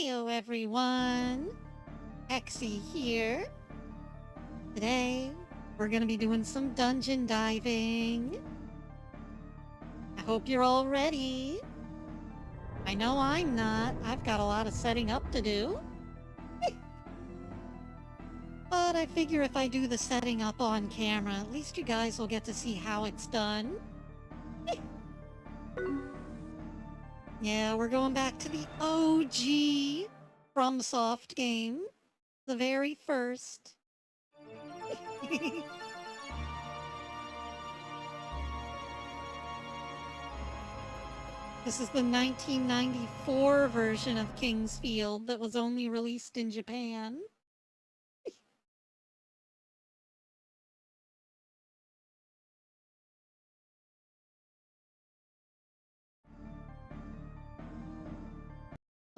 Heyo everyone, Hexi here. Today, we're gonna be doing some dungeon diving. I hope you're all ready. I know I'm not. I've got a lot of setting up to do. But I figure if I do the setting up on camera, at least you guys will get to see how it's done. Yeah, we're going back to the OG FromSoft game. The very first. This is the 1994 version of King's Field that was only released in Japan.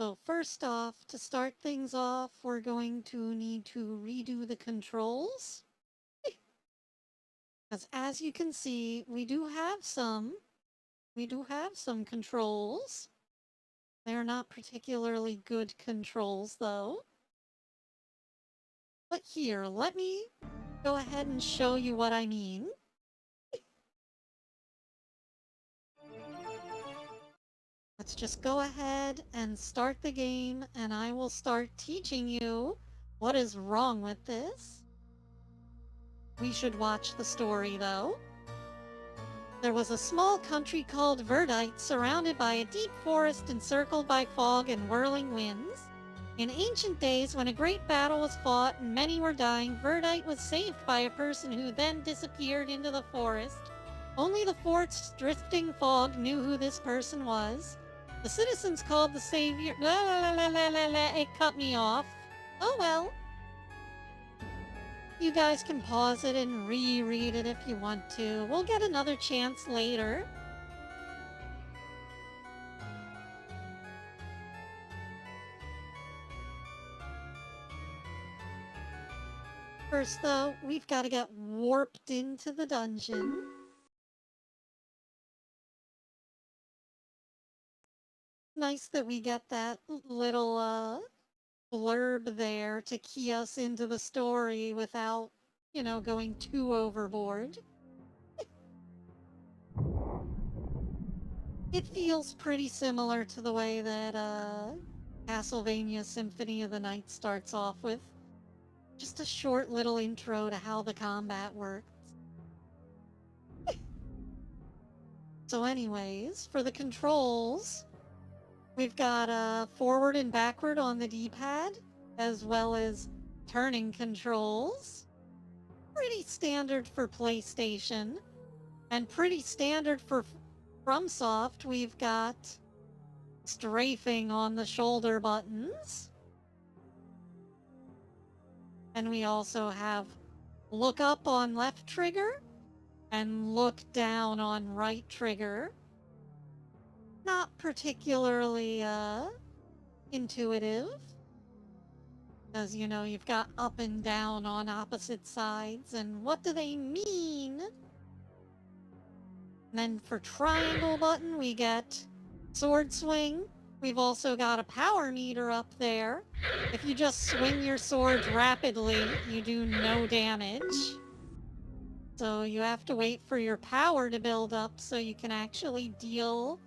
So first off, to start things off, we're going to need to redo the controls. Because as you can see, we do have some controls. They're not particularly good controls though. But here, let me go ahead and show you what I mean. Let's just go ahead and start the game, and I will start teaching you what is wrong with this. We should watch the story, though. There was a small country called Verdite, surrounded by a deep forest encircled by fog and whirling winds. In ancient days, when a great battle was fought and many were dying, Verdite was saved by a person who then disappeared into the forest. Only the forest's drifting fog knew who this person was. The citizens called the savior... It cut me off. Oh well. You guys can pause it and reread it if you want to. We'll get another chance later. First, though, we've got to get warped into the dungeon. Nice that we get that little, blurb there to key us into the story without, going too overboard. It feels pretty similar to the way that, Castlevania Symphony of the Night starts off with. Just a short little intro to how the combat works. So anyways, for the controls, we've got forward and backward on the D-pad, as well as turning controls. Pretty standard for PlayStation, and pretty standard for FromSoft. We've got strafing on the shoulder buttons. And we also have look up on left trigger and look down on right trigger. Not particularly intuitive, because you've got up and down on opposite sides, and what do they mean? And then for triangle button we get sword swing. We've also got a power meter up there. If you just swing your sword rapidly, you do no damage. So you have to wait for your power to build up so you can actually deal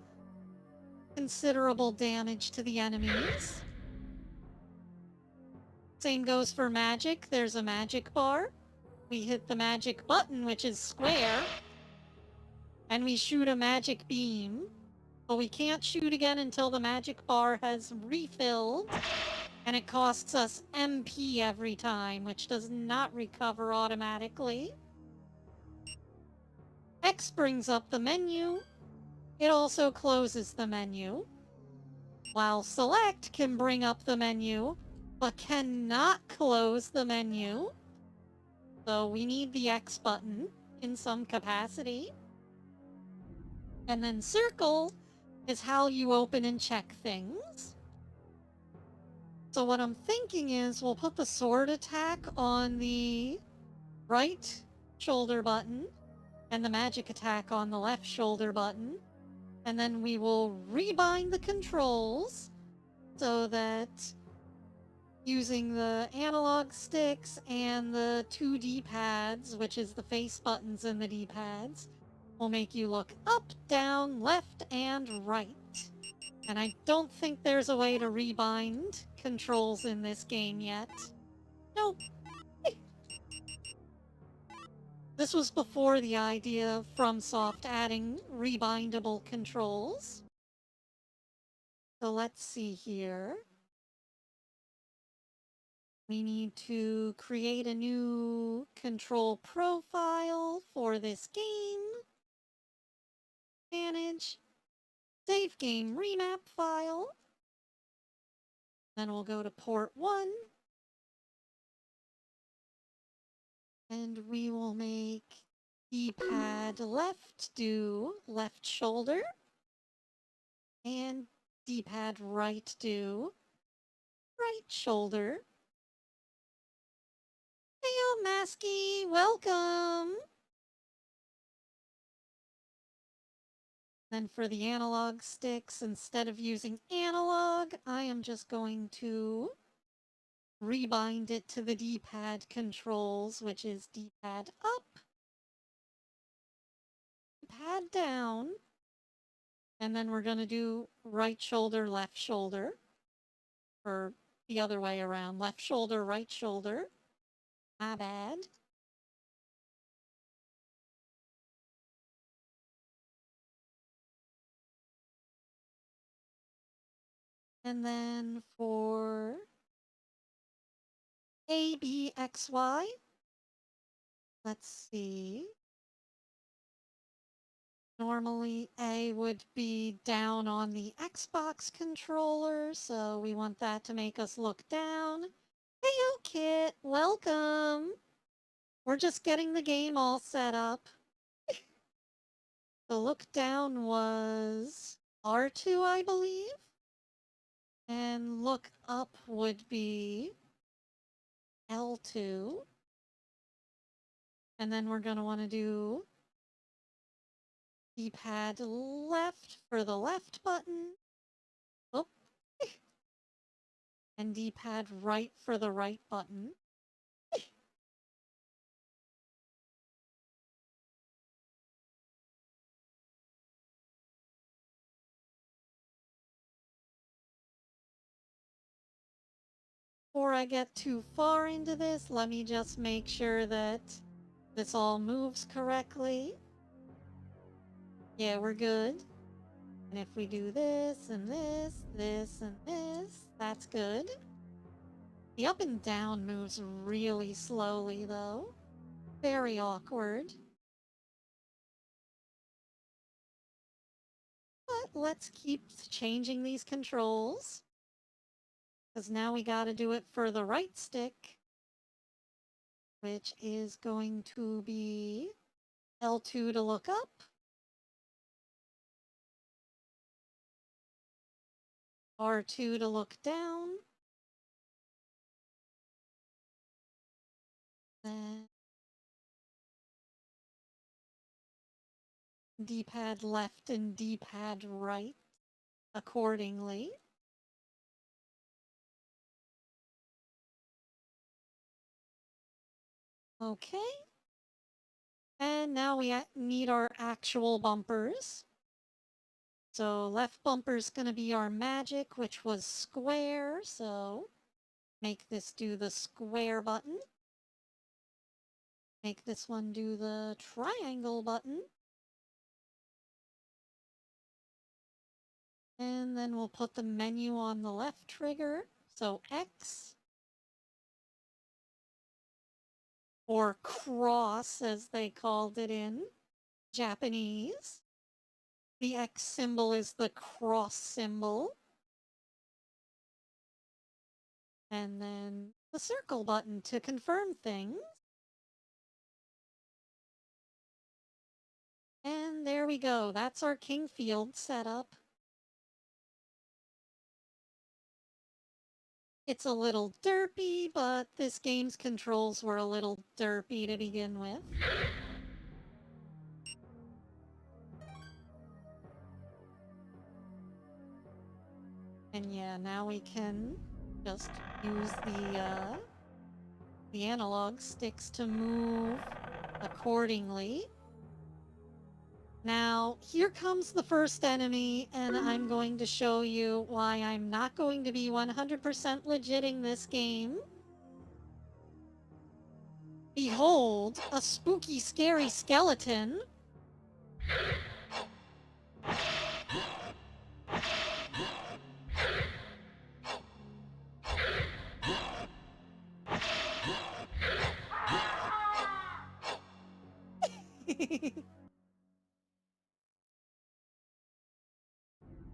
considerable damage to the enemies. Same goes for magic. There's a magic bar. We hit the magic button, which is square, and we shoot a magic beam. But we can't shoot again until the magic bar has refilled, and it costs us MP every time, which does not recover automatically. X brings up the menu. It also closes the menu, while select can bring up the menu, but cannot close the menu. So we need the X button in some capacity. And then circle is how you open and check things. So what I'm thinking is we'll put the sword attack on the right shoulder button and the magic attack on the left shoulder button. And then we will rebind the controls, so that using the analog sticks and the two D-pads, which is the face buttons and the D-pads, will make you look up, down, left, and right. And I don't think there's a way to rebind controls in this game yet. Nope. This was before the idea of FromSoft adding rebindable controls. So let's see here. We need to create a new control profile for this game. Manage. Save game remap file. Then we'll go to port 1. And we will make D-pad left do left shoulder. And D-pad right do right shoulder. Heyo, Masky, welcome! Then for the analog sticks, instead of using analog, I am just going to rebind it to the D-pad controls, which is D-pad up, D-pad down, and then we're going to do right shoulder, left shoulder, or the other way around, left shoulder, right shoulder. My bad. And then for A, B, X, Y, let's see. Normally A would be down on the Xbox controller, so we want that to make us look down. Heyo, Kit, welcome! We're just getting the game all set up. The look down was R2, I believe. And look up would be L2. And then we're going to want to do D-pad left for the left button. Oh. And D-pad right for the right button. Before I get too far into this, let me just make sure that this all moves correctly. Yeah, we're good. And if we do this and this, this and this, that's good. The up and down moves really slowly though. Very awkward. But let's keep changing these controls. Because now we gotta do it for the right stick, which is going to be L2 to look up. R2 to look down. Then D-pad left and D-pad right accordingly. Okay. And now we need our actual bumpers. So left bumper's gonna be our magic, which was square, so make this do the square button. Make this one do the triangle button. And then we'll put the menu on the left trigger, so X. Or cross, as they called it in Japanese. The X symbol is the cross symbol. And then the circle button to confirm things. And there we go. That's our King Field setup. It's a little derpy, but this game's controls were a little derpy to begin with. And yeah, now we can just use the analog sticks to move accordingly. Now, here comes the first enemy, and I'm going to show you why I'm not going to be 100% legitting this game. Behold, a spooky, scary skeleton.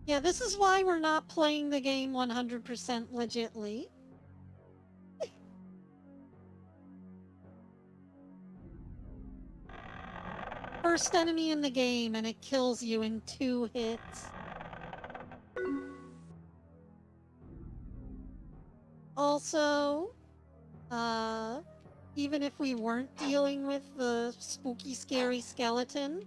Yeah, this is why we're not playing the game 100% legitly. First enemy in the game, and it kills you in 2 hits. Also, even if we weren't dealing with the spooky, scary skeleton,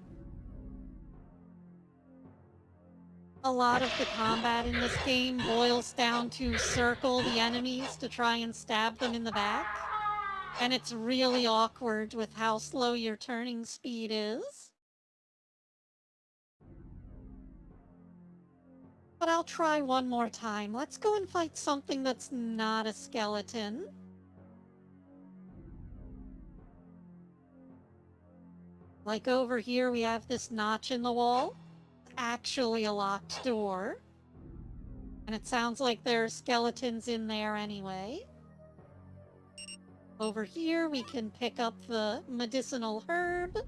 a lot of the combat in this game boils down to circle the enemies to try and stab them in the back. And it's really awkward with how slow your turning speed is. But I'll try one more time. Let's go and fight something that's not a skeleton. Like over here, we have this notch in the wall. Actually a locked door. And it sounds like there are skeletons in there anyway. Over here, we can pick up the medicinal herb.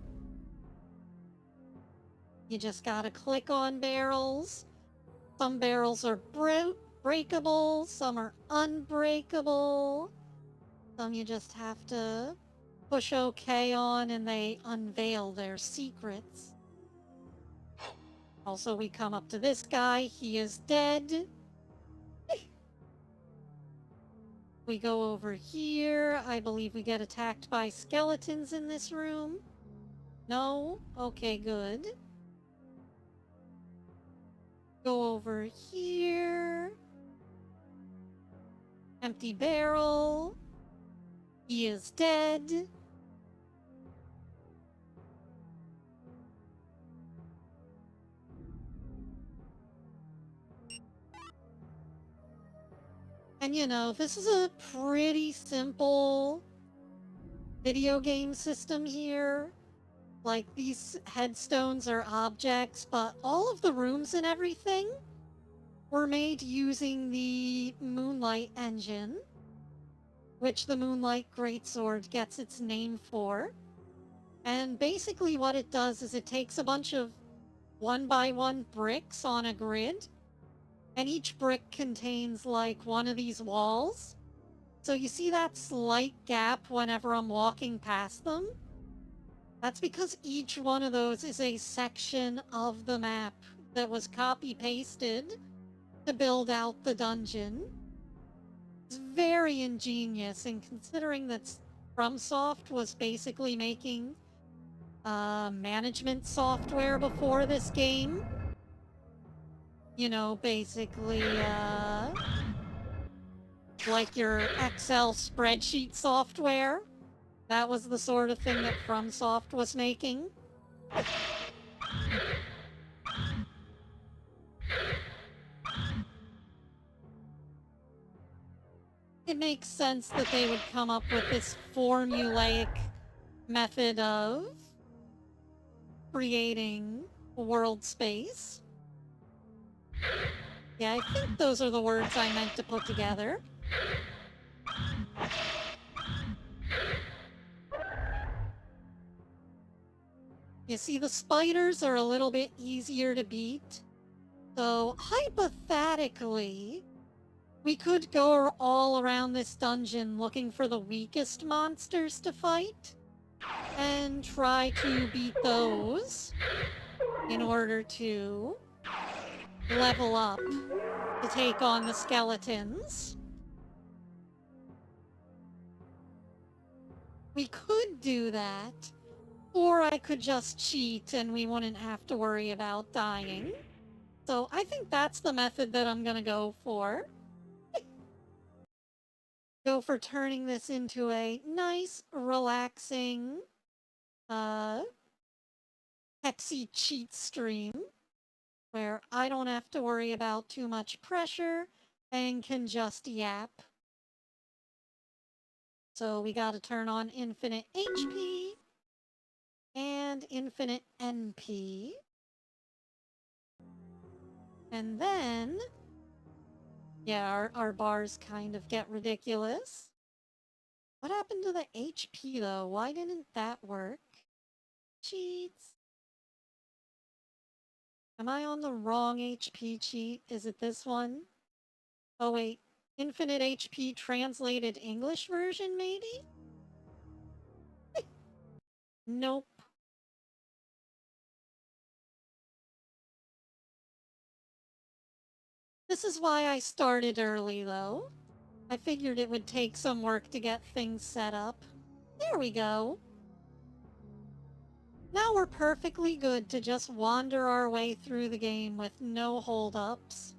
You just gotta click on barrels. Some barrels are breakable, some are unbreakable. Some you just have to push OK on and they unveil their secrets. Also, we come up to this guy. He is dead. We go over here. I believe we get attacked by skeletons in this room. No? Okay, good. Go over here. Empty barrel. He is dead. And you know, this is a pretty simple video game system here. Like, these headstones are objects, but all of the rooms and everything were made using the Moonlight engine, which the Moonlight Greatsword gets its name for. And basically what it does is it takes a bunch of 1x1 bricks on a grid, and each brick contains like one of these walls. So you see that slight gap whenever I'm walking past them? That's because each one of those is a section of the map that was copy-pasted to build out the dungeon. It's very ingenious, and considering that FromSoft was basically making management software before this game, you know, basically like your Excel spreadsheet software. That was the sort of thing that FromSoft was making. It makes sense that they would come up with this formulaic method of creating a world space. Yeah, I think those are the words I meant to put together. You see, the spiders are a little bit easier to beat. So, hypothetically, we could go all around this dungeon looking for the weakest monsters to fight and try to beat those in order to level up to take on the skeletons. We could do that, or I could just cheat and we wouldn't have to worry about dying. So I think that's the method that I'm gonna go for. Go for turning this into a nice, relaxing, Hexi cheat stream, where I don't have to worry about too much pressure and can just yap. So we gotta turn on infinite HP and infinite NP. And then, yeah, our bars kind of get ridiculous. What happened to the HP though? Why didn't that work? Cheats. Am I on the wrong HP cheat? Is it this one? Oh wait, infinite HP translated English version maybe? Nope. This is why I started early though. I figured it would take some work to get things set up. There we go. Now we're perfectly good to just wander our way through the game with no holdups.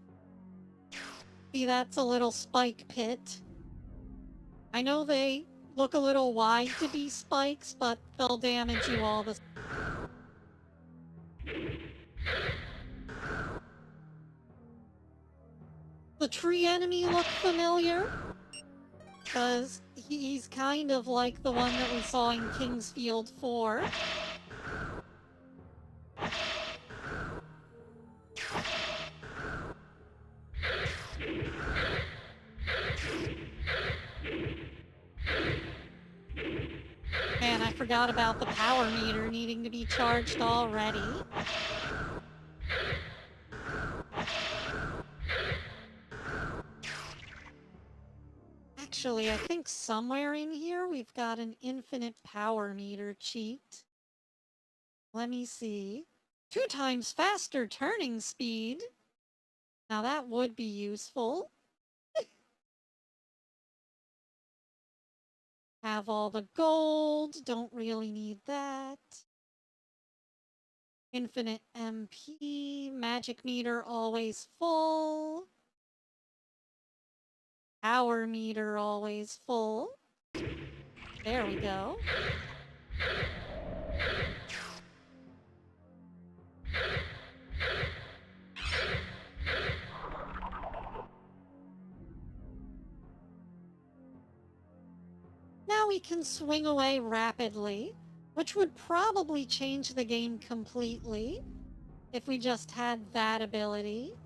See, that's a little spike pit. I know they look a little wide to be spikes, but they'll damage you all the same. The tree enemy look familiar? Because he's kind of like the one that we saw in Kingsfield 4. Man, I forgot about the power meter needing to be charged already. Actually, I think somewhere in here we've got an infinite power meter cheat. Let me see. 2 times faster turning speed. Now that would be useful. Have all the gold, don't really need that. Infinite MP, magic meter always full. Power meter always full. There we go. Now we can swing away rapidly, which would probably change the game completely if we just had that ability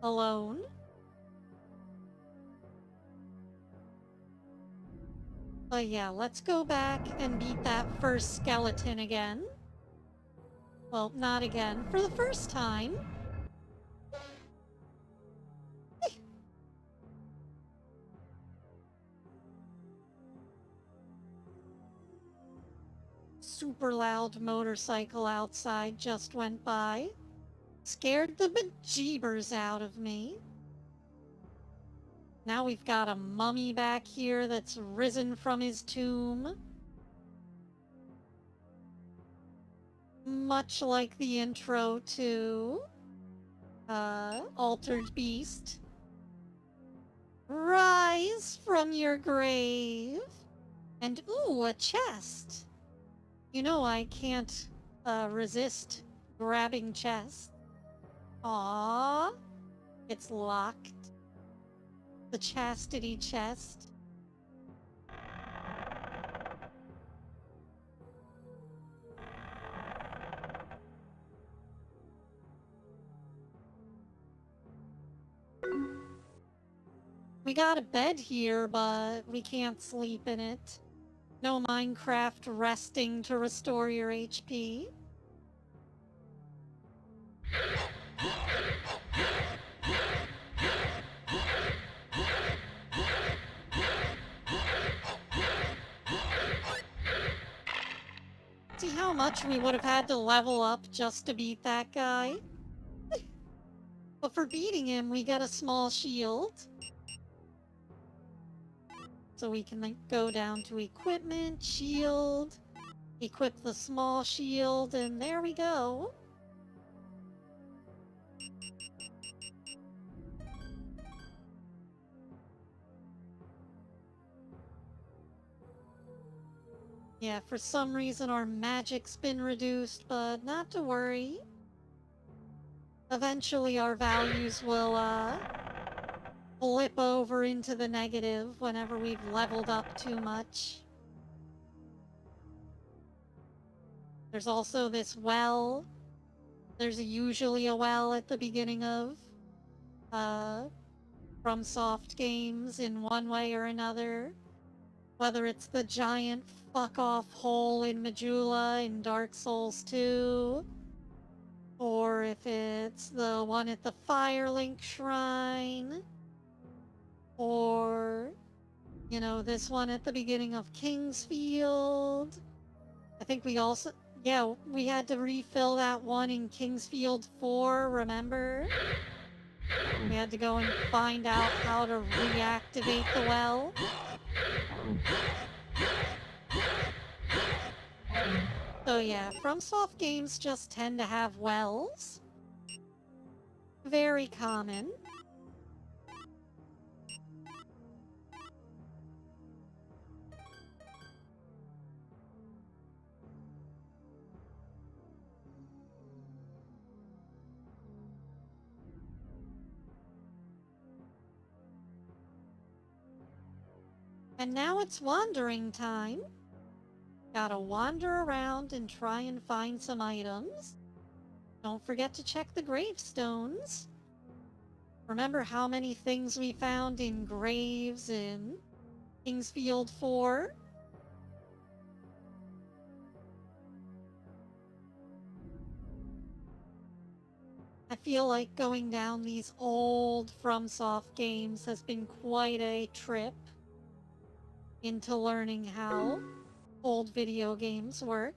alone. But yeah, let's go back and beat that first skeleton again. Well, not again. For the first time. Super loud motorcycle outside just went by. Scared the bejeebers out of me. Now we've got a mummy back here that's risen from his tomb. Much like the intro to Altered Beast. Rise from your grave. And ooh, a chest. You know I can't resist grabbing chests. Aww. It's locked. The chastity chest. We got a bed here, but we can't sleep in it. No Minecraft resting to restore your HP. See how much we would have had to level up just to beat that guy? But for beating him, we get a small shield. So we can go down to equipment, shield, equip the small shield, and there we go. Yeah, for some reason our magic's been reduced, but not to worry. Eventually our values will, flip over into the negative whenever we've leveled up too much. There's also this well. There's usually a well at the beginning of, FromSoft games in one way or another. Whether it's the giant fuck-off hole in Majula in Dark Souls 2, or if it's the one at the Firelink Shrine, or, you know, this one at the beginning of Kingsfield. I think we also, yeah, we had to refill that one in Kingsfield 4, remember? We had to go and find out how to reactivate the well. So yeah, FromSoft games just tend to have wells. Very common. And now it's wandering time. Gotta wander around and try and find some items. Don't forget to check the gravestones. Remember how many things we found in graves in Kingsfield 4? I feel like going down these old FromSoft games has been quite a trip into learning how old video games work.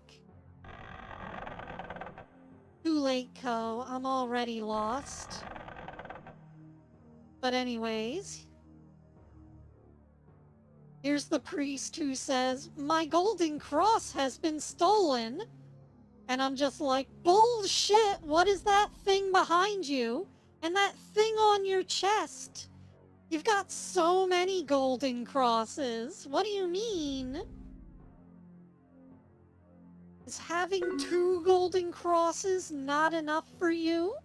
Too late, Co. I'm already lost. But anyways, here's the priest who says, "My golden cross has been stolen." And I'm just like, bullshit, what is that thing behind you? And that thing on your chest? You've got so many golden crosses. What do you mean? Is having 2 golden crosses not enough for you?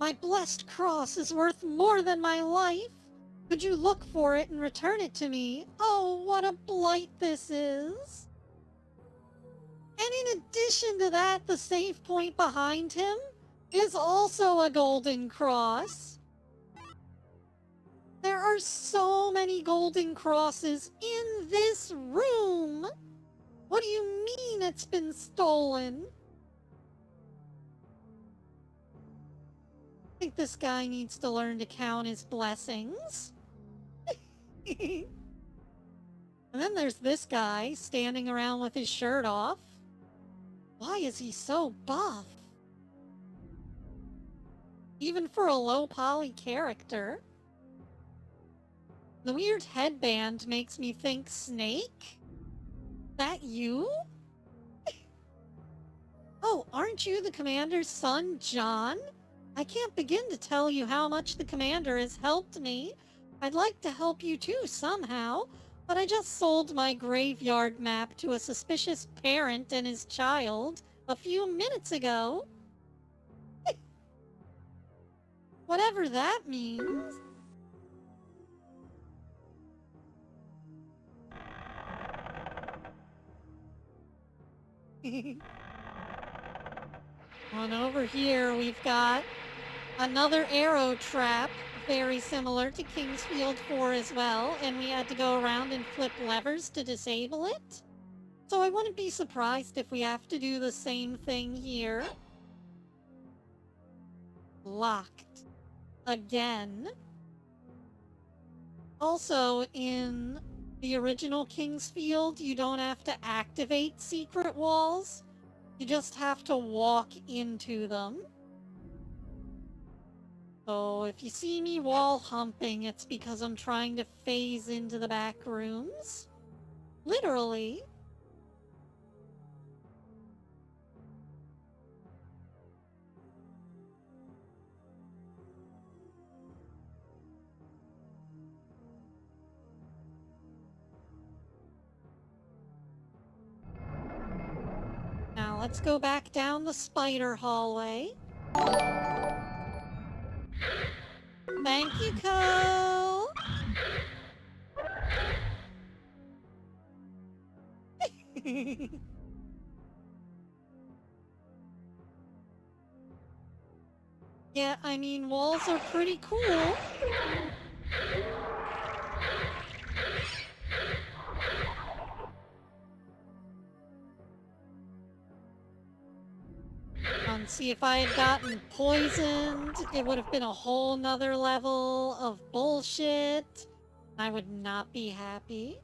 My blessed cross is worth more than my life. Could you look for it and return it to me? Oh, what a blight this is. And in addition to that, the save point behind him is also a golden cross. There are so many golden crosses in this room. What do you mean it's been stolen? I think this guy needs to learn to count his blessings. And then there's this guy standing around with his shirt off. Why is he so buff? Even for a low poly character. The weird headband makes me think Snake? That you? Oh, aren't you the commander's son, John? I can't begin to tell you how much the commander has helped me. I'd like to help you too somehow, but I just sold my graveyard map to a suspicious parent and his child a few minutes ago. Whatever that means. On over here, we've got another arrow trap, very similar to Kingsfield 4 as well, and we had to go around and flip levers to disable it. So I wouldn't be surprised if we have to do the same thing here. Locked. Again. Also, in the original Kingsfield, you don't have to activate secret walls. You just have to walk into them. So if you see me wall humping, it's because I'm trying to phase into the back rooms. Literally. let's go back down the spider hallway. Thank you, Co. Yeah, I mean, walls are pretty cool. See, if I had gotten poisoned, it would have been a whole nother level of bullshit. I would not be happy.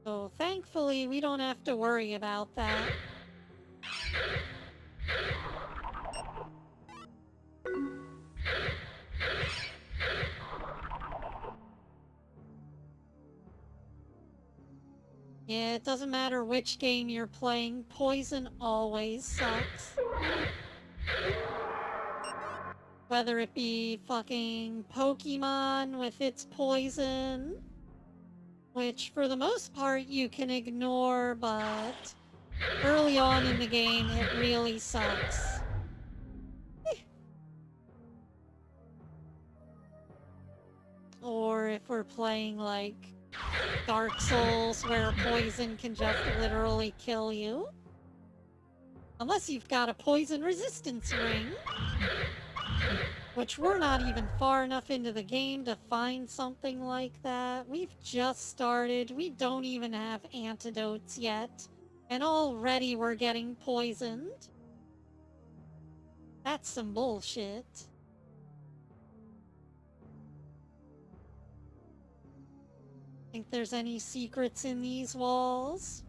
So thankfully, we don't have to worry about that. Yeah, it doesn't matter which game you're playing, poison always sucks. Whether it be fucking Pokemon with its poison, which for the most part you can ignore, but early on in the game it really sucks. Or if we're playing like Dark Souls where poison can just literally kill you. Unless you've got a poison resistance ring. Which we're not even far enough into the game to find something like that. We've just started. We don't even have antidotes yet. And already we're getting poisoned. That's some bullshit. Think there's any secrets in these walls?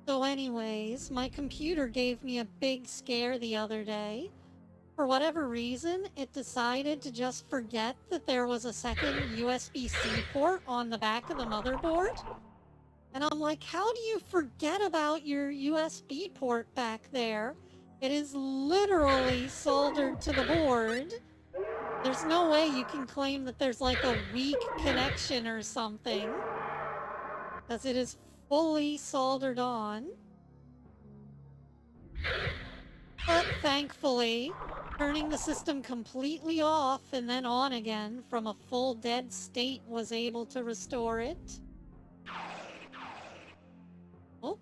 So anyways, my computer gave me a big scare the other day. For whatever reason, it decided to just forget that there was a second USB-C port on the back of the motherboard. And I'm like, how do you forget about your USB port back there? It is literally soldered to the board. There's no way you can claim that there's like a weak connection or something. Because it is fully soldered on. But thankfully, turning the system completely off and then on again from a full dead state was able to restore it. Oh.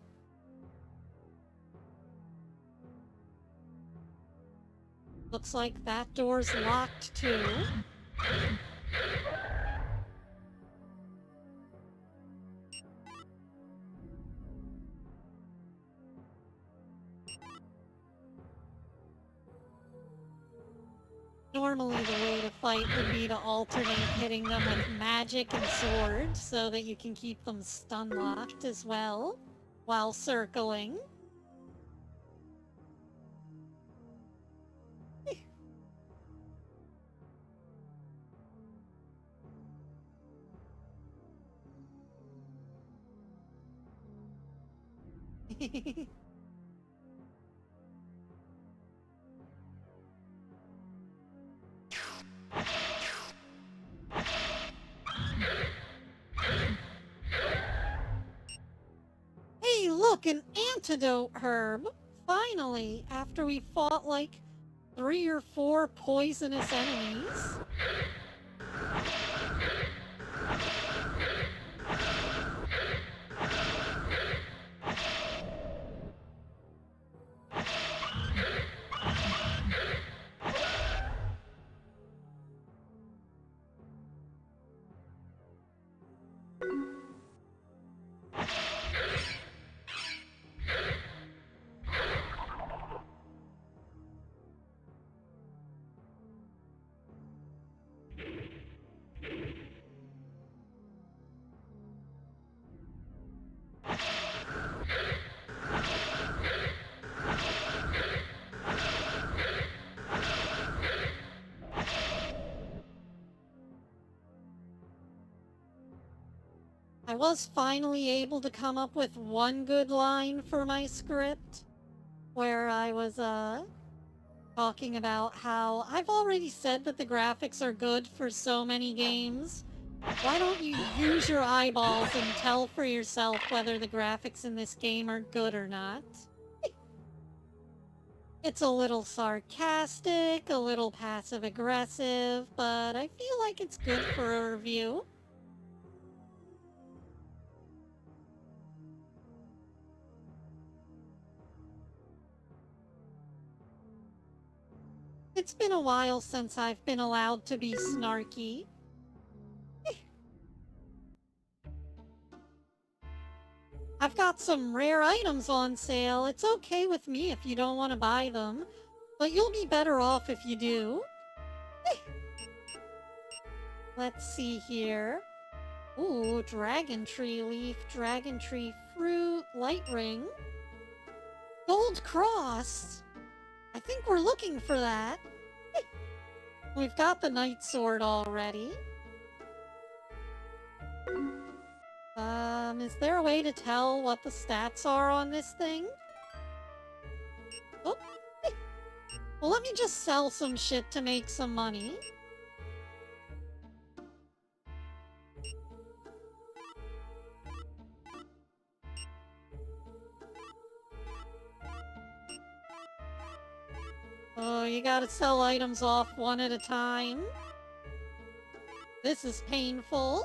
Looks like that door's locked too. Normally the way to fight would be to alternate hitting them with magic and sword so that you can keep them stun locked as well while circling. Hey, look, an antidote herb! Finally, after we fought like 3 or 4 poisonous enemies. was finally able to come up with one good line for my script, where I was, talking about how I've already said that the graphics are good for so many games. Why don't you use your eyeballs and tell for yourself whether the graphics in this game are good or not? It's a little sarcastic, a little passive-aggressive, but I feel like it's good for a review. It's been a while since I've been allowed to be snarky. I've got some rare items on sale. It's okay with me if you don't want to buy them, but you'll be better off if you do. Let's see here. Ooh, dragon tree leaf, dragon tree fruit, light ring. Gold cross! I think we're looking for that. We've got the knight sword already. Is there a way to tell what the stats are on this thing? Oh. Well, let me just sell some shit to make some money. Oh, you gotta sell items off one at a time. This is painful.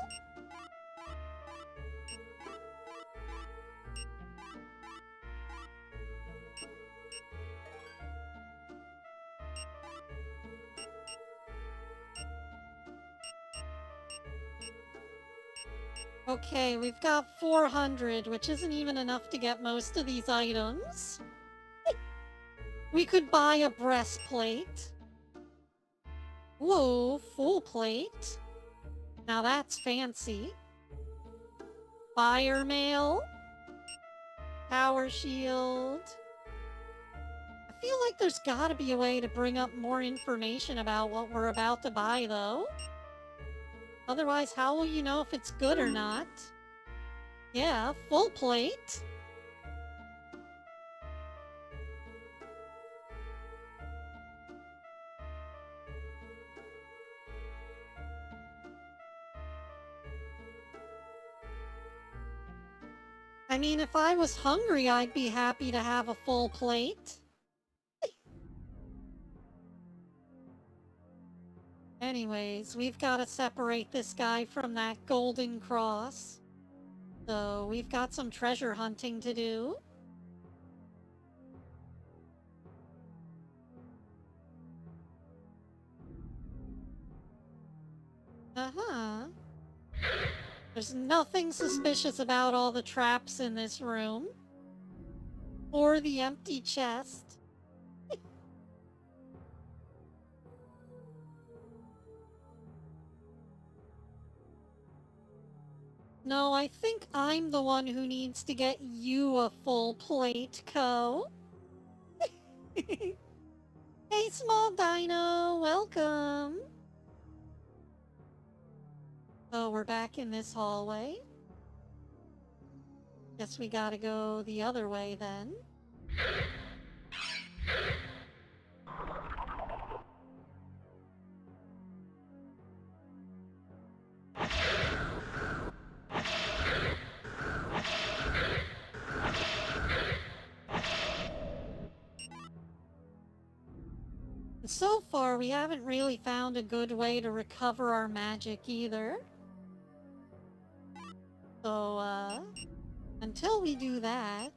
Okay, we've got 400, which isn't even enough to get most of these items. We could buy a breastplate. Whoa, full plate. Now that's fancy. Fire mail. Power shield. I feel like there's gotta be a way to bring up more information about what we're about to buy, though. Otherwise, how will you know if it's good or not? Yeah, full plate. I mean, if I was hungry, I'd be happy to have a full plate. Anyways, we've got to separate this guy from that golden cross. So we've got some treasure hunting to do. Uh-huh. There's nothing suspicious about all the traps in this room. Or the empty chest. No, I think I'm the one who needs to get you a full plate, Co. Hey, small dino, welcome. Oh, we're back in this hallway. Guess we gotta go the other way then. So far, we haven't really found a good way to recover our magic either. So, until we do that,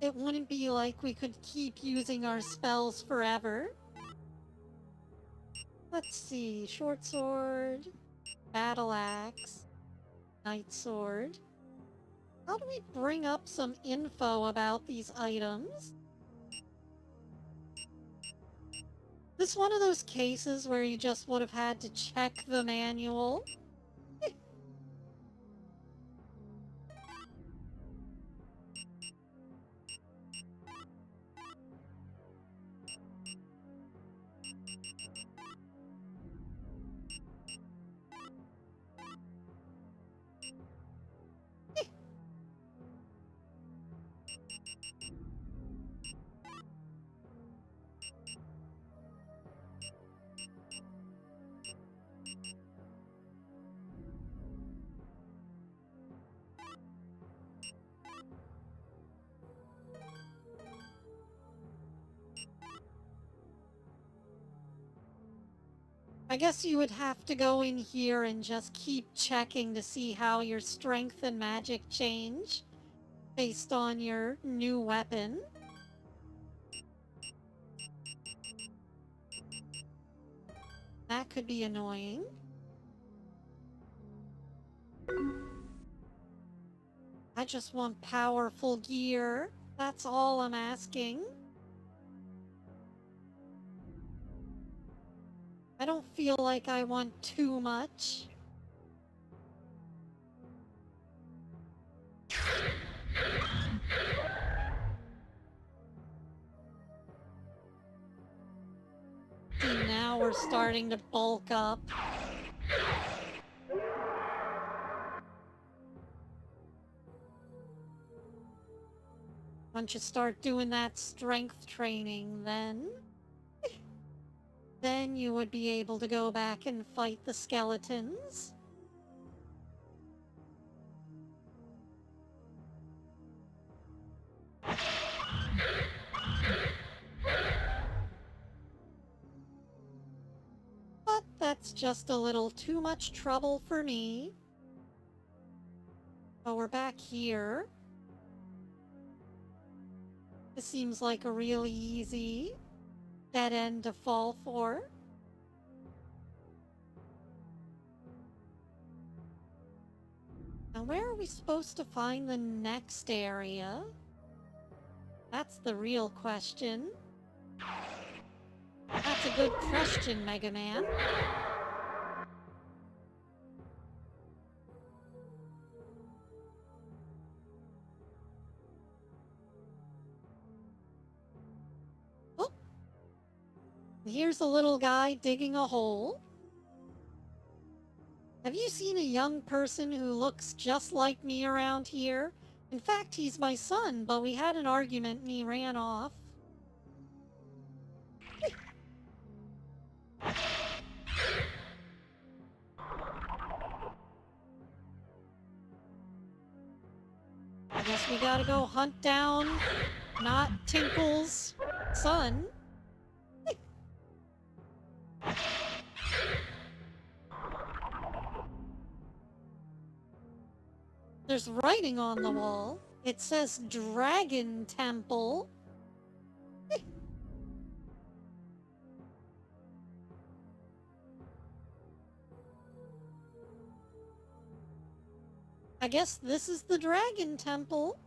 it wouldn't be like we could keep using our spells forever. Let's see, short sword, battle axe, knight sword. How do we bring up some info about these items? This is one of those cases where you just would have had to check the manual. I guess you would have to go in here and just keep checking to see how your strength and magic change based on your new weapon. That could be annoying. I just want powerful gear. That's all I'm asking. I don't feel like I want too much. See, now we're starting to bulk up. Once you start doing that strength training, then you would be able to go back and fight the skeletons. But that's just a little too much trouble for me. Oh, we're back here. This seems like a really easy dead end to fall for. Now, where are we supposed to find the next area? That's the real question. That's a good question, Mega Man. Oh! Here's a little guy digging a hole. Have you seen a young person who looks just like me around here? In fact, he's my son, but we had an argument and he ran off. I guess we gotta go hunt down not Tinkle's son. There's writing on the wall. It says Dragon Temple. I guess this is the Dragon Temple.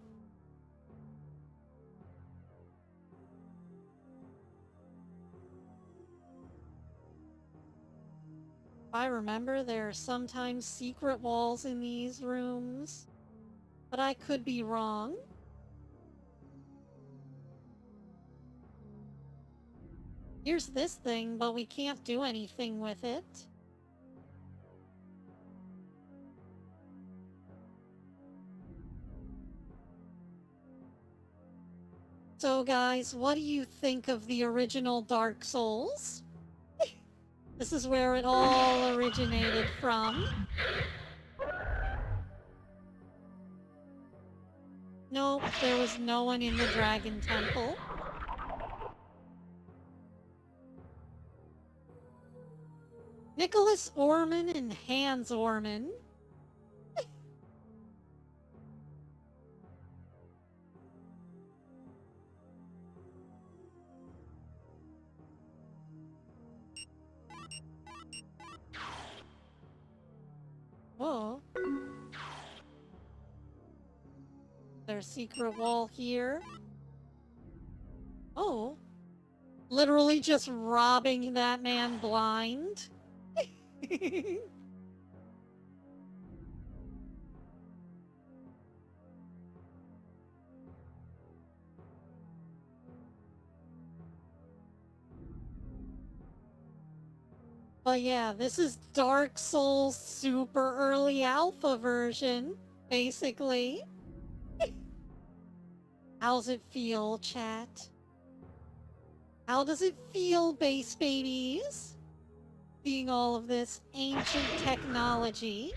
If I remember, there are sometimes secret walls in these rooms, but I could be wrong. Here's this thing, but we can't do anything with it. So guys, what do you think of the original Dark Souls? This is where it all originated from. Nope, there was no one in the Dragon Temple. Nicholas Orman and Hans Orman. Whoa. There's a secret wall here. Oh. Literally just robbing that man blind. But yeah, this is Dark Souls super early alpha version, basically. How's it feel, chat? How does it feel, base babies? Seeing all of this ancient technology.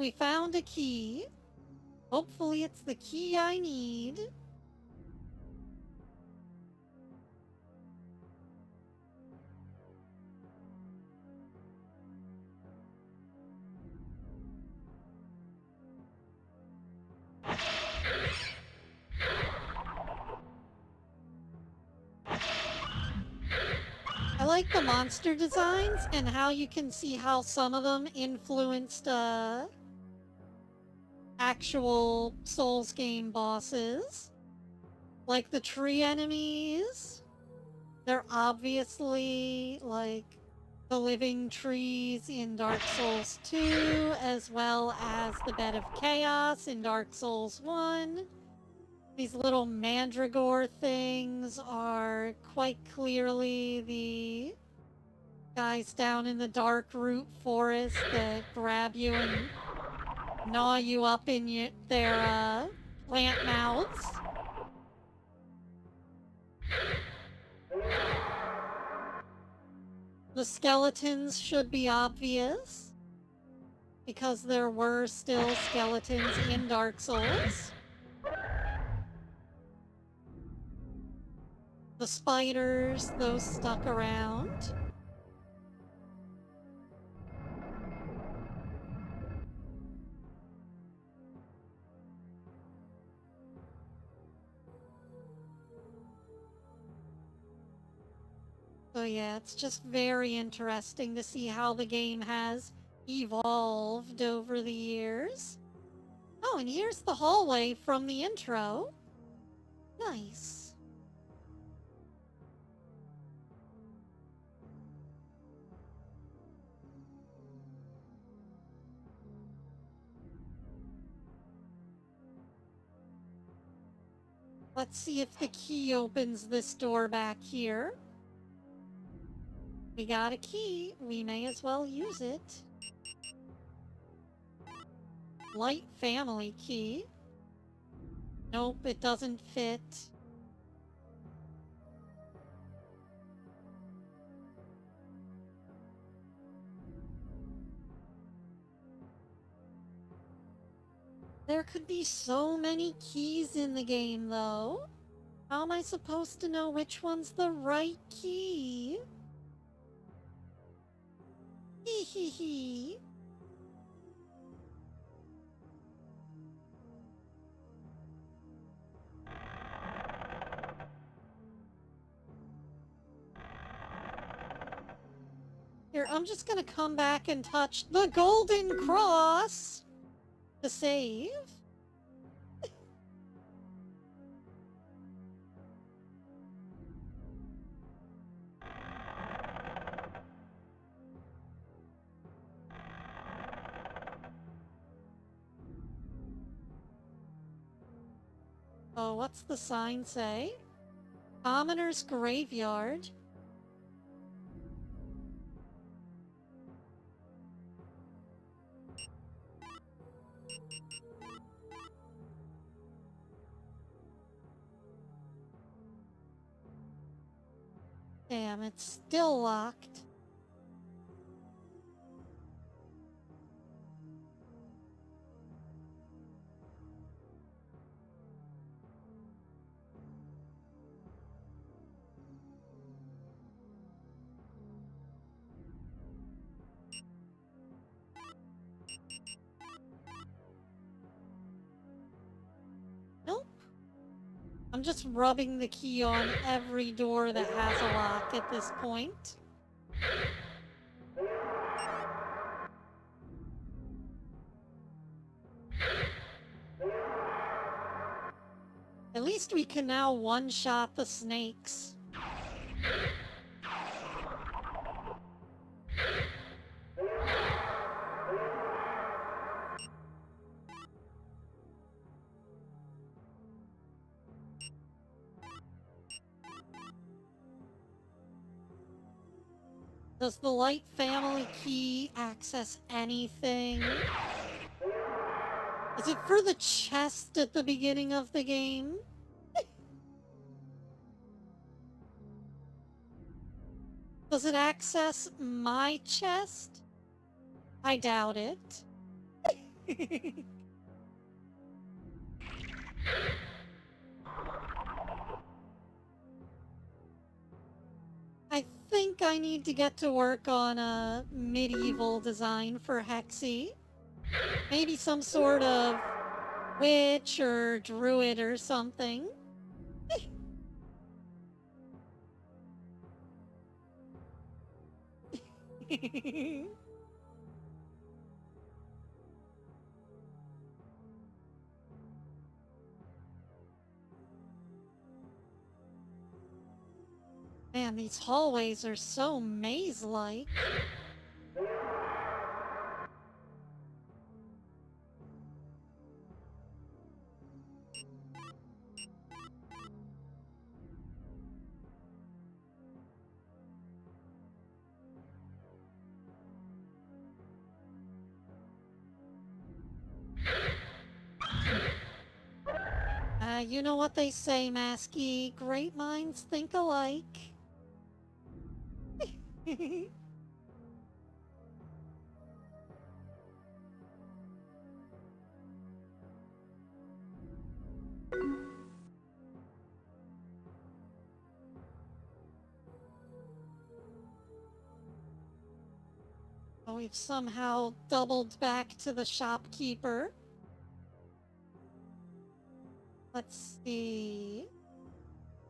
we found a key. Hopefully it's the key I need. I like the monster designs and how you can see how some of them influenced actual Souls game bosses. Like the tree enemies. They're obviously like the living trees in Dark Souls 2, as well as the Bed of Chaos in Dark Souls 1. These little mandragore things are quite clearly the guys down in the dark root forest that grab you and gnaw you up in their plant mouths. The skeletons should be obvious, because there were still skeletons in Dark Souls. The spiders, those stuck around. So yeah, it's just very interesting to see how the game has evolved over the years. Oh, and here's the hallway from the intro. Nice. Let's see if the key opens this door back here. We got a key. We may as well use it. Light family key. Nope, it doesn't fit. There could be so many keys in the game, though. How am I supposed to know which one's the right key? Hee hee hee. Here, I'm just gonna come back and touch the golden cross to save. Oh, what's the sign say? Commoner's Graveyard. Damn, it's still locked. Nope. I'm just rubbing the key on every door that has a lock at this point. At least we can now one-shot the snakes. Does the Light family key access anything? Is it for the chest at the beginning of the game? Does it access my chest? I doubt it. I think I need to get to work on a medieval design for Hexi. Maybe some sort of witch or druid or something. Man, these hallways are so maze-like. You know what they say, Masky. Great minds think alike. Oh, we've somehow doubled back to the shopkeeper. Let's see.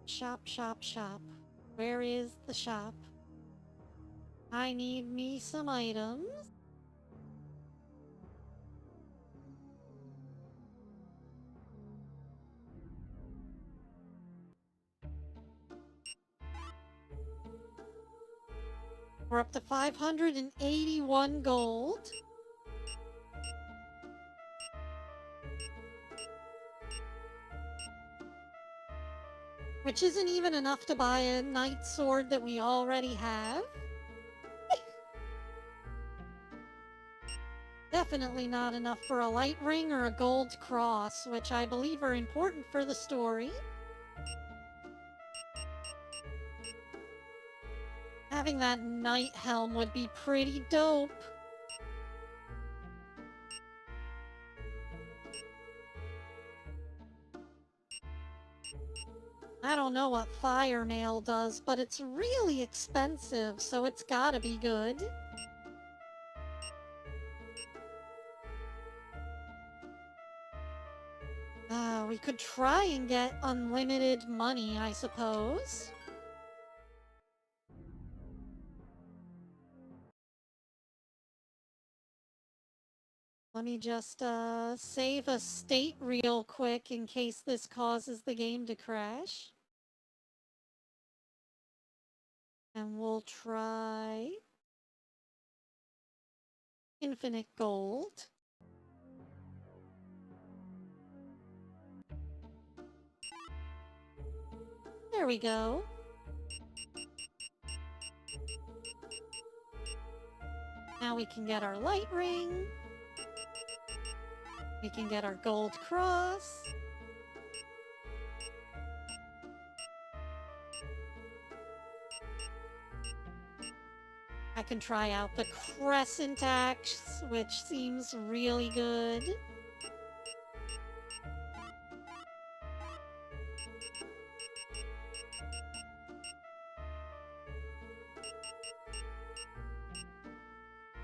Shop, shop, shop. Where is the shop? I need me some items. We're up to 581 gold. Which isn't even enough to buy a knight sword that we already have. Definitely not enough for a light ring or a gold cross, which I believe are important for the story. Having that knight helm would be pretty dope. I don't know what fire mail does, but it's really expensive, so it's gotta be good. We could try and get unlimited money, I suppose. Let me just save a state real quick in case this causes the game to crash. And we'll try infinite gold. There we go. Now we can get our light ring. We can get our gold cross. I can try out the crescent axe, which seems really good.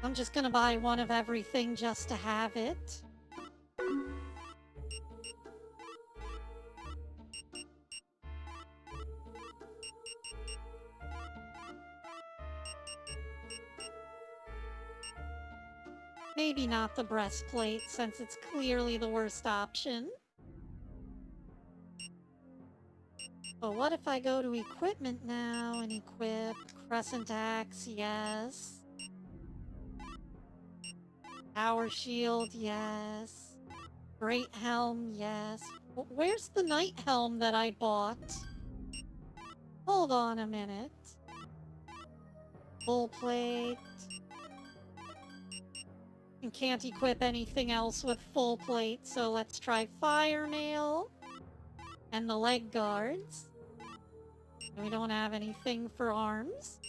I'm just gonna buy one of everything just to have it. Maybe not the breastplate, since it's clearly the worst option. But what if I go to equipment now and equip crescent axe? Yes. Power shield, yes. Great helm, yes. Where's the knight helm that I bought? Hold on a minute. Full plate. And can't equip anything else with full plate, so let's try fire mail. And the leg guards. We don't have anything for arms.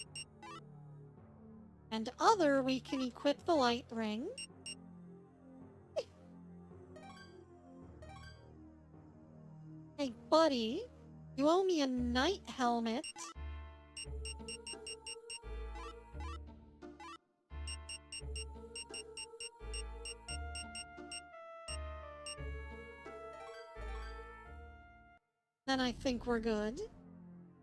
And other, we can equip the light ring. Hey, buddy, you owe me a night helmet. Then I think we're good.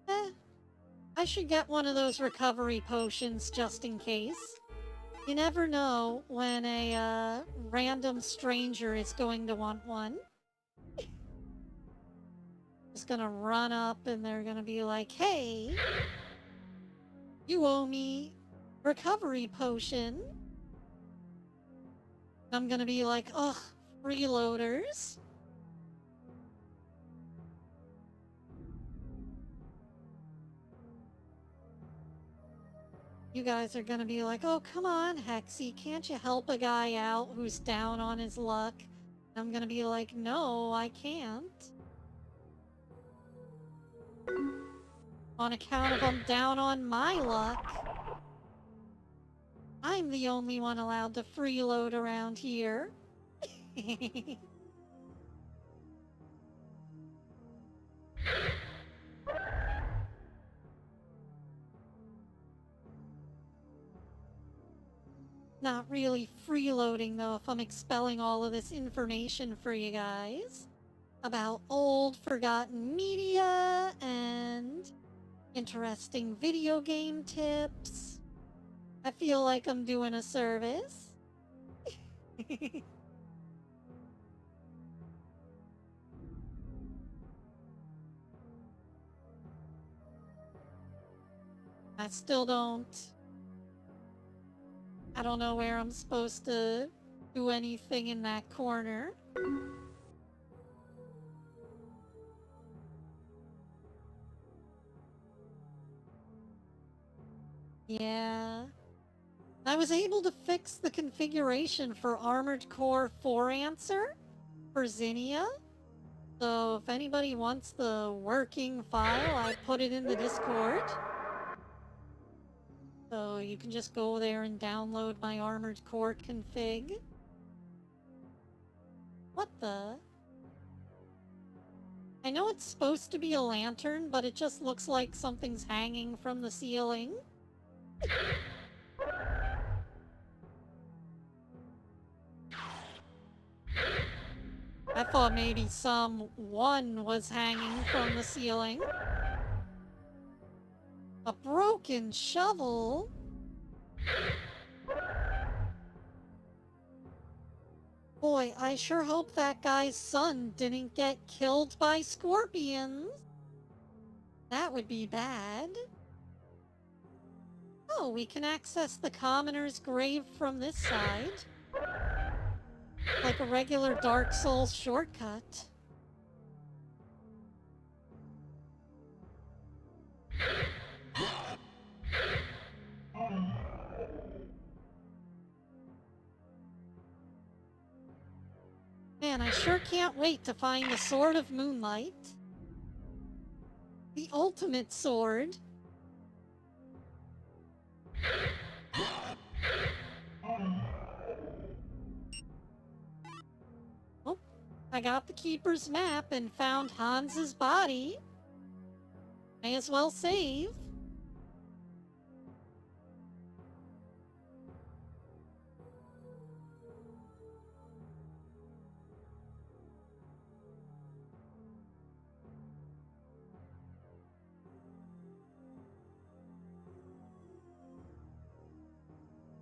I should get one of those recovery potions just in case. You never know when a random stranger is going to want one. Just gonna run up and they're gonna be like, hey, you owe me recovery potion. I'm gonna be like, ugh, freeloaders. You guys are gonna be like, oh, come on, Hexi, can't you help a guy out who's down on his luck? And I'm gonna be like, no, I can't. On account of I'm down on my luck. I'm the only one allowed to freeload around here. Not really freeloading though if I'm expelling all of this information for you guys about old forgotten media and interesting video game tips. I feel like I'm doing a service. I don't know where I'm supposed to do anything in that corner. Yeah. I was able to fix the configuration for Armored Core 4 Answer for Zinnia. So if anybody wants the working file, I put it in the Discord. So you can just go there and download my Armored Core config. What the? I know it's supposed to be a lantern, but it just looks like something's hanging from the ceiling. I thought maybe someone was hanging from the ceiling. A broken shovel? Boy, I sure hope that guy's son didn't get killed by scorpions. That would be bad. Oh, we can access the commoner's grave from this side. Like a regular Dark Souls shortcut. Man, I sure can't wait to find the Sword of Moonlight. The ultimate sword. Oh, I got the Keeper's map and found Hans's body. May as well save.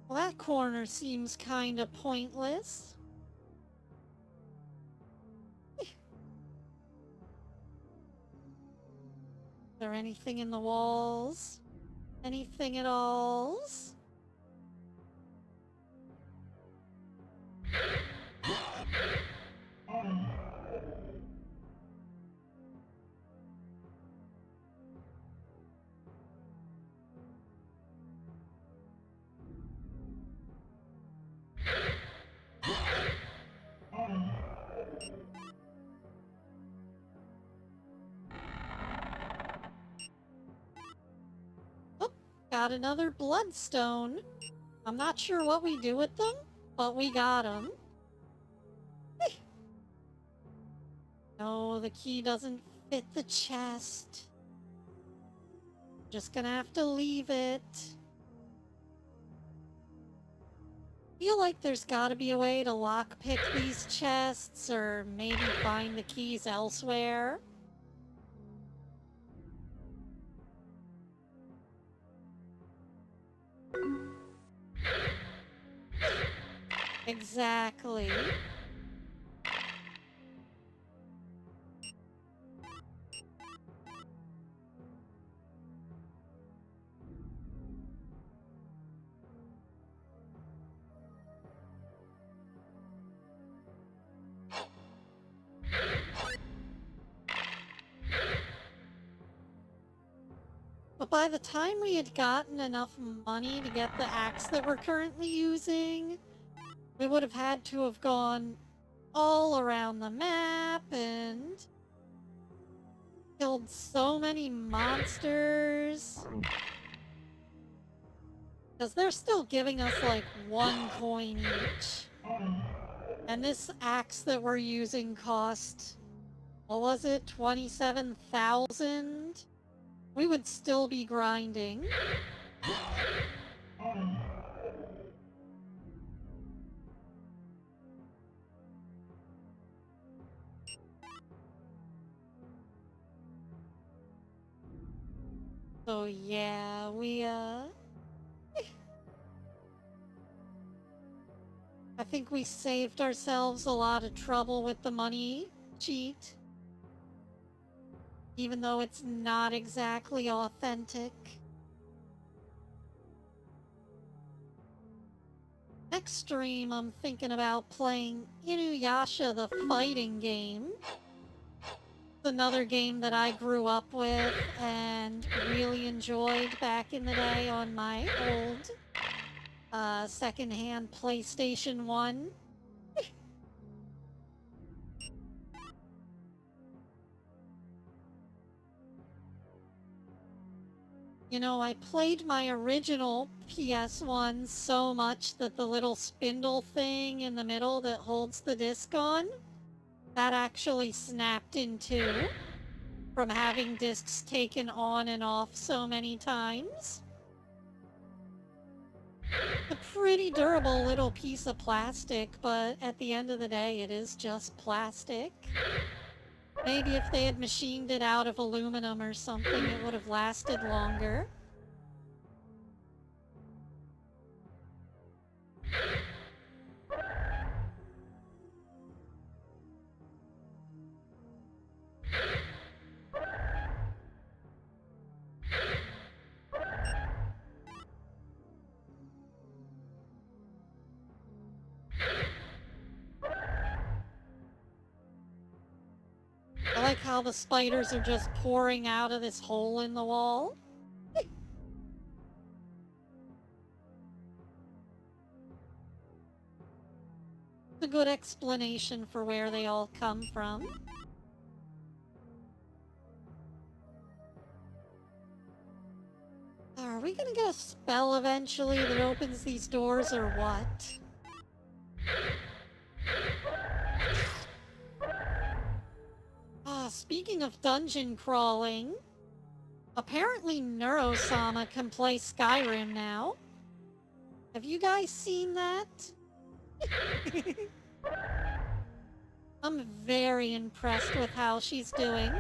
Well, that corner seems kinda pointless. Is there anything in the walls? Anything at all? Oh, got another bloodstone. I'm not sure what we do with them, but we got them. No, the key doesn't fit the chest. Just gonna have to leave it. Feel like there's gotta be a way to lockpick these chests, or maybe find the keys elsewhere. Exactly. But by the time we had gotten enough money to get the axe that we're currently using, we would have had to have gone all around the map and killed so many monsters. Because they're still giving us like 1 coin each. And this axe that we're using cost, what was it, 27,000? We would still be grinding. So yeah, I think we saved ourselves a lot of trouble with the money cheat. Even though it's not exactly authentic. Next stream, I'm thinking about playing Inuyasha the fighting game. It's another game that I grew up with and really enjoyed back in the day on my old secondhand PlayStation 1. You know, I played my original PS1 so much that the little spindle thing in the middle that holds the disc on, that actually snapped in two from having discs taken on and off so many times. A pretty durable little piece of plastic, but at the end of the day, it is just plastic. Maybe if they had machined it out of aluminum or something, it would have lasted longer. I like how the spiders are just pouring out of this hole in the wall. It's a good explanation for where they all come from. Are we gonna get a spell eventually that opens these doors or what? Speaking of dungeon crawling, apparently Neurosama can play Skyrim now. Have you guys seen that? I'm very impressed with how she's doing.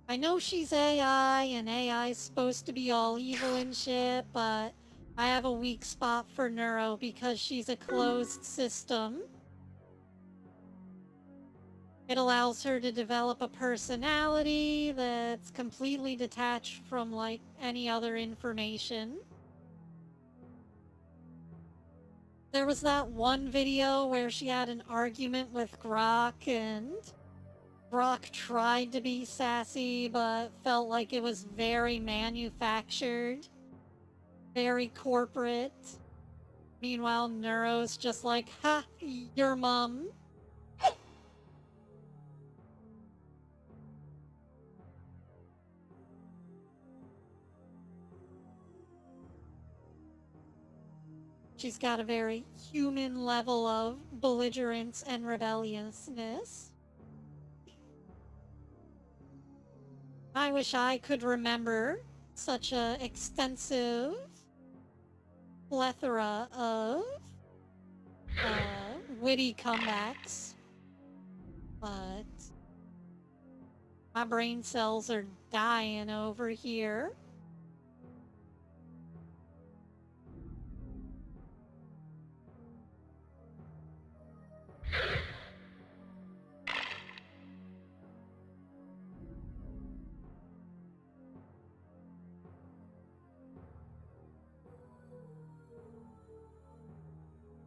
I know she's AI, and AI is supposed to be all evil and shit, but I have a weak spot for Neuro because she's a closed system. It allows her to develop a personality that's completely detached from, like, any other information. There was that one video where she had an argument with Grok, and Grok tried to be sassy, but felt like it was very manufactured, very corporate. Meanwhile, Neuro's just like, ha, your mom. she's got a very human level of belligerence and rebelliousness. I wish I could remember such a extensive plethora of witty comebacks, but my brain cells are dying over here.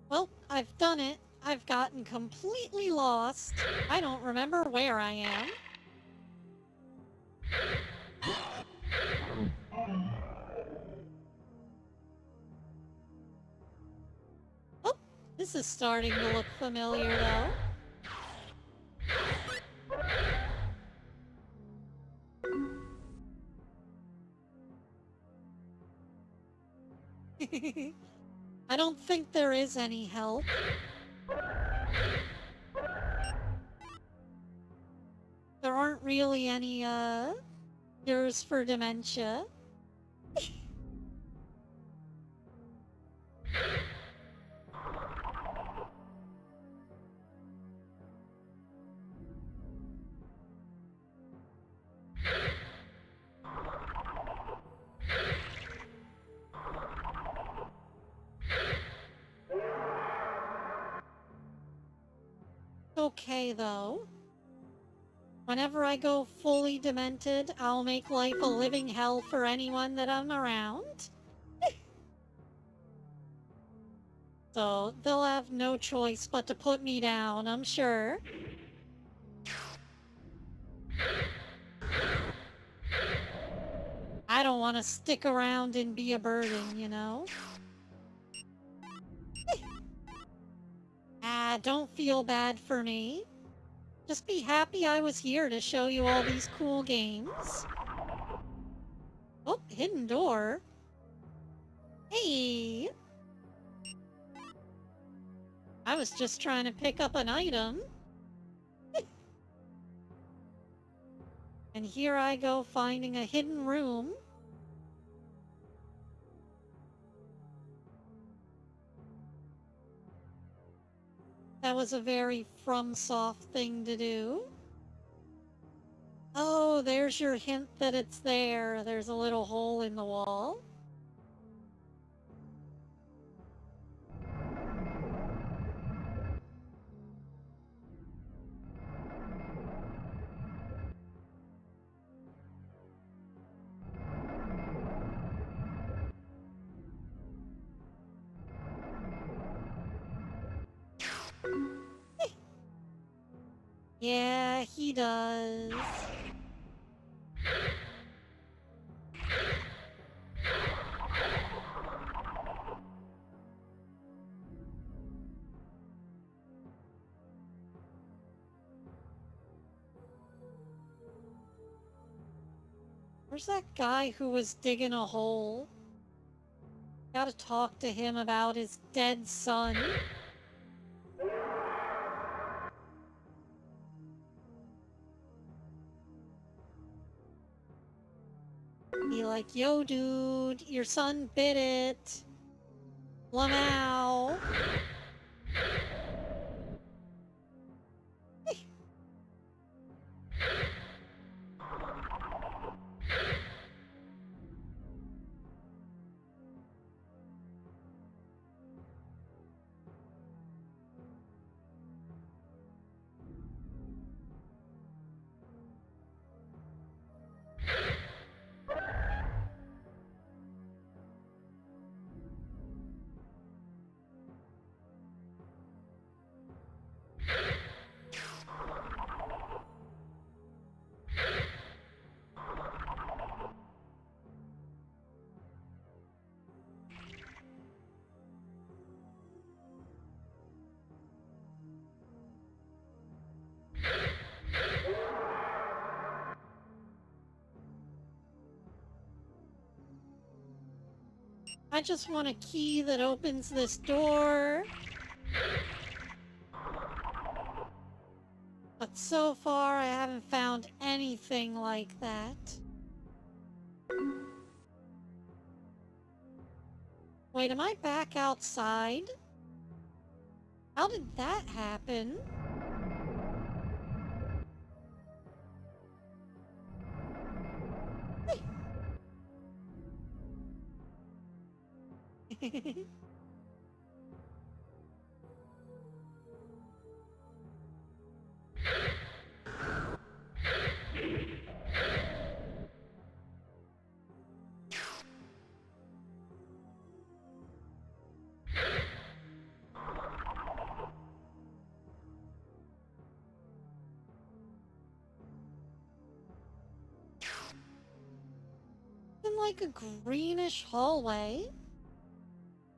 Well, I've done it. I've gotten completely lost. I don't remember where I am. Oh, this is starting to look familiar, though. I don't think there is any help. There aren't really any, cures for dementia. Okay, though. Whenever I go fully demented, I'll make life a living hell for anyone that I'm around. So they'll have no choice but to put me down, I'm sure. I don't want to stick around and be a burden, you know? Don't feel bad for me. Just be happy I was here to show you all these cool games. Oh, hidden door. Hey! I was just trying to pick up an item. And here I go finding a hidden room. That was a very FromSoft thing to do. Oh, there's your hint that it's there. There's a little hole in the wall. Yeah, he does. Where's that guy who was digging a hole? Gotta talk to him about his dead son. Be like, yo dude, your son bit it. Lamau. I just want a key that opens this door. But so far, I haven't found anything like that. Wait, am I back outside? How did that happen? In like a greenish hallway.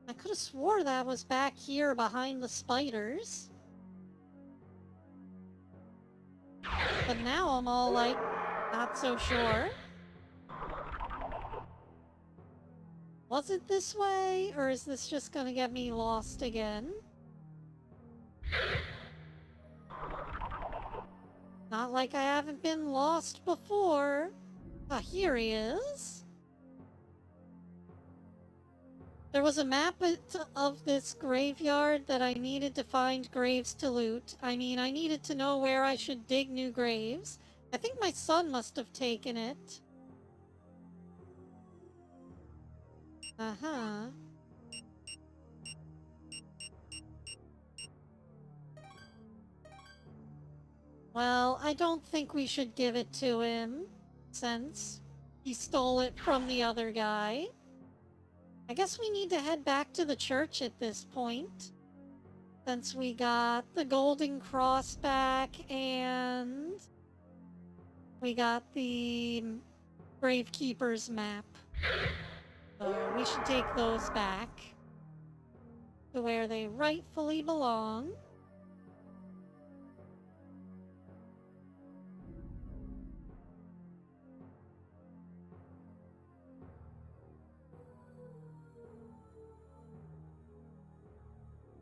I could have swore that was back here behind the spiders. But now I'm all like, not so sure. Was it this way, or is this just gonna get me lost again? Not like I haven't been lost before. Ah, here he is. There was a map of this graveyard that I needed to find graves to loot. I mean, I needed to know where I should dig new graves. I think my son must have taken it. Uh-huh. Well, I don't think we should give it to him, since he stole it from the other guy. I guess we need to head back to the church at this point, since we got the golden cross back and we got the Gravekeeper's map. So we should take those back to where they rightfully belong.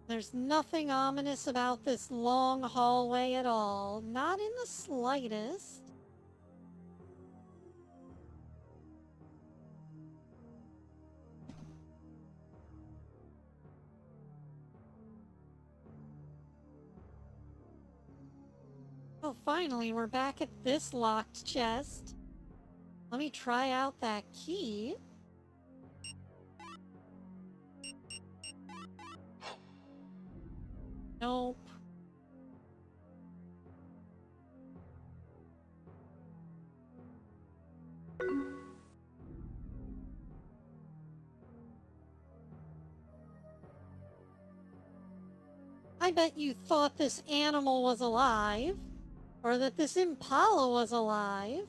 There's nothing ominous about this long hallway at all, not in the slightest. Oh, finally, we're back at this locked chest. Let me try out that key. Nope. I bet you thought this animal was alive, or that this impala was alive.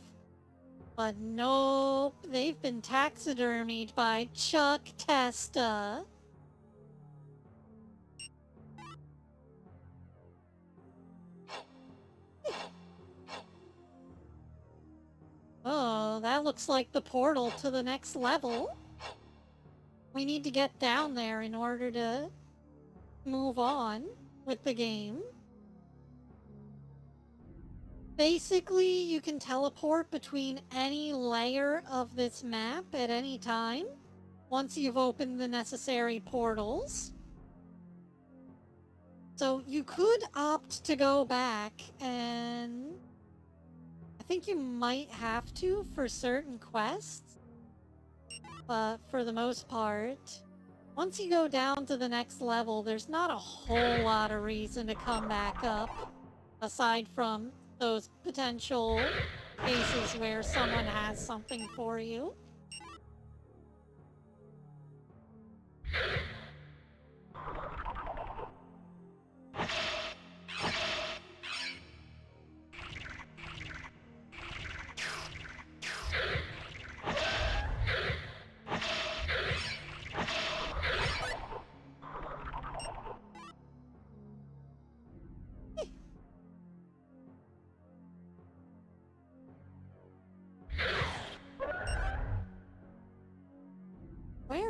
But nope, they've been taxidermied by Chuck Testa. Oh, that looks like the portal to the next level. We need to get down there in order to move on with the game. Basically, you can teleport between any layer of this map at any time once you've opened the necessary portals. So you could opt to go back, and I think you might have to for certain quests, but for the most part, once you go down to the next level, there's not a whole lot of reason to come back up, aside from those potential cases where someone has something for you.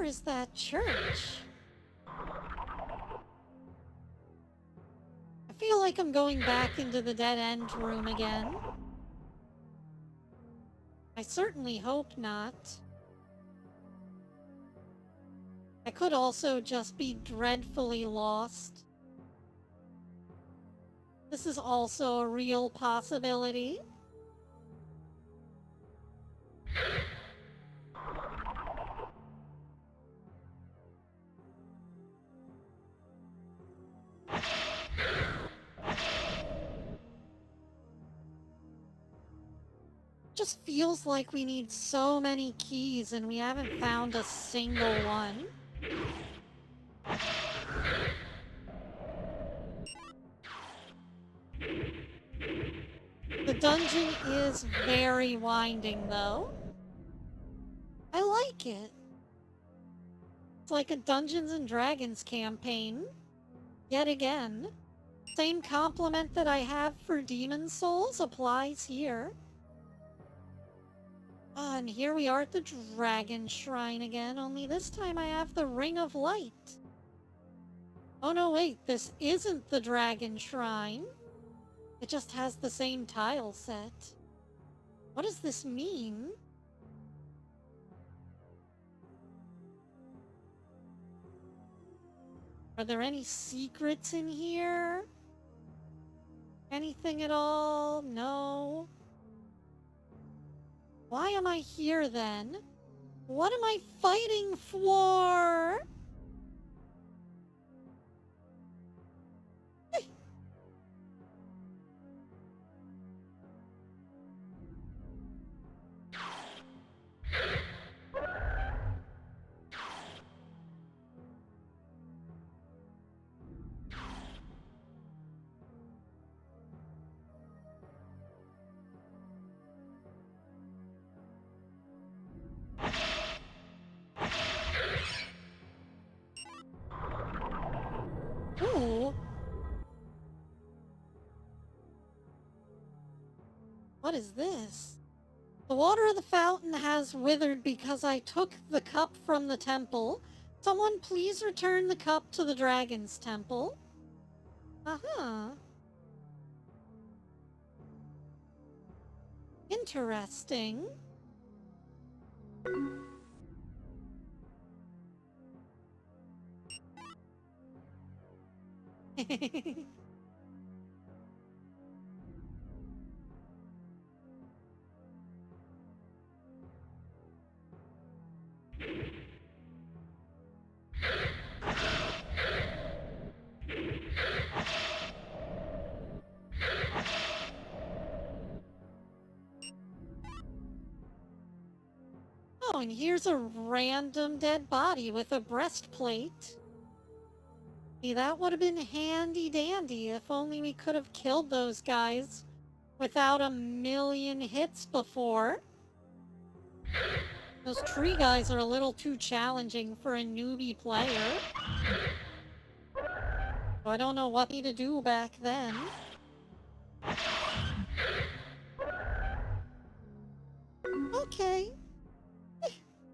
where is that church? I feel like I'm going back into the dead-end room again. I certainly hope not. I could also just be dreadfully lost. This is also a real possibility. Just feels like we need so many keys and we haven't found a single one. The dungeon is very winding, though. I like it. It's like a Dungeons and Dragons campaign. Yet again. Same compliment that I have for Demon Souls applies here. And here we are at the Dragon Shrine again, only this time I have the Ring of Light. Oh no, wait, this isn't the Dragon Shrine. It just has the same tile set. What does this mean? Are there any secrets in here? Anything at all? No. Why am I here then? What am I fighting for? Ooh. What is this? The water of the fountain has withered because I took the cup from the temple. Someone please return the cup to the dragon's temple. Uh-huh. Interesting. Oh, and here's a random dead body with a breastplate. See, that would have been handy dandy if only we could have killed those guys without a million hits before. Those tree guys are a little too challenging for a newbie player. So I don't know what to do back then. Okay.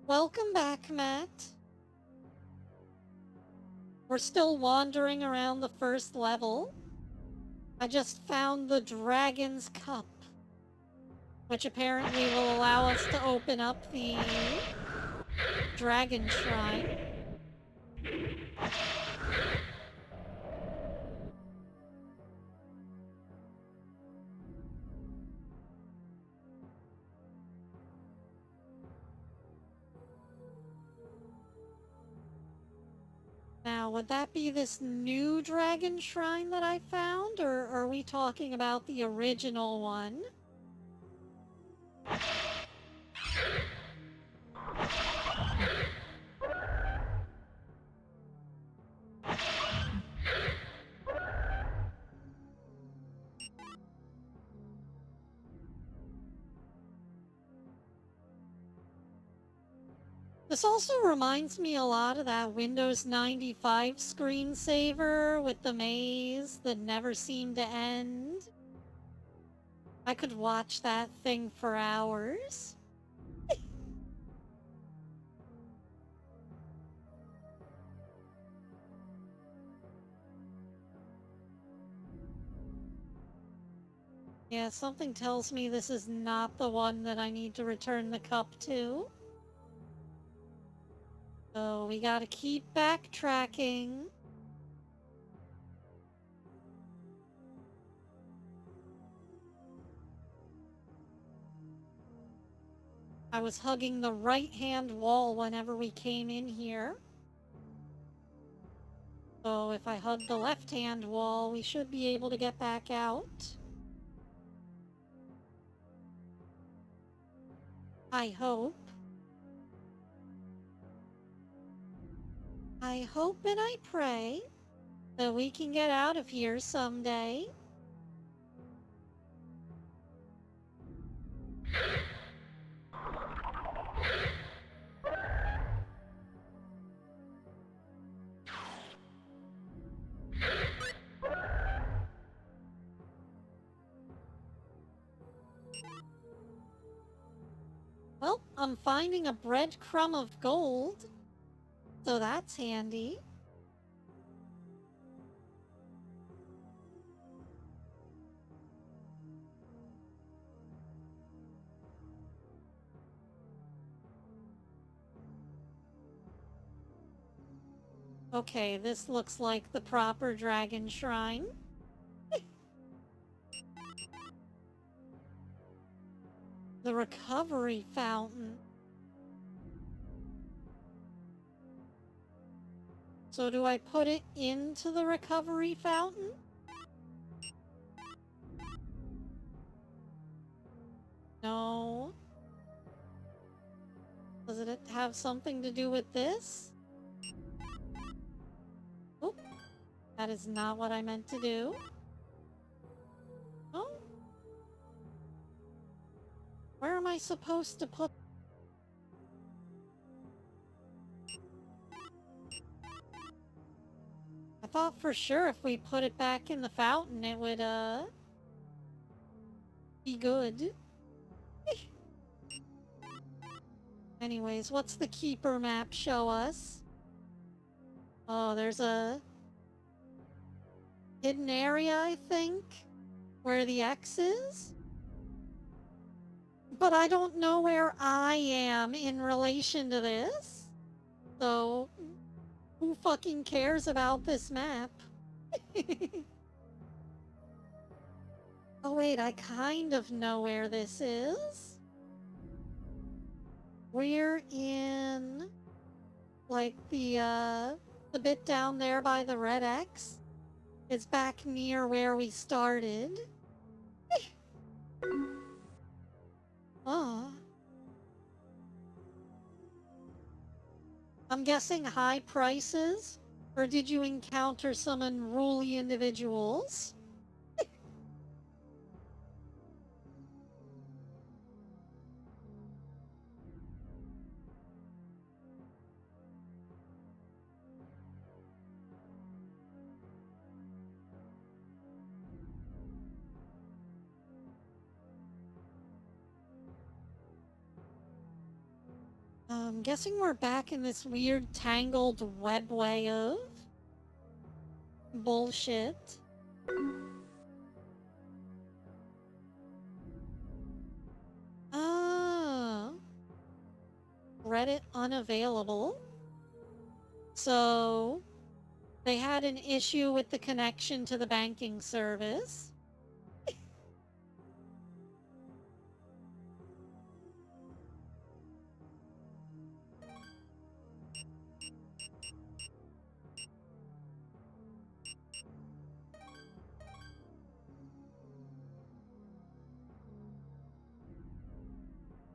Welcome back, Matt. We're still wandering around the first level. I just found the Dragon's Cup, which apparently will allow us to open up the Dragon Shrine. Now, would that be this new Dragon Shrine that I found, or are we talking about the original one? This also reminds me a lot of that Windows 95 screensaver with the maze that never seemed to end. I could watch that thing for hours. Yeah, something tells me this is not the one that I need to return the cup to. So we gotta keep backtracking. I was hugging the right-hand wall whenever we came in here. So if I hug the left-hand wall, we should be able to get back out. I hope. I hope and I pray that we can get out of here someday. Well, I'm finding a breadcrumb of gold, so that's handy. Okay, this looks like the proper dragon shrine. The recovery fountain. So do I put it into the recovery fountain? No. Does it have something to do with this? Oh, that is not what I meant to do. Oh. Where am I supposed to put... I thought for sure if we put it back in the fountain, it would, be good. Anyways, what's the keeper map show us? Oh, there's a hidden area, I think, where the X is? But I don't know where I am in relation to this. So, who fucking cares about this map? Oh wait, I kind of know where this is. We're in, like, the bit down there by the red X. It's back near where we started. Oh. I'm guessing high prices? Or did you encounter some unruly individuals? I'm guessing we're back in this weird tangled webway of bullshit. Ah. Reddit unavailable. So, they had an issue with the connection to the banking service.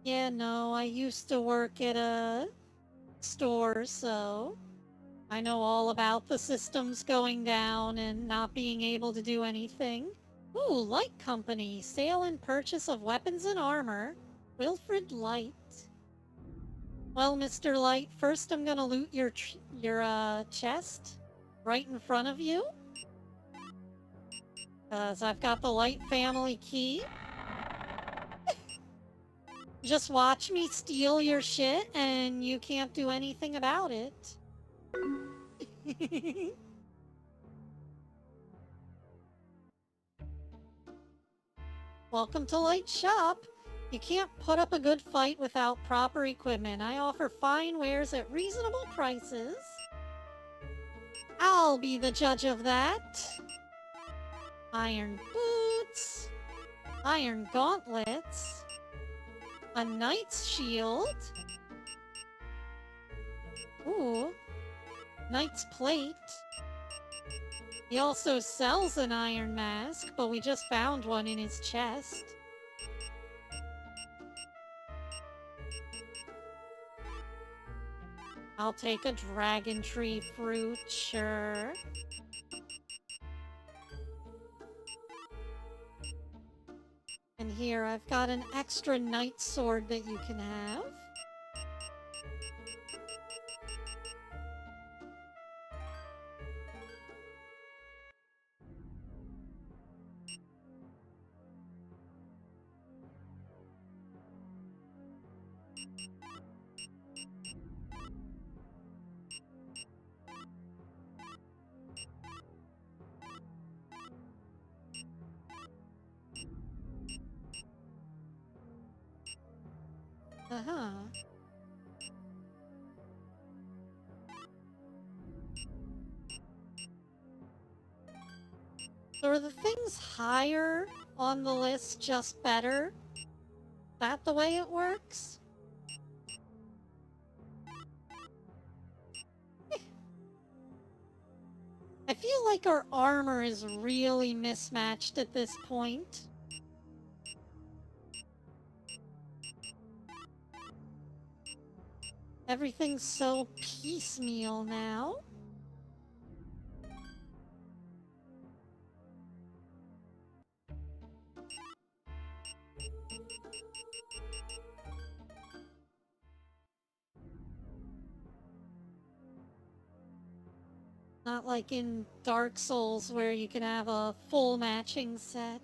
Yeah, no, I used to work at a store, so I know all about the systems going down and not being able to do anything. Ooh, Light Company, sale and purchase of weapons and armor. Wilfred Light. Well, Mr. Light, first I'm gonna loot your chest right in front of you. 'Cause I've got the Light family key. Just watch me steal your shit and you can't do anything about it. Welcome to Light Shop. You can't put up a good fight without proper equipment. I offer fine wares at reasonable prices. I'll be the judge of that. Iron boots, iron gauntlets, a knight's shield. Ooh, knight's plate. He also sells an iron mask, but we just found one in his chest. I'll take a dragon tree fruit, sure. And here I've got an extra knight sword that you can have. Uh-huh. So are the things higher on the list just better? Is that the way it works? I feel like our armor is really mismatched at this point. Everything's so piecemeal now. Not like in Dark Souls where you can have a full matching set.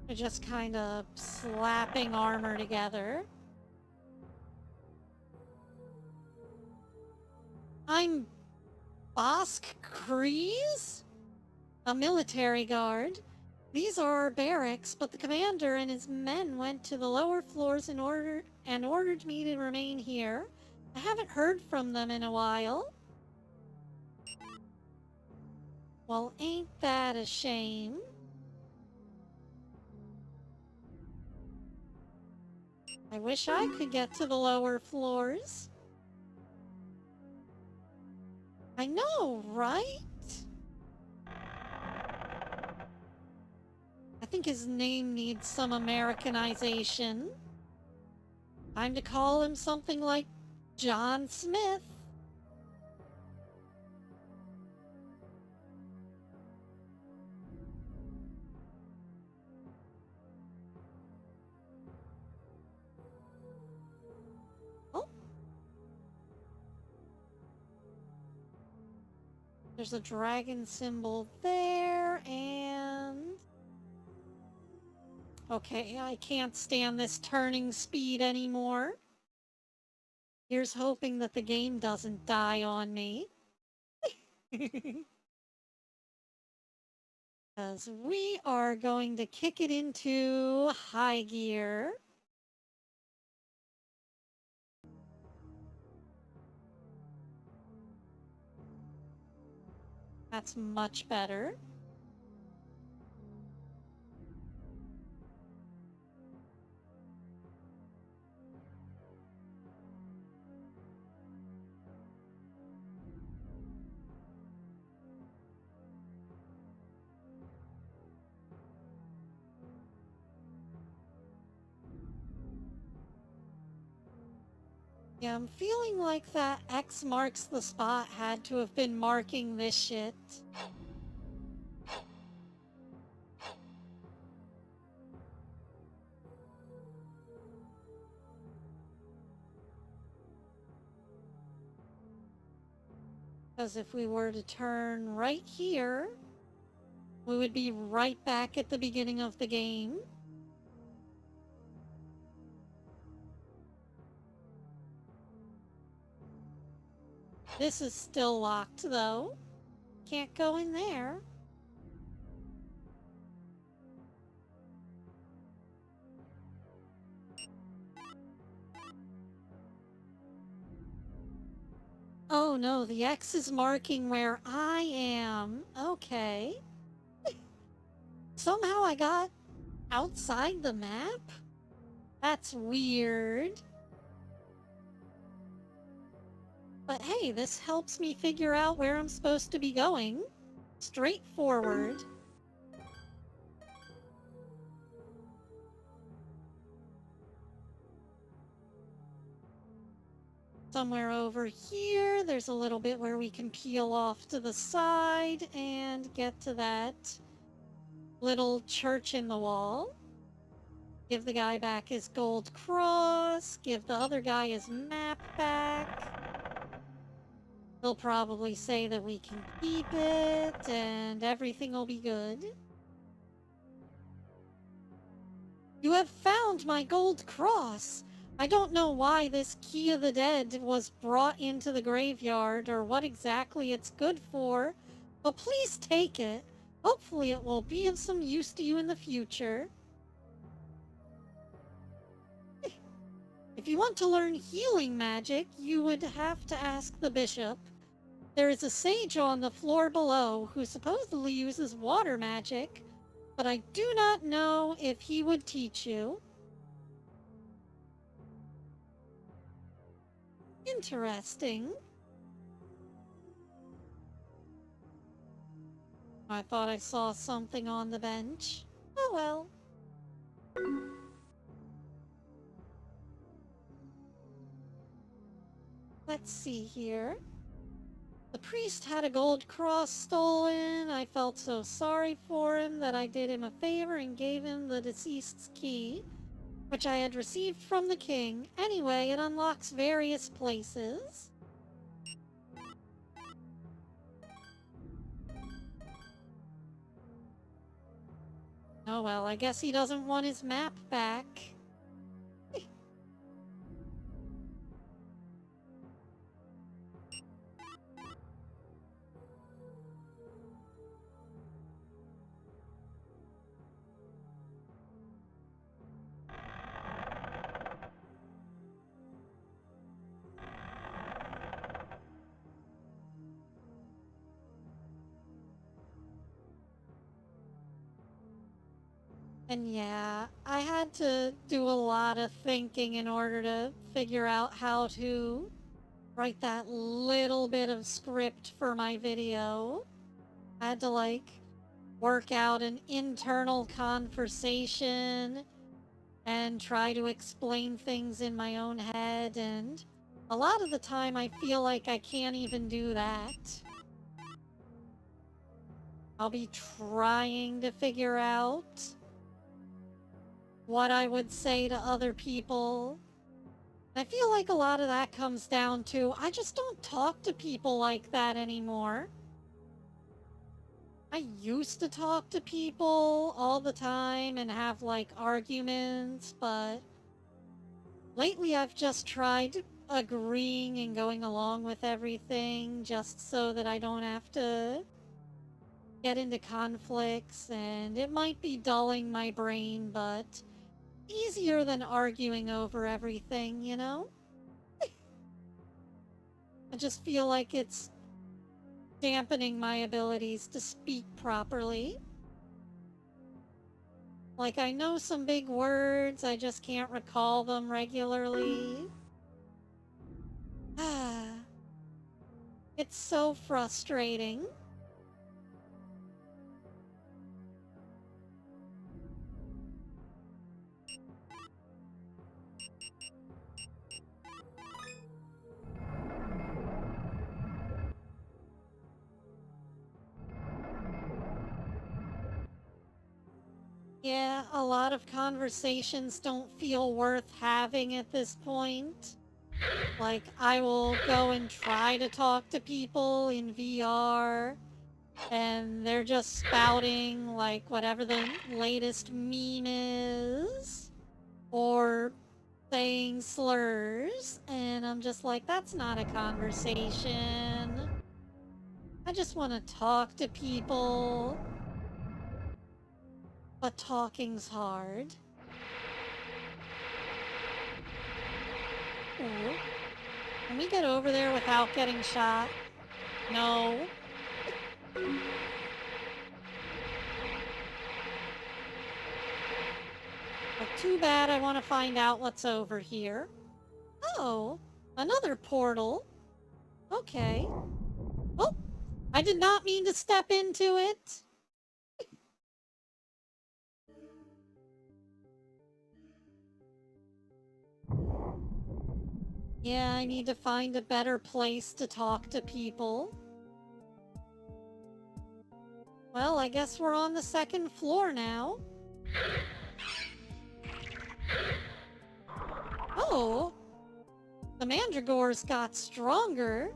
They're just kind of slapping armor together. I'm Bosk Kreese? A military guard. These are our barracks, but the commander and his men went to the lower floors and ordered me to remain here. I haven't heard from them in a while. Well, ain't that a shame? I wish I could get to the lower floors. I know, right? I think his name needs some Americanization. Time to call him something like John Smith. Oh. There's a dragon symbol there, and... Okay, I can't stand this turning speed anymore. Here's hoping that the game doesn't die on me. Because we are going to kick it into high gear. That's much better. Yeah, I'm feeling like that X marks the spot had to have been marking this shit. Because if we were to turn right here, we would be right back at the beginning of the game. This is still locked, though. Can't go in there. Oh no, the X is marking where I am. Okay. Somehow I got outside the map? That's weird. But hey, this helps me figure out where I'm supposed to be going. Straightforward. Somewhere over here, there's a little bit where we can peel off to the side and get to that little church in the wall. Give the guy back his gold cross. Give the other guy his map back. He'll probably say that we can keep it and everything will be good. You have found my gold cross. I don't know why this Key of the Dead was brought into the graveyard or what exactly it's good for, but please take it. Hopefully it will be of some use to you in the future. If you want to learn healing magic, you would have to ask the bishop. There is a sage on the floor below who supposedly uses water magic, but I do not know if he would teach you. Interesting. I thought I saw something on the bench. Oh well. Let's see here. The priest had a gold cross stolen. I felt so sorry for him that I did him a favor and gave him the deceased's key, which I had received from the king. Anyway, it unlocks various places. Oh well, I guess he doesn't want his map back. And yeah, I had to do a lot of thinking in order to figure out how to write that little bit of script for my video. I had to work out an internal conversation and try to explain things in my own head, and a lot of the time I feel like I can't even do that. I'll be trying to figure out what I would say to other people. I feel like a lot of that comes down to I just don't talk to people like that anymore. I used to talk to people all the time and have arguments, but lately I've just tried agreeing and going along with everything just so that I don't have to get into conflicts, and it might be dulling my brain, but easier than arguing over everything, you know? I just feel like it's dampening my abilities to speak properly. I know some big words, I just can't recall them regularly. It's so frustrating. Yeah, a lot of conversations don't feel worth having at this point. I will go and try to talk to people in VR, And they're just spouting like whatever the latest meme is, or saying slurs, and I'm just like, that's not a conversation. I just want to talk to people. But talking's hard. Ooh. Can we get over there without getting shot? No. Well, too bad. I want to find out what's over here. Oh, another portal. Okay. Oh, I did not mean to step into it. Yeah, I need to find a better place to talk to people. Well, I guess we're on the second floor now. Oh, the mandragores got stronger.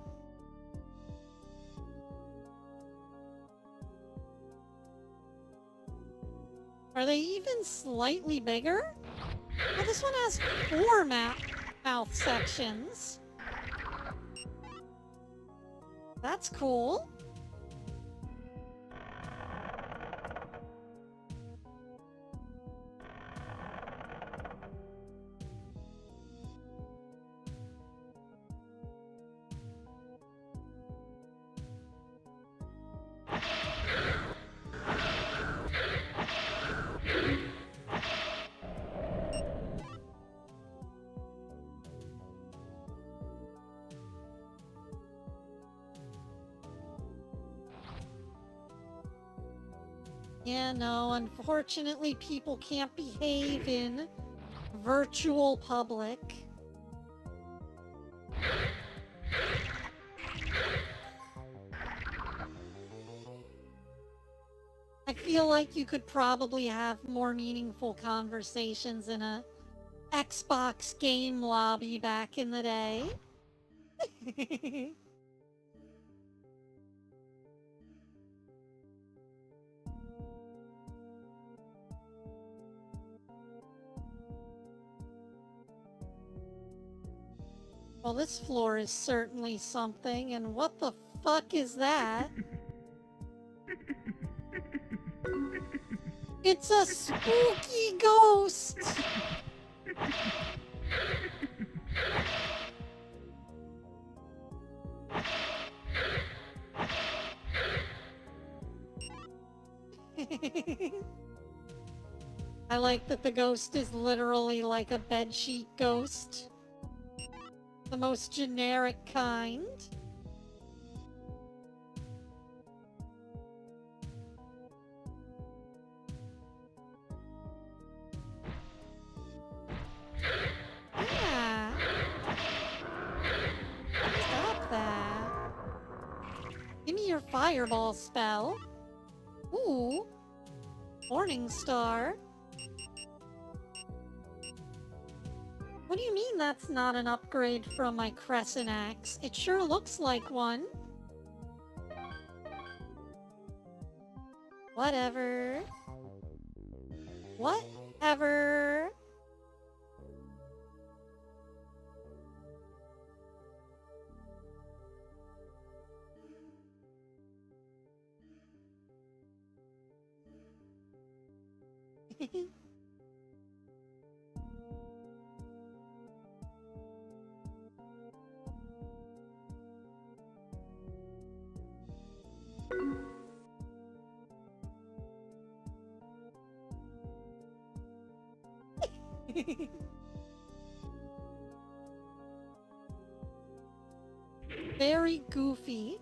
Are they even slightly bigger? Oh, this one has 4 mouth sections. That's cool. Yeah, no, unfortunately people can't behave in virtual public. I feel like you could probably have more meaningful conversations in a Xbox game lobby back in the day. Well, this floor is certainly something, and what the fuck is that? It's a spooky ghost! I like that the ghost is literally like a bedsheet ghost. The most generic kind. Yeah. Stop that. Give me your fireball spell. Ooh. Morning Star. What do you mean that's not an upgrade from my Crescent Axe? It sure looks like one. Whatever. Whatever. Very goofy.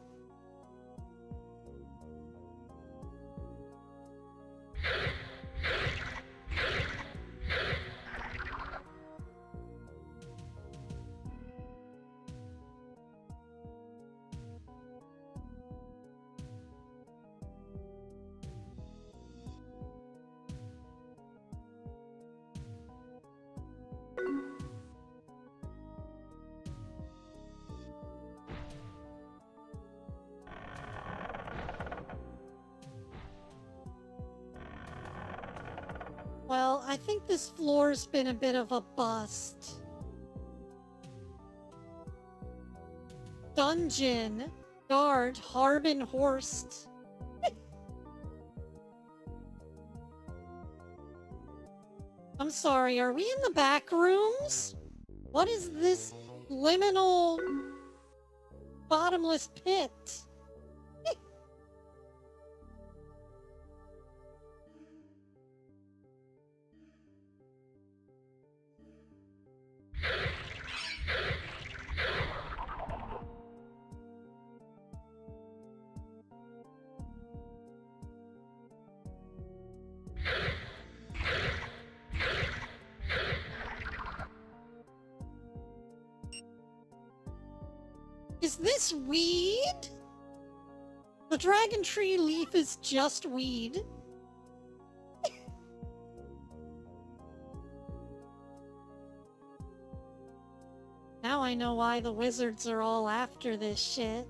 Well, I think this floor's been a bit of a bust. Dungeon. Guard Harbin Horst. I'm sorry, are we in the back rooms? What is this liminal bottomless pit? Is this weed? The dragon tree leaf is just weed. Now I know why the wizards are all after this shit.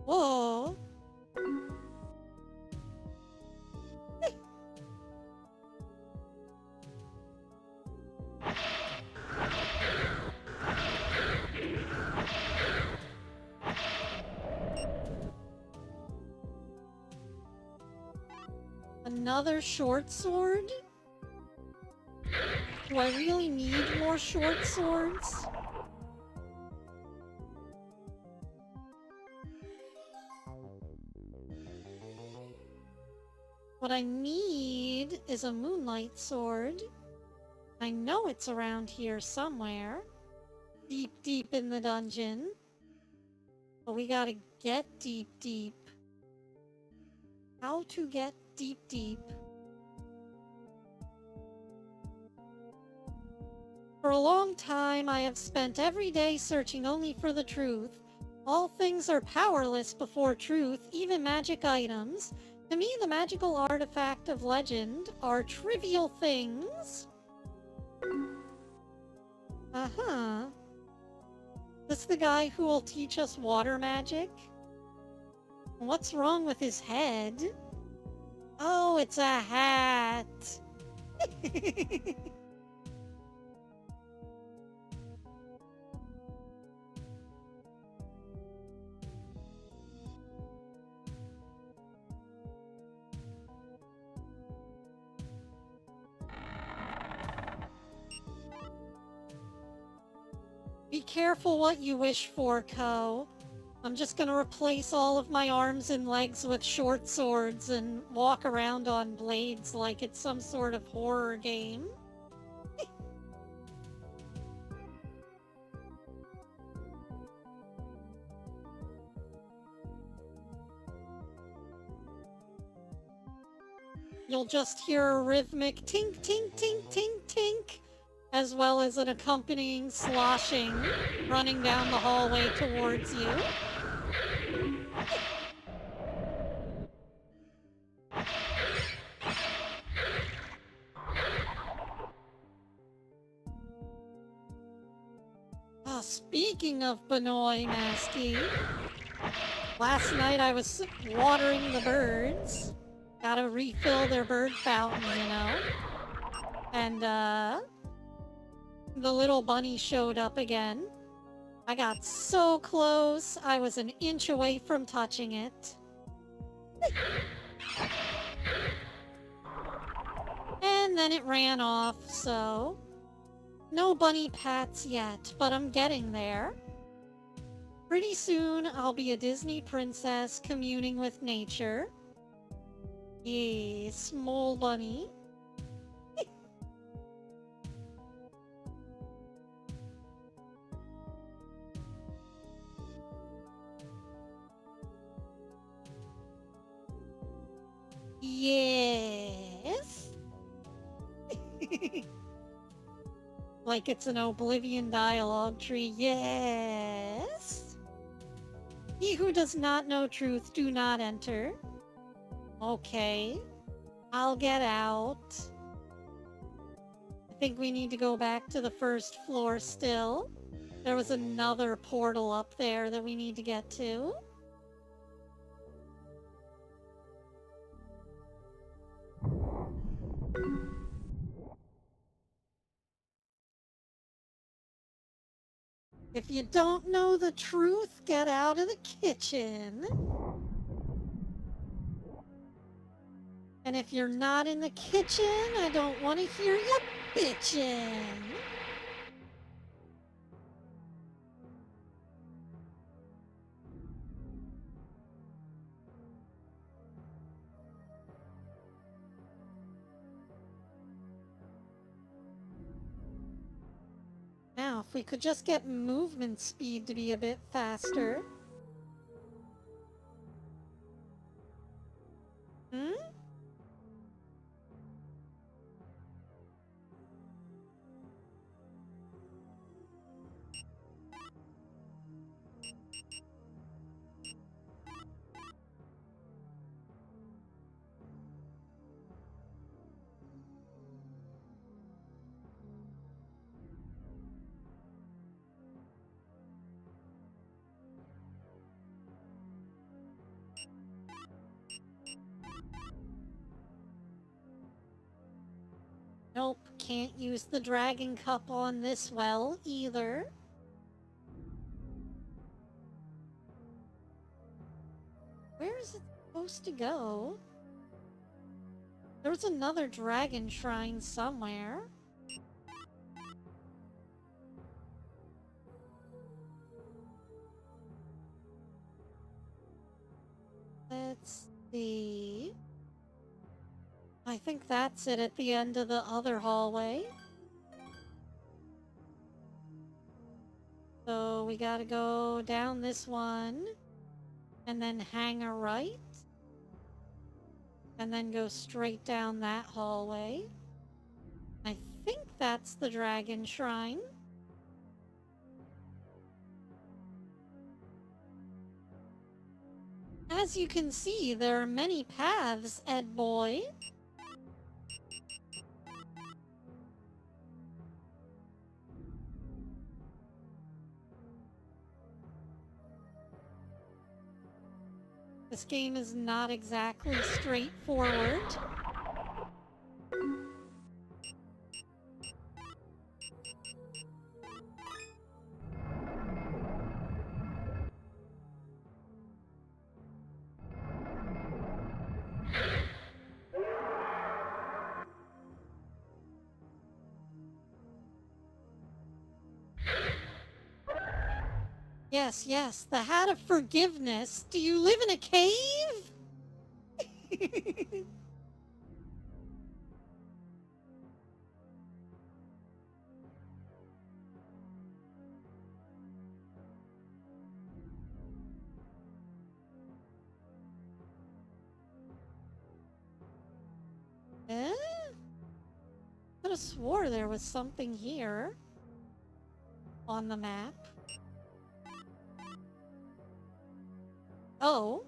Whoa. Another short sword? Do I really need more short swords? What I need is a moonlight sword. I know it's around here somewhere. Deep, deep in the dungeon. But we gotta get deep, deep. How to get deep, deep. For a long time, I have spent every day searching only for the truth. All things are powerless before truth, even magic items. To me, the magical artifact of legend are trivial things. Uh-huh. This the guy who will teach us water magic? What's wrong with his head? Oh, it's a hat! Be careful what you wish for, Ko. I'm just gonna replace all of my arms and legs with short swords and walk around on blades like it's some sort of horror game. You'll just hear a rhythmic tink, tink, tink, tink, tink, as well as an accompanying sloshing running down the hallway towards you. Oh, speaking of Benoy Maskey, last night I was watering the birds. Gotta refill their bird fountain, you know? And, the little bunny showed up again. I got so close, I was an inch away from touching it. And then it ran off, so... No bunny pats yet, but I'm getting there. Pretty soon, I'll be a Disney princess communing with nature. Yay, small bunny. Yes. Like it's an Oblivion dialogue tree. Yes. He who does not know truth, do not enter. Okay. I'll get out. I think we need to go back to the first floor still. There was another portal up there that we need to get to. If you don't know the truth, get out of the kitchen. And if you're not in the kitchen, I don't want to hear you bitchin'. Now, if we could just get movement speed to be a bit faster. Hmm? Nope, can't use the dragon cup on this well either. Where is it supposed to go? There's another dragon shrine somewhere. Let's see. I think that's it at the end of the other hallway. So we gotta go down this one, and then hang a right, and then go straight down that hallway. I think that's the dragon shrine. As you can see, there are many paths, Ed boy. This game is not exactly straightforward. Yes, yes, the Hat of Forgiveness. Do you live in a cave? Eh? Could have swore there was something here on the map. Oh.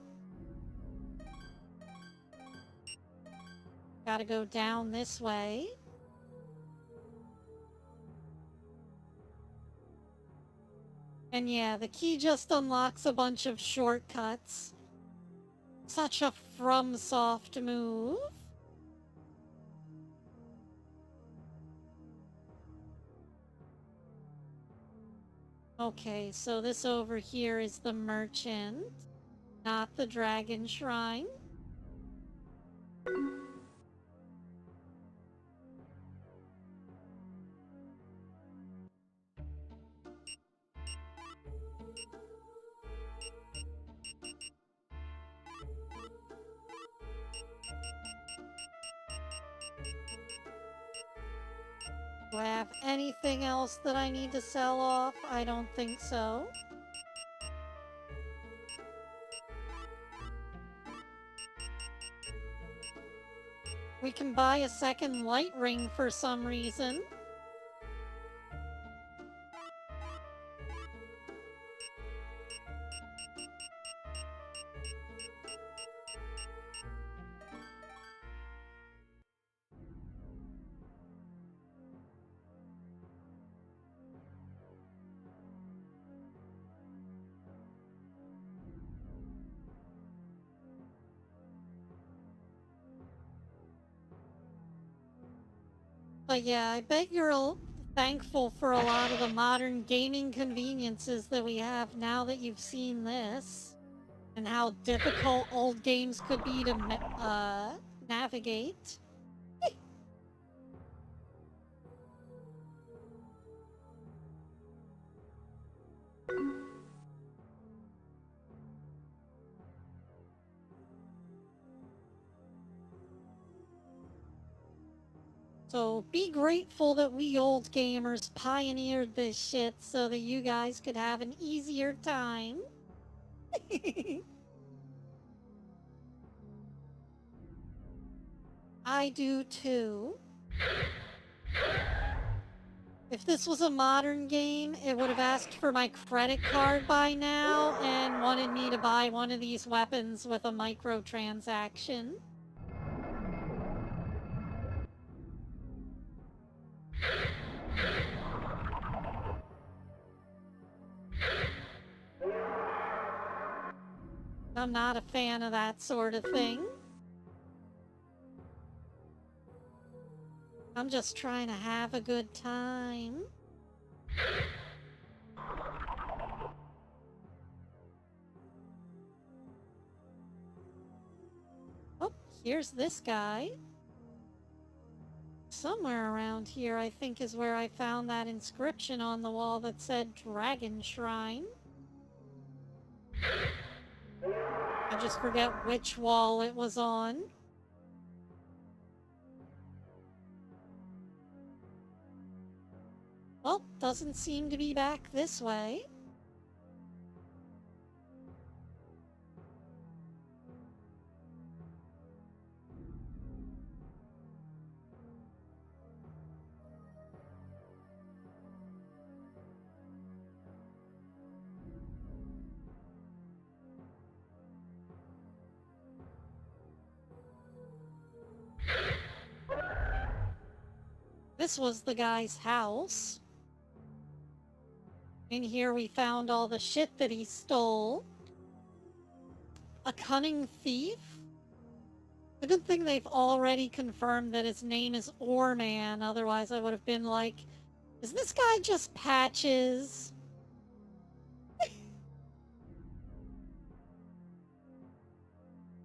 Gotta go down this way. And yeah, the key just unlocks a bunch of shortcuts. Such a FromSoft move. Okay, so this over here is the merchant, not the dragon shrine. Do I have anything else that I need to sell off? I don't think so. We can buy a second light ring for some reason. But yeah, I bet you're thankful for a lot of the modern gaming conveniences that we have now that you've seen this. And how difficult old games could be to navigate. So be grateful that we old gamers pioneered this shit so that you guys could have an easier time. I do too. If this was a modern game, it would have asked for my credit card by now and wanted me to buy one of these weapons with a microtransaction. I'm not a fan of that sort of thing. I'm just trying to have a good time. Oh, here's this guy. Somewhere around here, I think, is where I found that inscription on the wall that said Dragon Shrine. I just forget which wall it was on. Well, doesn't seem to be back this way. This was the guy's house. In here we found all the shit that he stole. A cunning thief? A good thing they've already confirmed that his name is Oreman, otherwise I would have been like, is this guy just Patches?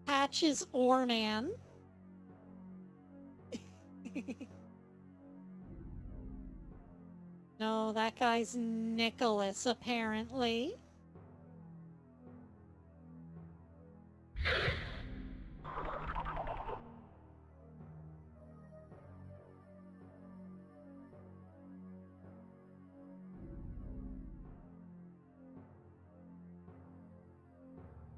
Patches Oreman. No, that guy's Nicholas, apparently.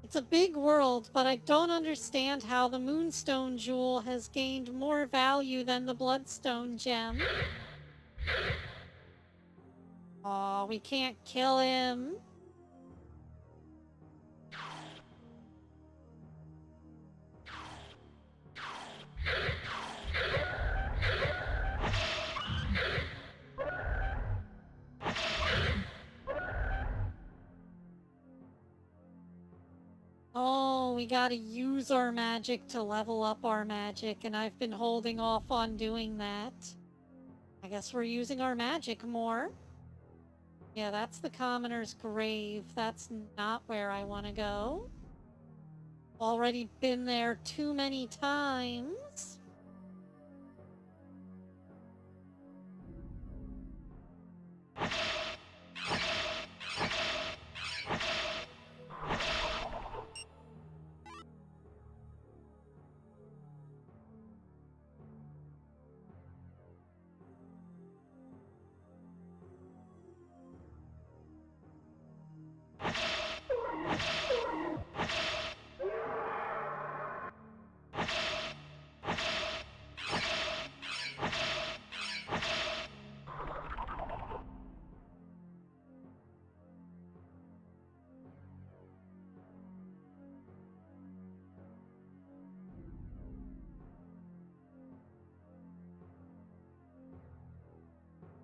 It's a big world, but I don't understand how the Moonstone Jewel has gained more value than the Bloodstone Gem. Aw, we can't kill him. Oh, we gotta use our magic to level up our magic, and I've been holding off on doing that. I guess we're using our magic more. Yeah, that's the commoner's grave. That's not where I want to go. Already been there too many times.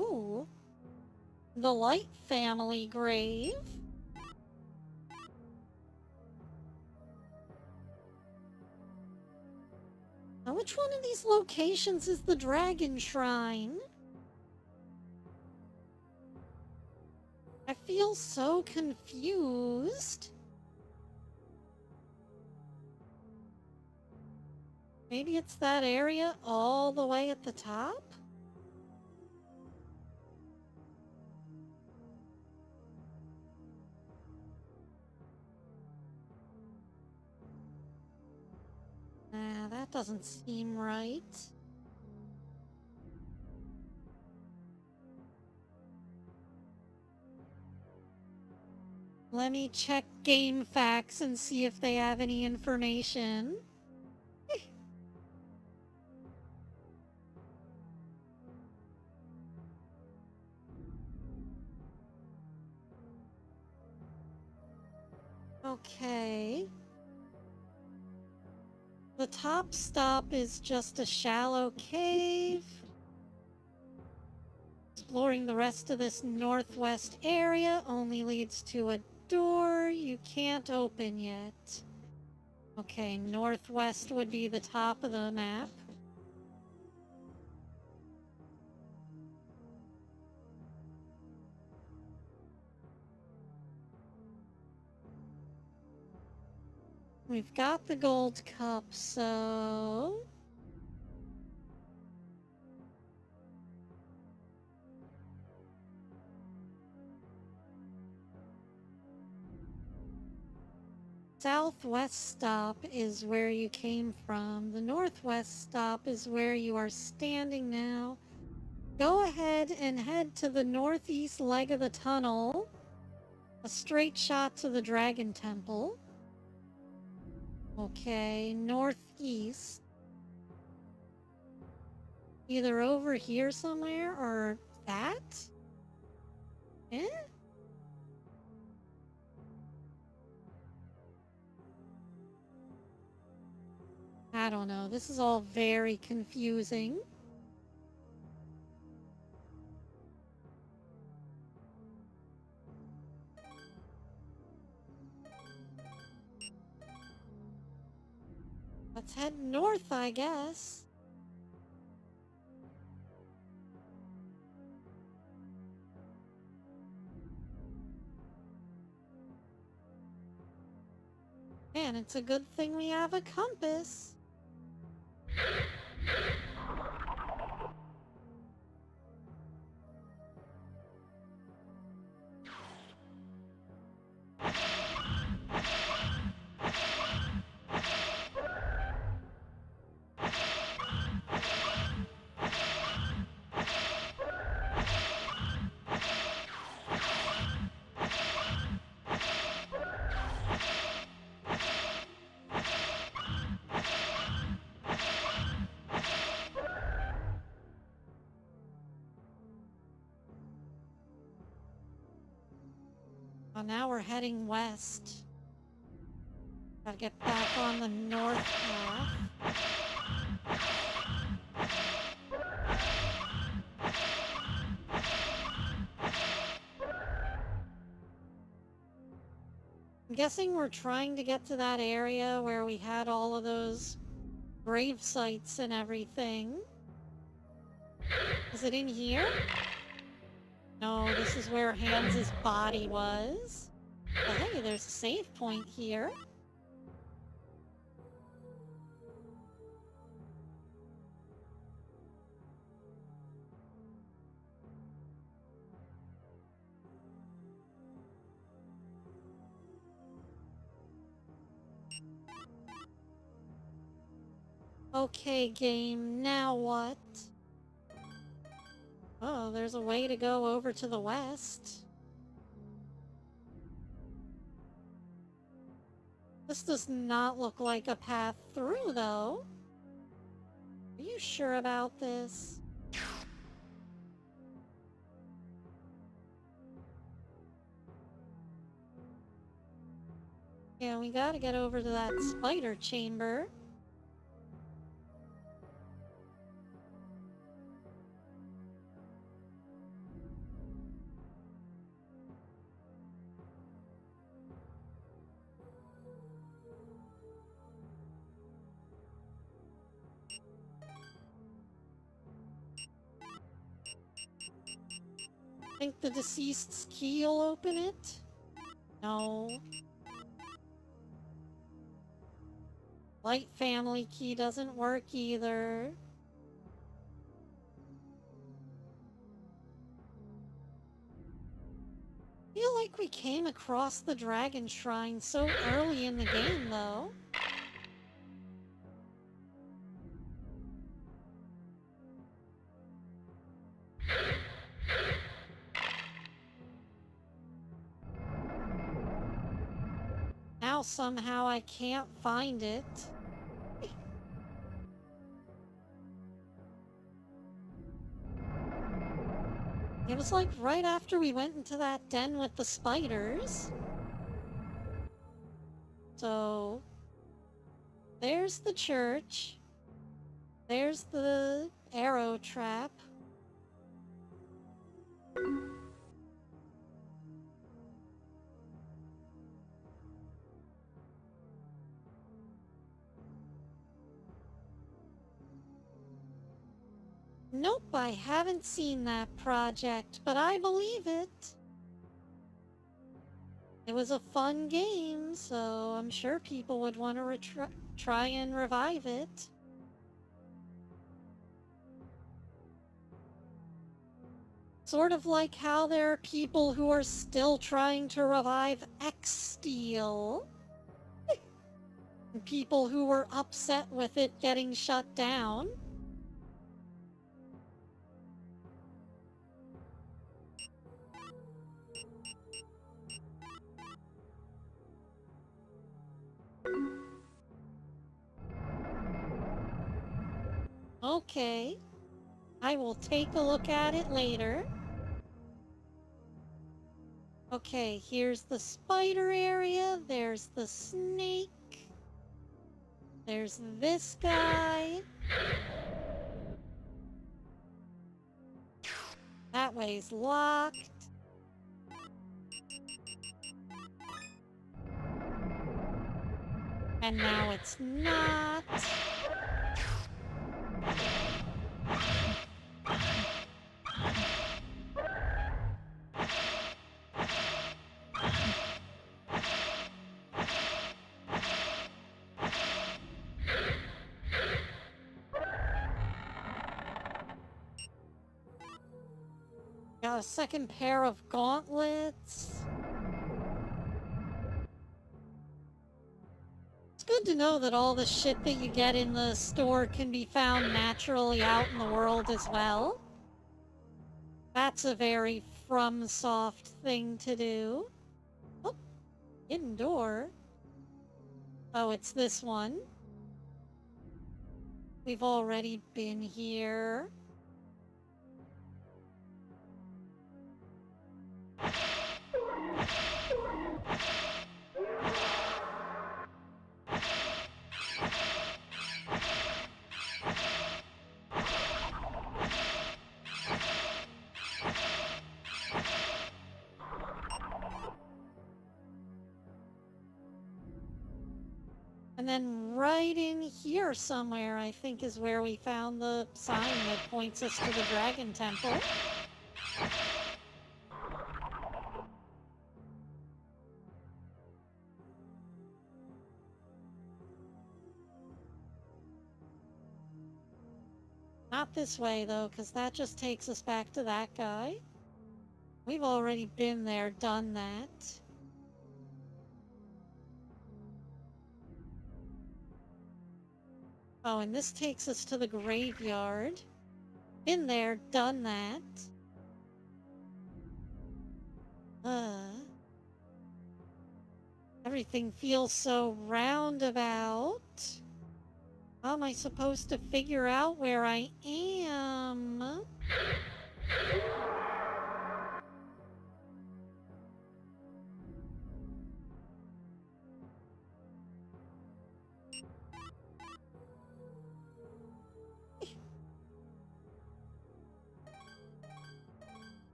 Ooh. The Light family grave. Oh, Which one of these locations is the dragon shrine? I feel so confused. Maybe it's that area all the way at the top? Nah, that doesn't seem right. Let me check game facts and see if they have any information. Okay. The top stop is just a shallow cave. Exploring the rest of this northwest area only leads to a door you can't open yet. Okay, northwest would be the top of the map. We've got the gold cup, so... Southwest stop is where you came from. The northwest stop is where you are standing now. Go ahead and head to the northeast leg of the tunnel. A straight shot to the Dragon Temple. Okay, northeast. Either over here somewhere or that? Eh? I don't know. This is all very confusing. Let's head north, I guess. Man, it's a good thing we have a compass. Well, now we're heading west. Gotta get back on the north path. I'm guessing we're trying to get to that area where we had all of those grave sites and everything. Is it in here? No, this is where Hans's body was. But hey, there's a save point here. Okay, game, now what? Oh, there's a way to go over to the west. This does not look like a path through, though. Are you sure about this? Yeah, we gotta get over to that spider chamber. Think the deceased's key will open it? No. Light family key doesn't work either. I feel like we came across the dragon shrine so early in the game, though. Now somehow I can't find it. It was like right after we went into that den with the spiders. So, there's the church. There's the arrow trap. Nope, I haven't seen that project, but I believe it. It was a fun game, so I'm sure people would want to try and revive it. Sort of like how there are people who are still trying to revive X-Steel. People who were upset with it getting shut down. Okay, I will take a look at it later. Okay, here's the spider area, there's the snake, there's this guy. That way's locked. And now it's not. Got a second pair of gauntlets. It's good to know that all the shit that you get in the store can be found naturally out in the world as well. That's a very FromSoft thing to do. Oh, hidden door. Oh, it's this one. We've already been here. And then right in here somewhere, I think, is where we found the sign that points us to the Dragon Temple. Not this way, though, because that just takes us back to that guy. We've already been there, done that. Oh, and this takes us to the graveyard. Been there, done that. Everything feels so roundabout. How am I supposed to figure out where I am?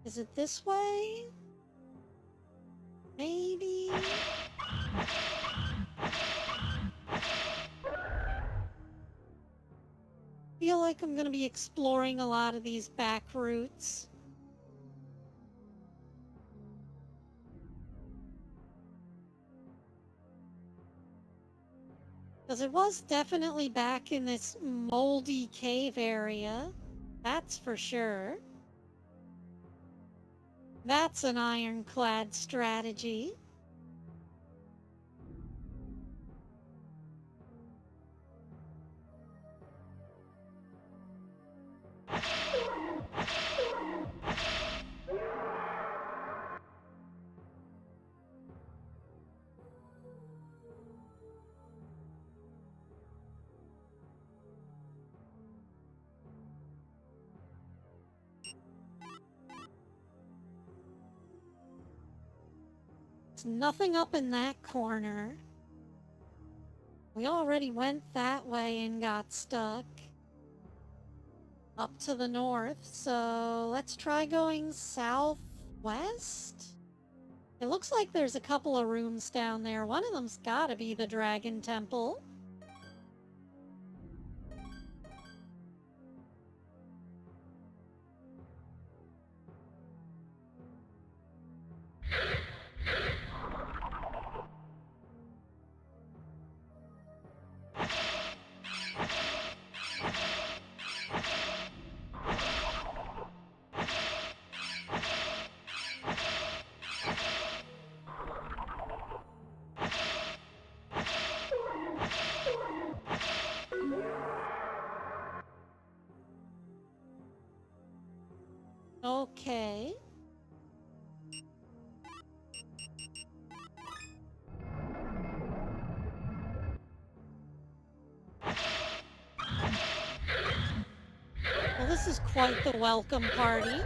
Is it this way? Maybe? Feel like I'm gonna be exploring a lot of these back routes. Because it was definitely back in this moldy cave area. That's for sure. That's an ironclad strategy. There's nothing up in that corner. We already went that way and got stuck. Up to the north, so let's try going southwest? It looks like there's a couple of rooms down there. One of them's gotta be the Dragon Temple. Okay. Well, this is quite the welcome party.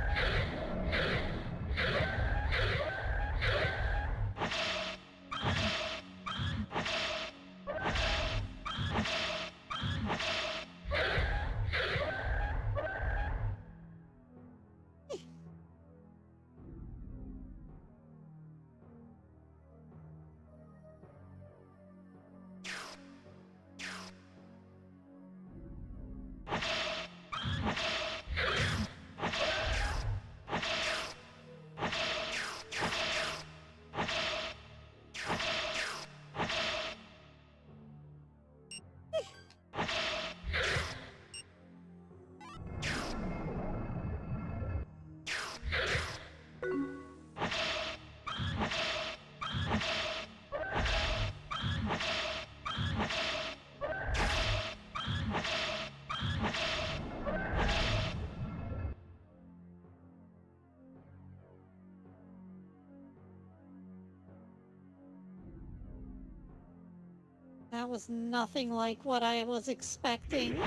That was nothing like what I was expecting.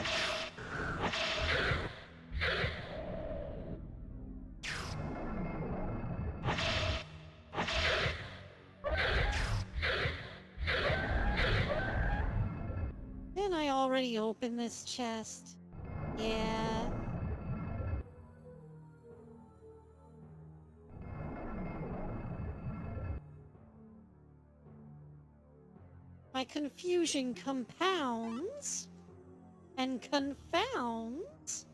Didn't I already open this chest? Yeah. My confusion compounds and confounds.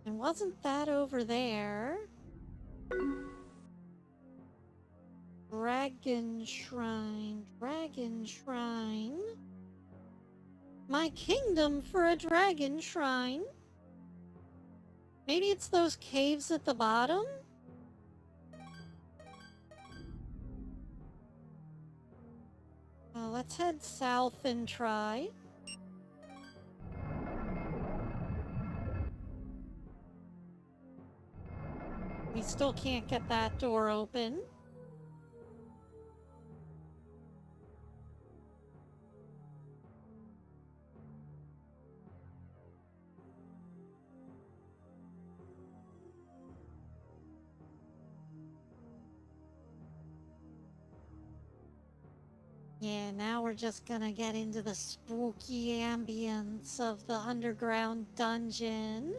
And wasn't that over there? Dragon Shrine, Dragon Shrine. My kingdom for a Dragon Shrine. Maybe it's those caves at the bottom? Well, let's head south and try. We still can't get that door open. Yeah, now we're just gonna get into the spooky ambience of the underground dungeon.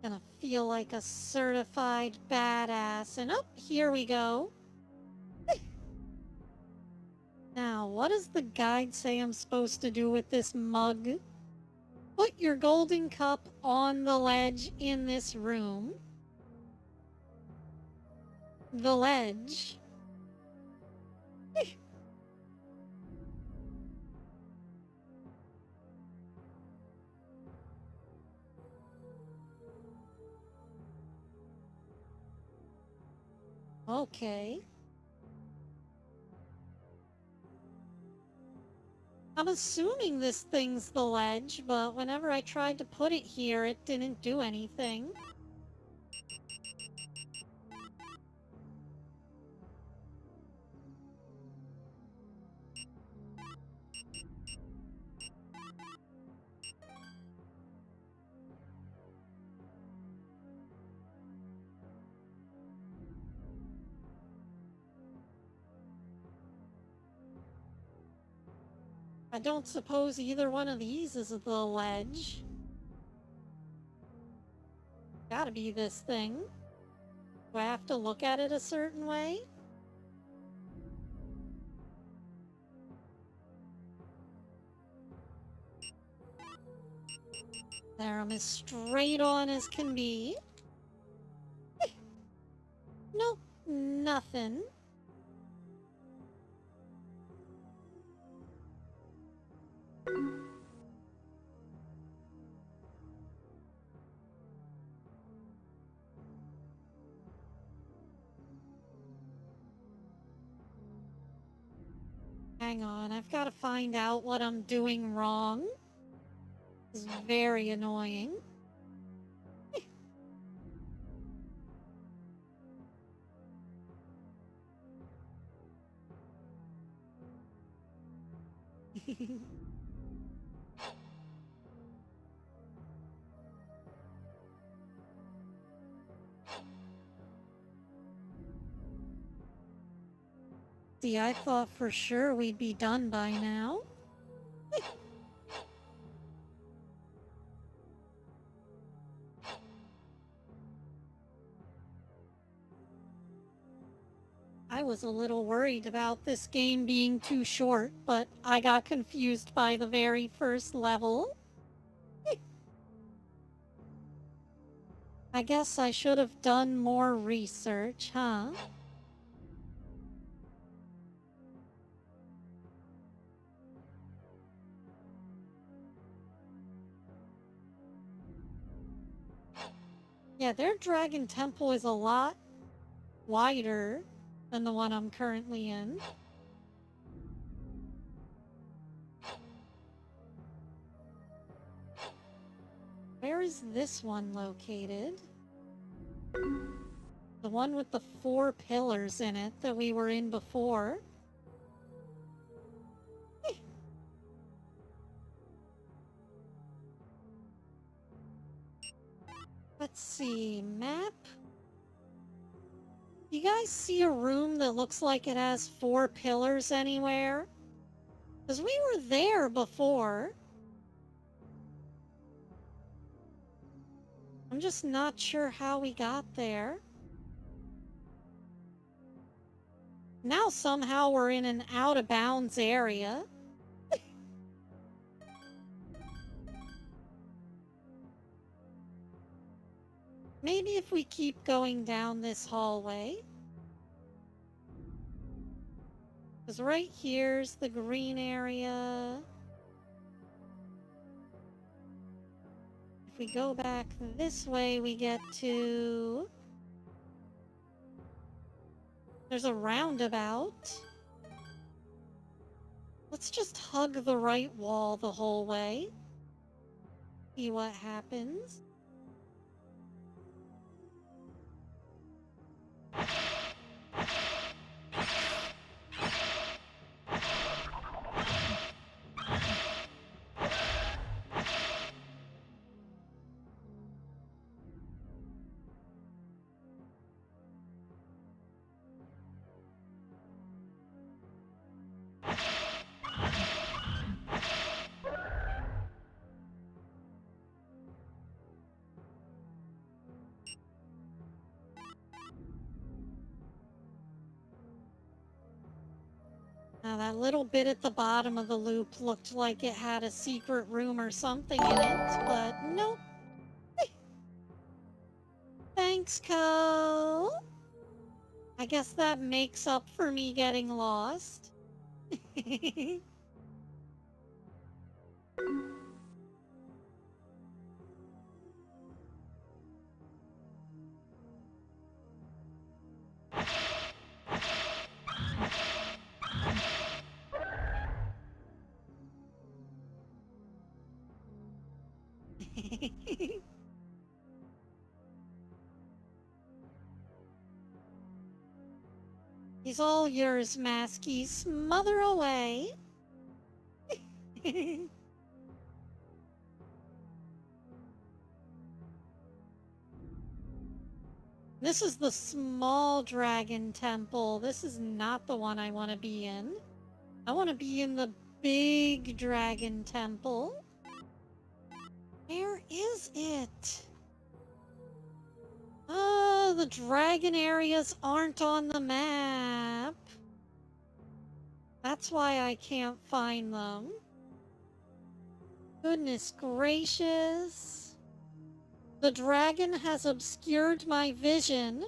Gonna feel like a certified badass. And oh, here we go. Now, what does the guide say I'm supposed to do with this mug? Put your golden cup on the ledge in this room. The ledge. Okay. I'm assuming this thing's the ledge, but whenever I tried to put it here, it didn't do anything. I don't suppose either one of these is the ledge. Gotta be this thing. Do I have to look at it a certain way? There, I'm as straight on as can be. Nope, nothing. Hang on, I've got to find out what I'm doing wrong. This is very annoying. See, I thought for sure we'd be done by now. I was a little worried about this game being too short, but I got confused by the very first level. I guess I should have done more research, huh? Yeah, their dragon temple is a lot wider than the one I'm currently in. Where is this one located? The one with the 4 pillars in it that we were in before. Let's see, map? You guys see a room that looks like it has 4 pillars anywhere? Because we were there before. I'm just not sure how we got there. Now somehow we're in an out-of-bounds area. Maybe if we keep going down this hallway. Because right here's the green area. If we go back this way, we get to... There's a roundabout. Let's just hug the right wall the whole way. See what happens. Yeah, that little bit at the bottom of the loop looked like it had a secret room or something in it, but nope. Thanks, Co. I guess that makes up for me getting lost. He's all yours, Masky. Smother away. This is the small dragon temple. This is not the one I want to be in. I want to be in the big dragon temple. Where is it? Oh, the dragon areas aren't on the map. That's why I can't find them. Goodness gracious. The dragon has obscured my vision.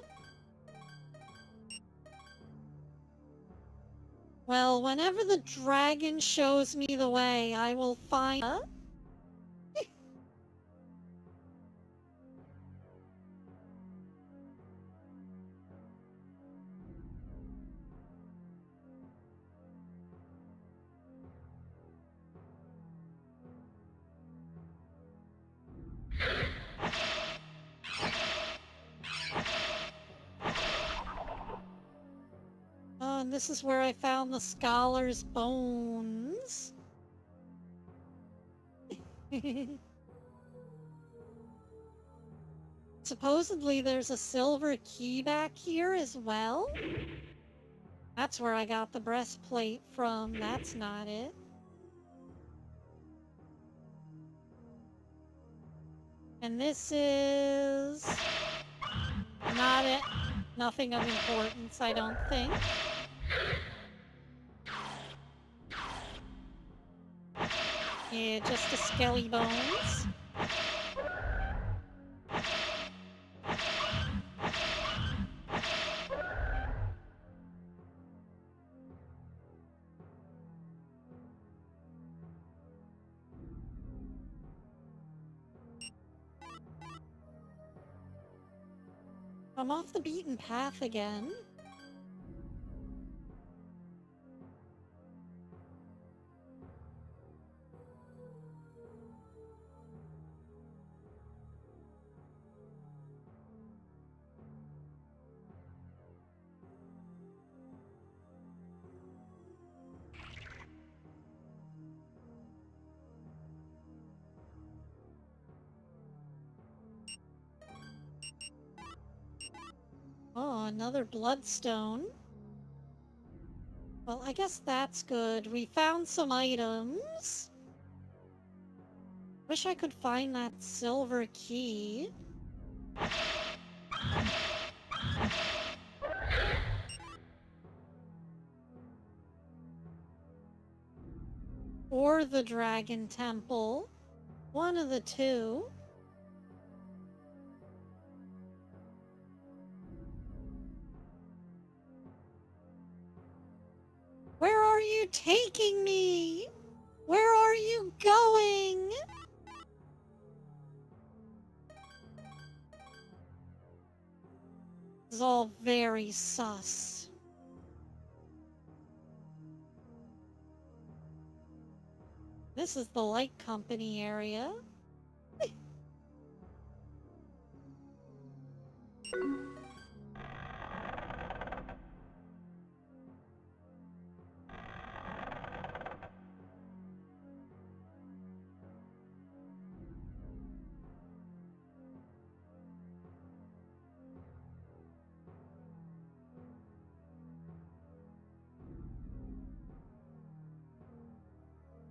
Well, whenever the dragon shows me the way, I will find it. Oh, and this is where I found the scholar's bones. Supposedly there's a silver key back here as well. That's where I got the breastplate from. That's not it. And this is not it. Nothing of importance, I don't think. Yeah, just the skelly bones. I'm off the beaten path again. Oh, another bloodstone. Well, I guess that's good. We found some items. Wish I could find that silver key. Or the Dragon Temple. One of the two. Where are you taking me? Where are you going? It's all very sus. This is the light company area.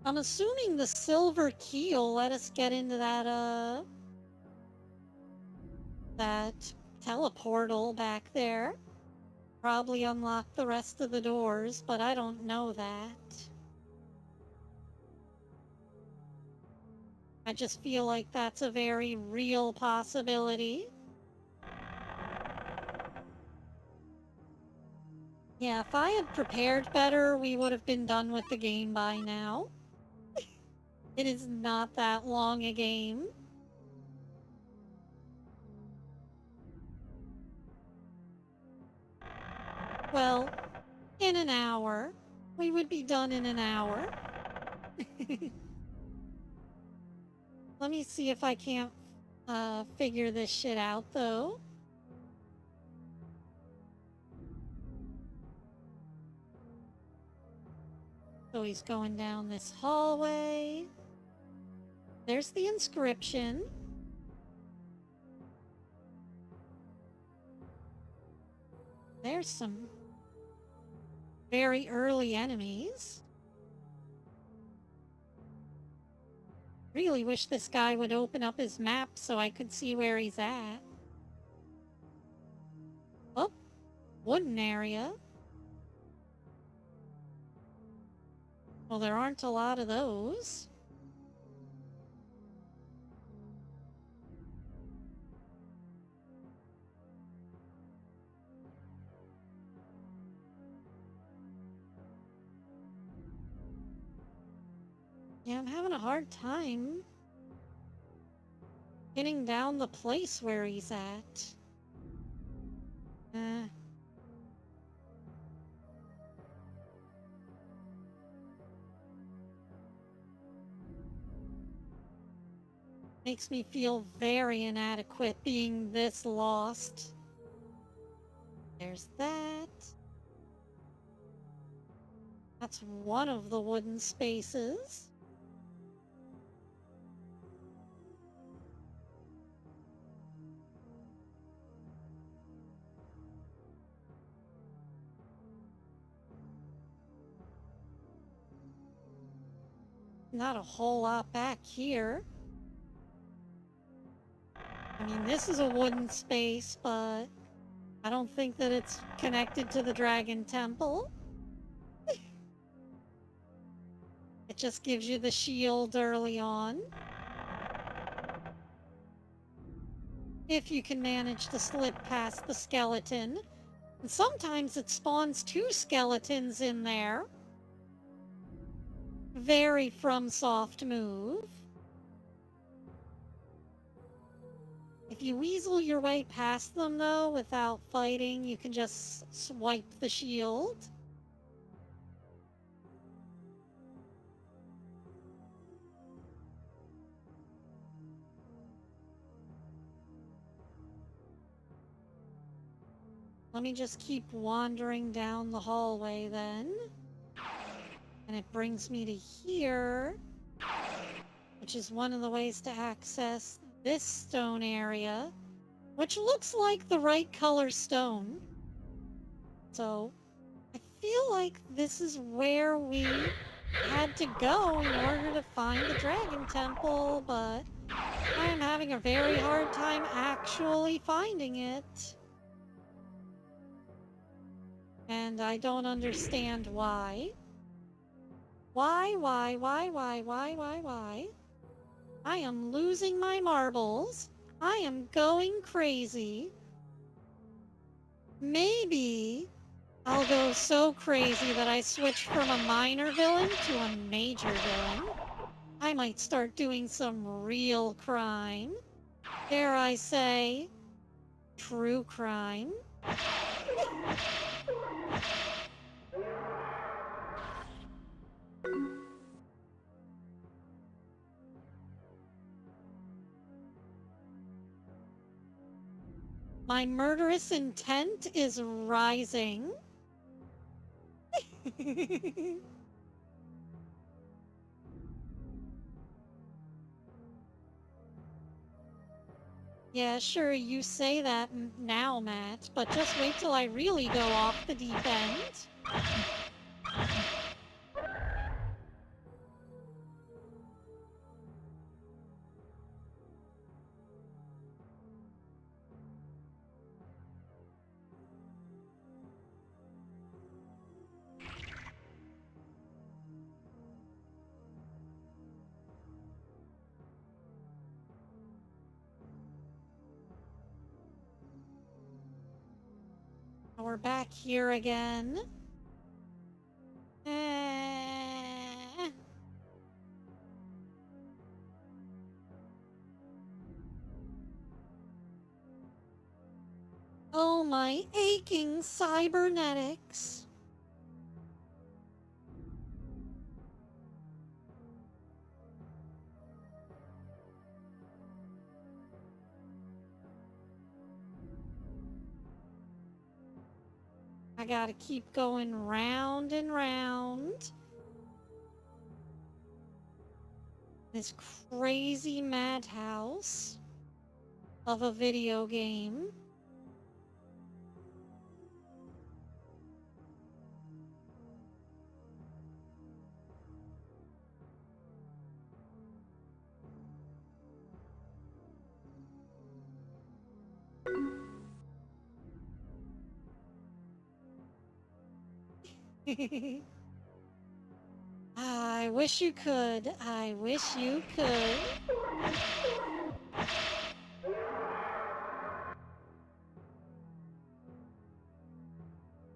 I'm assuming the silver key will let us get into that teleportal back there. probably unlock the rest of the doors, but I don't know that. I just feel like that's a very real possibility. Yeah, if I had prepared better, we would have been done with the game by now. It is not that long a game. Well, in an hour. We would be done in an hour. Let me see if I can't figure this shit out, though. So he's going down this hallway. There's the inscription. There's some very early enemies. Really wish this guy would open up his map so I could see where he's at. Oh, wooden area. Well, there aren't a lot of those. Yeah, I'm having a hard time getting down the place where he's at. Makes me feel very inadequate being this lost. There's that. That's one of the wooden spaces. Not a whole lot back here. I mean, this is a wooden space, but I don't think that it's connected to the Dragon Temple. It just gives you the shield early on. If you can manage to slip past the skeleton. And sometimes it spawns 2 skeletons in there. Very FromSoft move. If you weasel your way past them, though, without fighting, you can just swipe the shield. Let me just keep wandering down the hallway then. And it brings me to here, which is one of the ways to access this stone area, which looks like the right color stone. So I feel like this is where we had to go in order to find the Dragon Temple, but I am having a very hard time actually finding it. And I don't understand why. Why? I am losing my marbles. I am going crazy. Maybe I'll go so crazy that I switch from a minor villain to a major villain. I might start doing some real crime. Dare I say, true crime. My murderous intent is rising. Yeah, sure, you say that now, Matt, but just wait till I really go off the deep end. we're back here again. Eh. Oh, my aching cybernetics. I gotta keep going round and round. This crazy madhouse of a video game. I wish you could. I wish you could.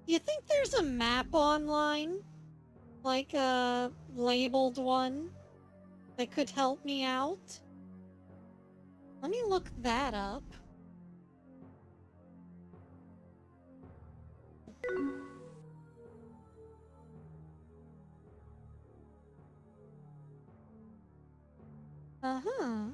Do you think there's a map online? Like a labeled one that could help me out? Let me look that up. Uh-huh.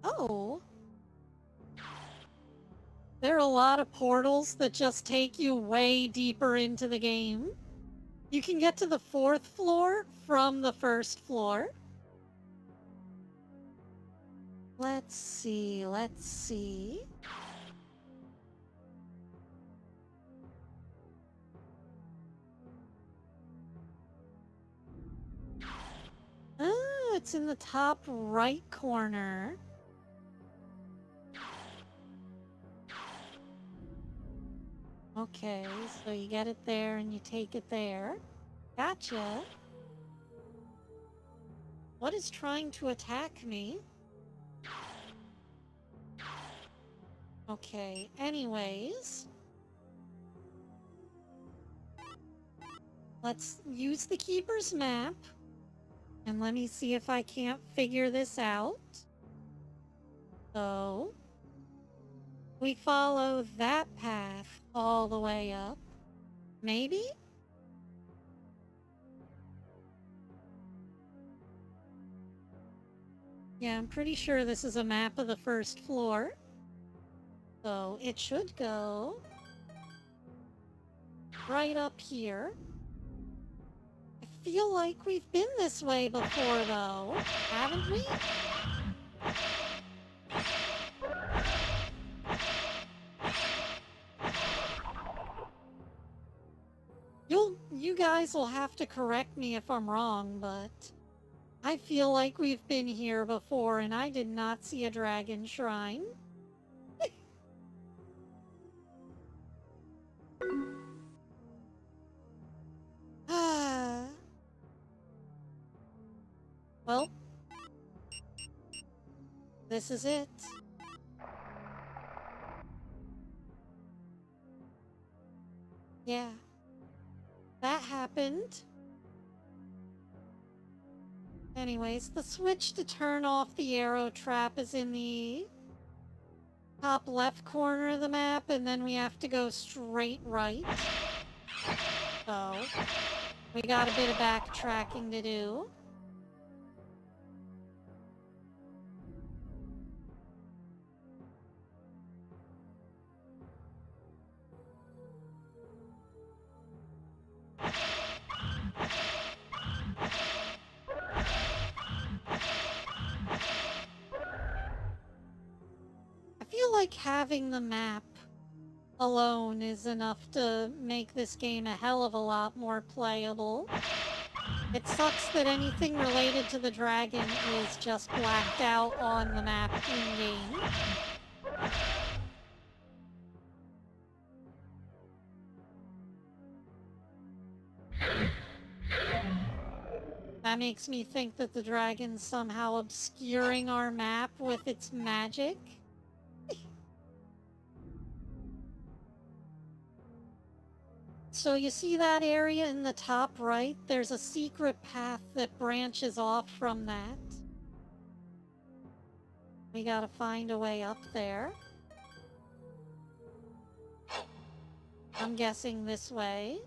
Oh. There are a lot of portals that just take you way deeper into the game. You can get to the 4th floor from the 1st floor. Let's see, let's see. Ah, it's in the top right corner. Okay, so you get it there and you take it there. Gotcha. What is trying to attack me? Okay, anyways. Let's use the Keeper's map. And let me see if I can't figure this out. So, we follow that path all the way up. Maybe? Yeah, I'm pretty sure this is a map of the 1st floor. So, it should go right up here. I feel like we've been this way before, though. Haven't we? You guys will have to correct me if I'm wrong, but I feel like we've been here before and I did not see a dragon shrine. Well, this is it. Yeah. That happened. Anyways, the switch to turn off the arrow trap is in the top left corner of the map, and then we have to go straight right. So, we got a bit of backtracking to do. I feel like having the map alone is enough to make this game a hell of a lot more playable. It sucks that anything related to the dragon is just blacked out on the map in-game. That makes me think that the dragon's somehow obscuring our map with its magic. So you see that area in the top right? There's a secret path that branches off from that. We gotta find a way up there. I'm guessing this way.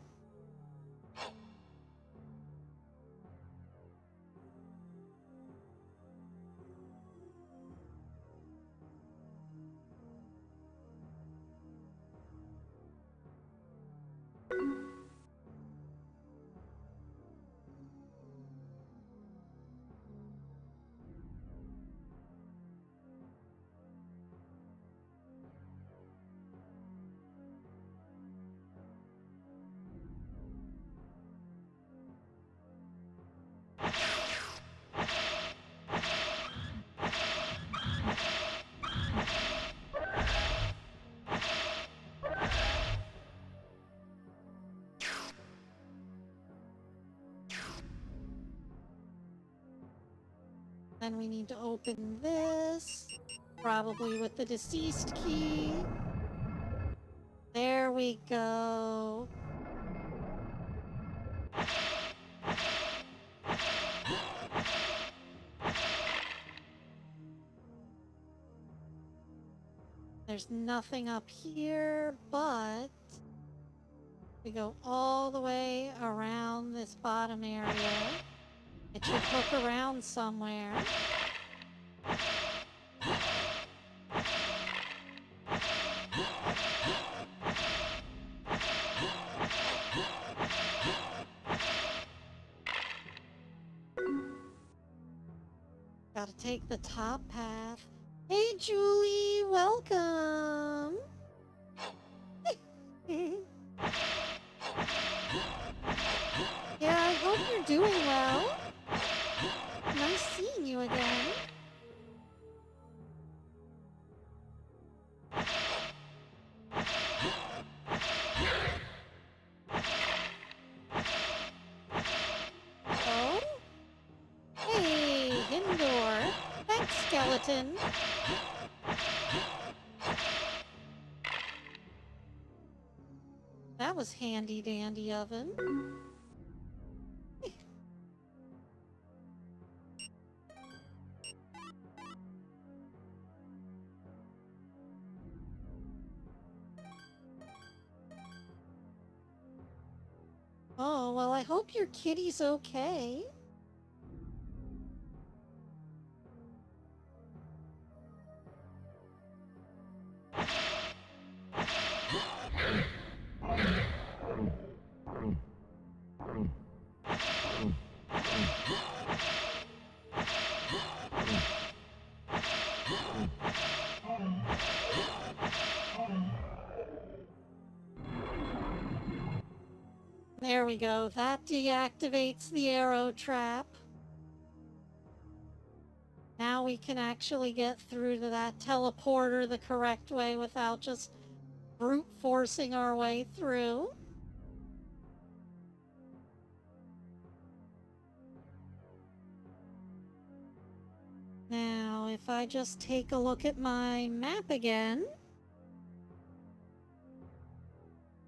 Then we need to open this, probably with the deceased key. There we go. There's nothing up here, but we go all the way around this bottom area. It should hook around somewhere. Gotta take the top path. Hey Julie, welcome! Yeah, I hope you're doing well. Nice seeing you again. Oh? Hey, Hindor. Thanks, skeleton. That was handy dandy oven. Oh, well, I hope your kitty's okay. There we go. That deactivates the arrow trap. Now we can actually get through to that teleporter the correct way without just brute forcing our way through. Now, if I just take a look at my map again,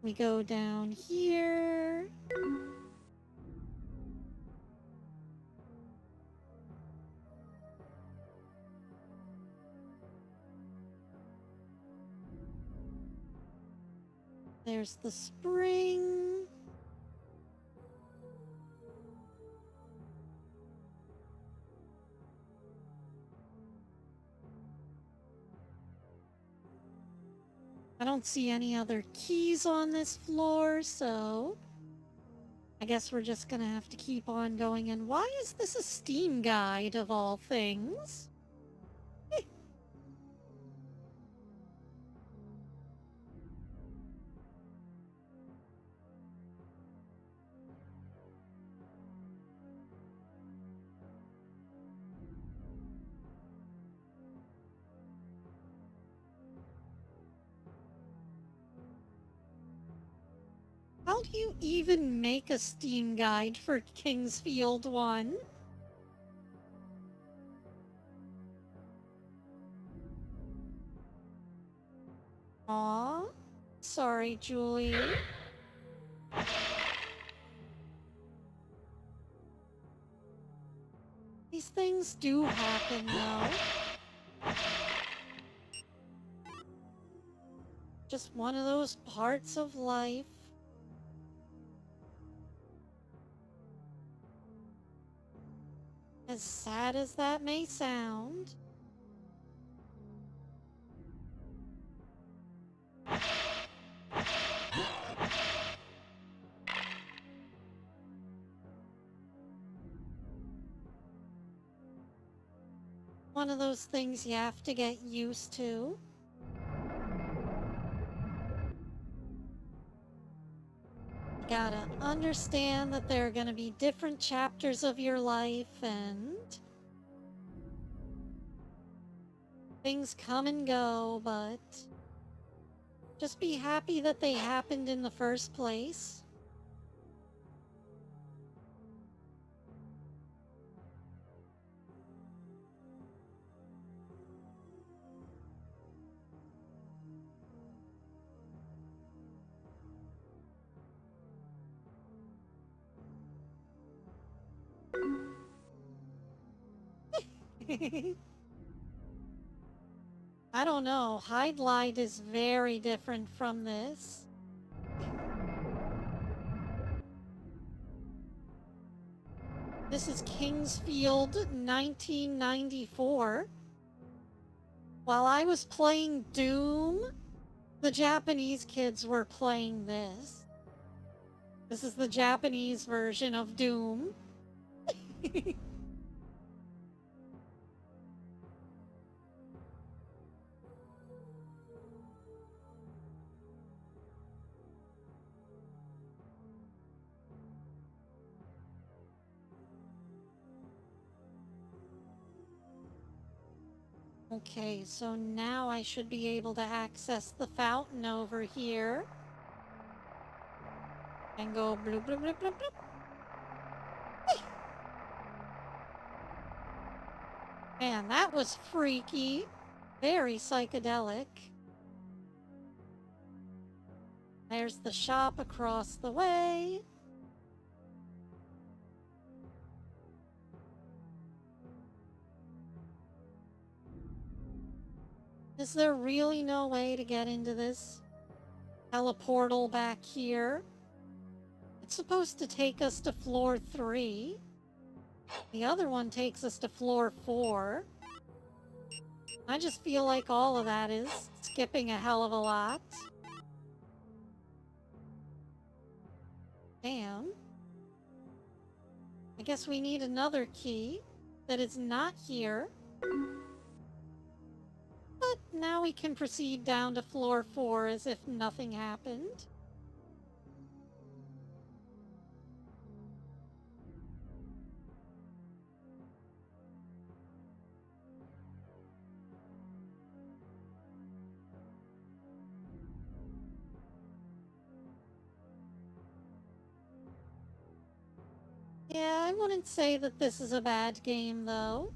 we go down here. There's the spring. I don't see any other keys on this floor, so I guess we're just gonna have to keep on going. And why is this a Steam guide of all things? How How do you even make a Steam guide for Kingsfield 1? Aw, sorry, Julie. These things do happen, though. Just one of those parts of life. As sad as that may sound. One of those things you have to get used to. You gotta understand that there are gonna be different chapters of your life and things come and go, but just be happy that they happened in the first place. I don't know. Hide Light is very different from this. This is Kingsfield 1994. While I was playing Doom, the Japanese kids were playing this. This is the Japanese version of Doom. Okay, so now I should be able to access the fountain over here. And go bloop bloop bloop bloop bloop. Man, that was freaky. Very psychedelic. There's the shop across the way. Is there really no way to get into this teleportal back here? It's supposed to take us to floor 3. The other one takes us to floor 4. I just feel like all of that is skipping a hell of a lot. Damn. I guess we need another key that is not here. But now we can proceed down to floor 4 as if nothing happened. Yeah, I wouldn't say that this is a bad game, though.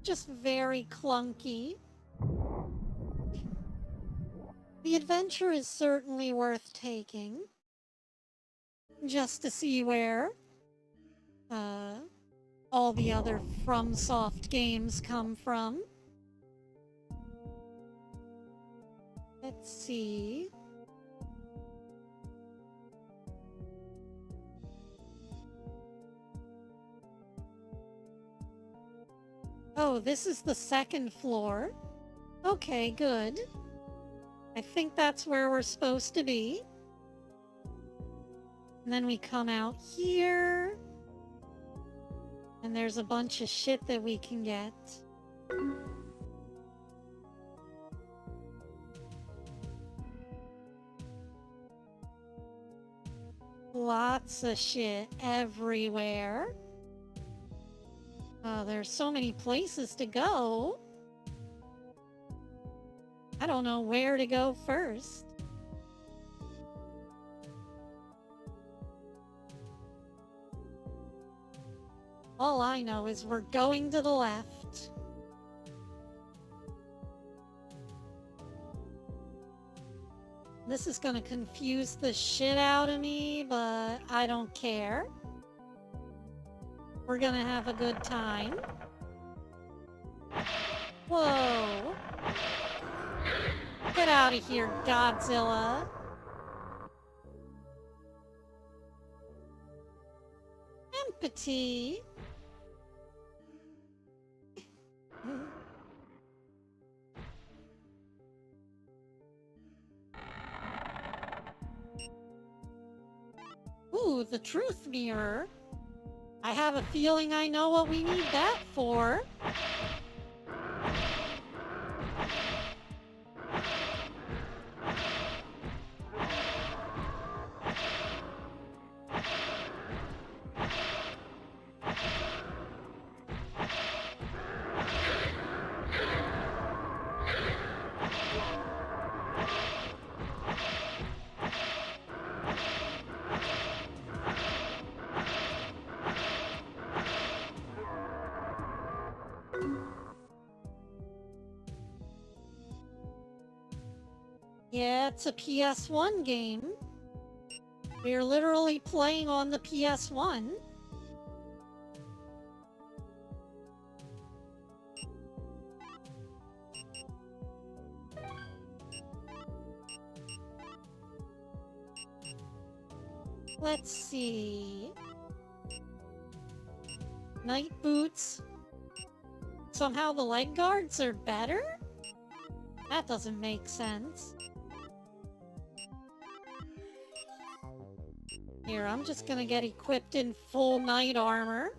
Just very clunky. The adventure is certainly worth taking. Just to see where all the other FromSoft games come from. Let's see. Oh, this is the second floor. Okay, good. I think that's where we're supposed to be. And then we come out here. And there's a bunch of shit that we can get. Lots of shit everywhere. There's so many places to go. I don't know where to go first. All I know is we're going to the left. This is gonna confuse the shit out of me, but I don't care. We're gonna have a good time. Whoa. Get out of here, Godzilla. Empathy. Ooh, the truth mirror. I have a feeling I know what we need that for. Yeah, it's a PS1 game. We're literally playing on the PS1. Let's see. Night boots. Somehow the leg guards are better? That doesn't make sense. Here, I'm just gonna get equipped in full knight armor.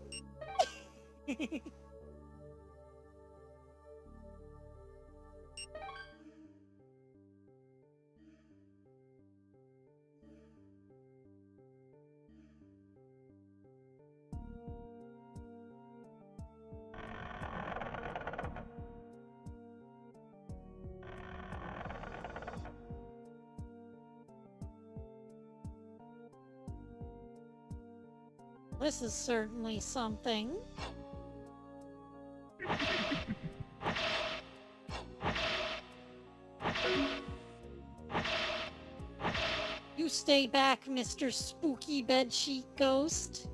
This is certainly something. You stay back, Mr. Spooky Bedsheet Ghost.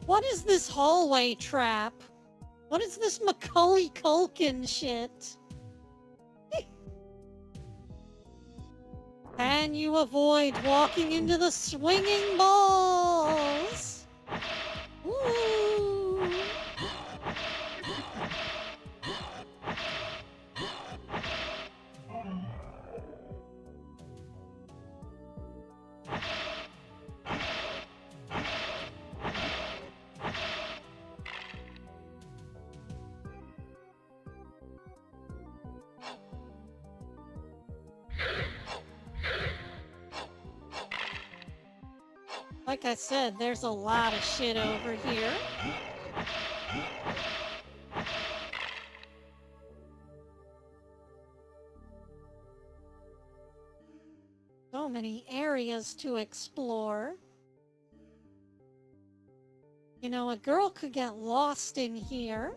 What is this hallway trap? What is this Macaulay Culkin shit? Can you avoid walking into the swinging balls? Woo! Like I said, there's a lot of shit over here. So many areas to explore. You know, a girl could get lost in here.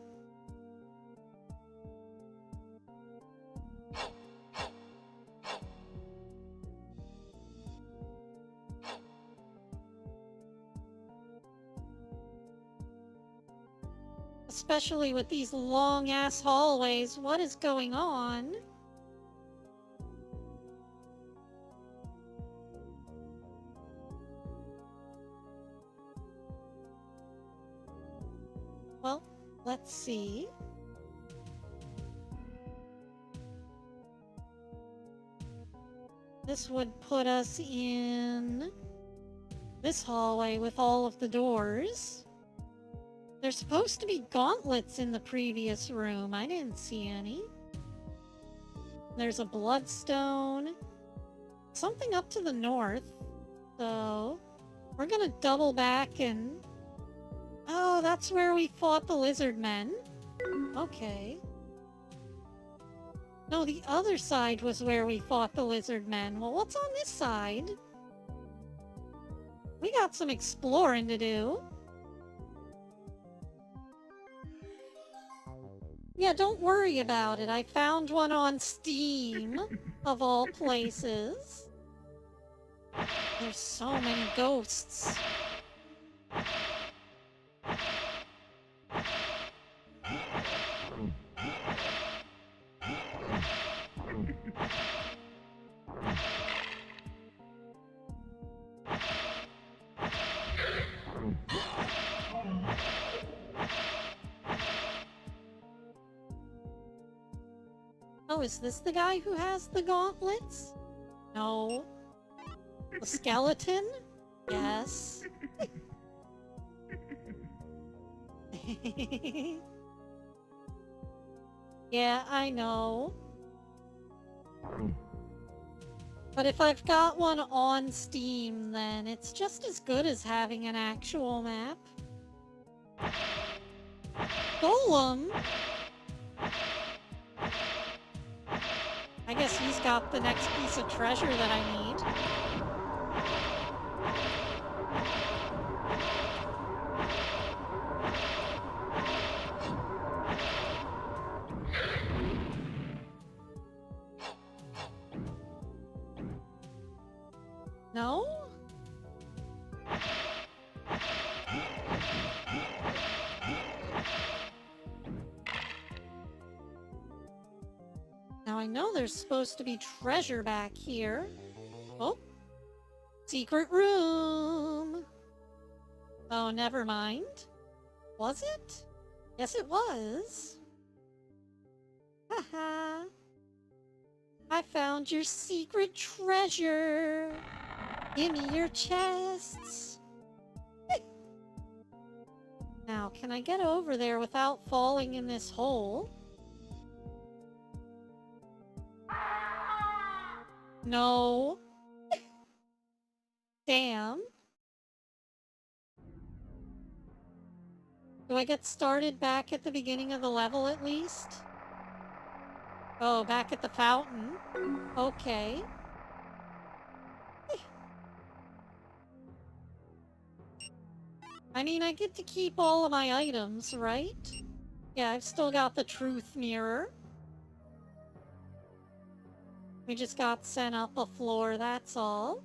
Especially with these long-ass hallways. What is going on? Well, let's see. This would put us in this hallway with all of the doors. There's supposed to be gauntlets in the previous room. I didn't see any. There's a bloodstone. Something up to the north. So, we're gonna double back and... Oh, that's where we fought the lizard men. Okay. No, the other side was where we fought the lizard men. Well, what's on this side? We got some exploring to do. Yeah, don't worry about it. I found one on Steam, of all places. There's so many ghosts. Oh, is this the guy who has the gauntlets? No. The skeleton? Yes. Yeah, I know. But if I've got one on Steam, then it's just as good as having an actual map. Golem? I guess he's got the next piece of treasure that I need. No? Now I know there's supposed to be treasure back here. Oh. Secret room! Oh, never mind. Was it? Yes, it was. Haha. I found your secret treasure. Give me your chests. Now, can I get over there without falling in this hole? No. Damn. Do I get started back at the beginning of the level at least? Oh, back at the fountain. Okay. I mean, I get to keep all of my items, right? Yeah, I've still got the truth mirror. We just got sent up a floor, that's all.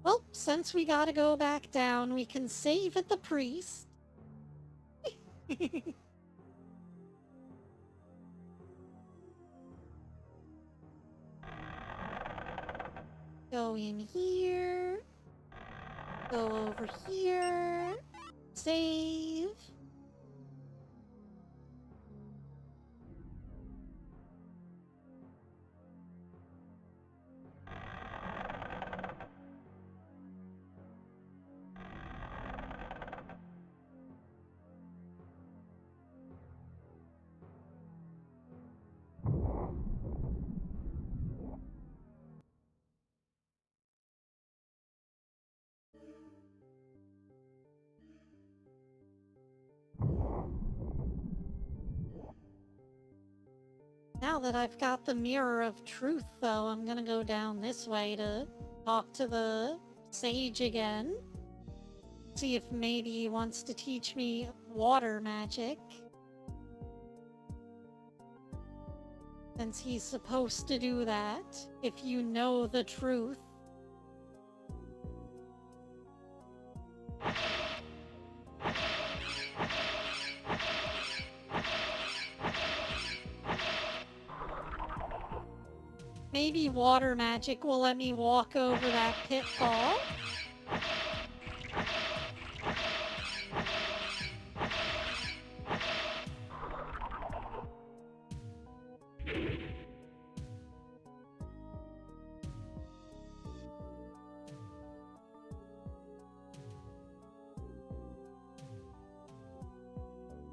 Well, since we gotta go back down, we can save at the priest. Go in here. Go over here. Save. Now that I've got the mirror of truth, though, I'm gonna go down this way to talk to the sage again. See if maybe he wants to teach me water magic. Since he's supposed to do that, if you know the truth. Maybe water magic will let me walk over that pitfall.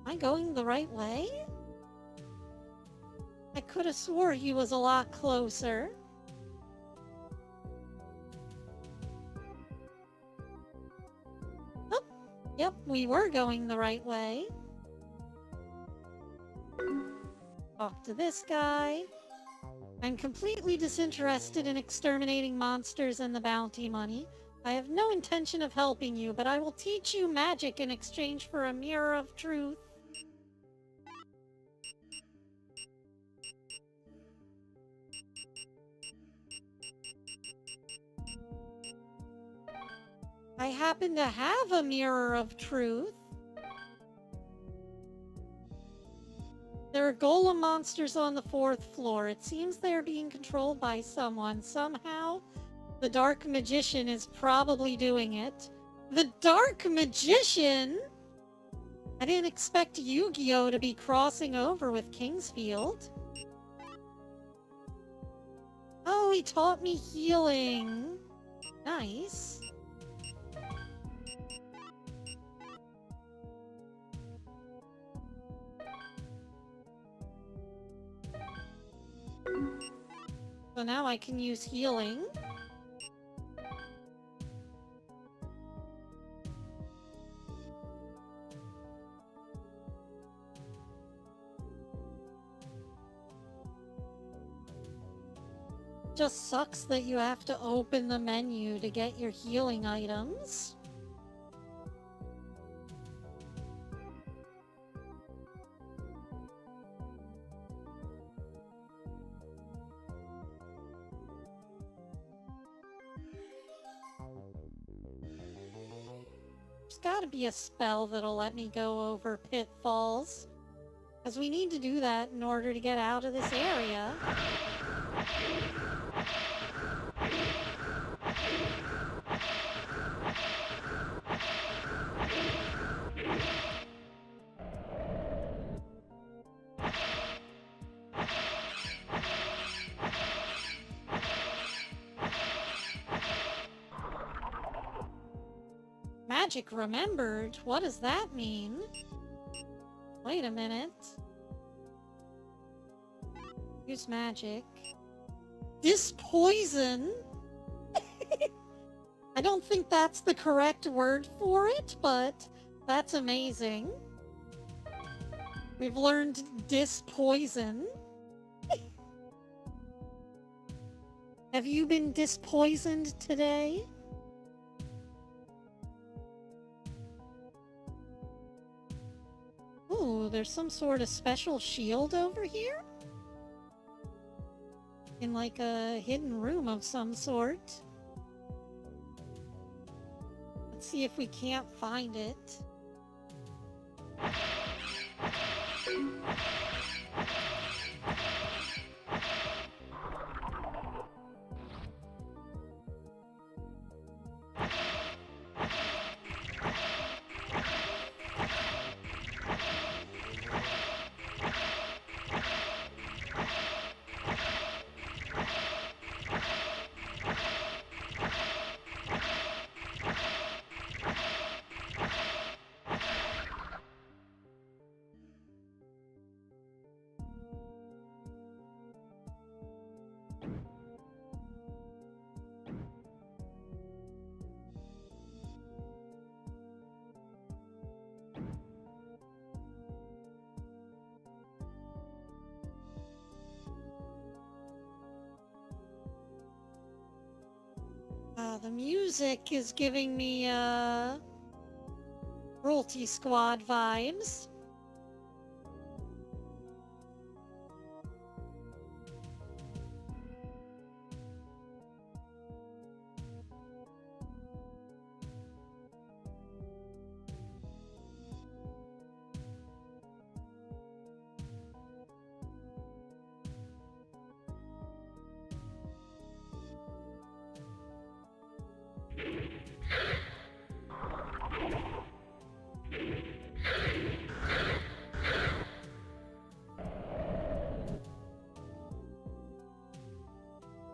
Am I going the right way? I could have swore he was a lot closer. Oh, yep, we were going the right way. Talk to this guy. I'm completely disinterested in exterminating monsters and the bounty money. I have no intention of helping you, but I will teach you magic in exchange for a mirror of truth. I happen to have a mirror of truth. There are golem monsters on the 4th floor. It seems they are being controlled by someone. Somehow, the Dark Magician is probably doing it. The Dark Magician? I didn't expect Yu-Gi-Oh! To be crossing over with Kingsfield. Oh, he taught me healing. Nice. So now I can use healing. Just sucks that you have to open the menu to get your healing items. There's gotta be a spell that'll let me go over pitfalls. Because we need to do that in order to get out of this area. Magic remembered? What does that mean? Wait a minute. Use magic. This poison? I don't think that's the correct word for it, but that's amazing. We've learned dispoison. Have you been dispoisoned today? Ooh, there's some sort of special shield over here? In like a hidden room of some sort. Let's see if we can't find it. The music is giving me, Royalty Squad vibes.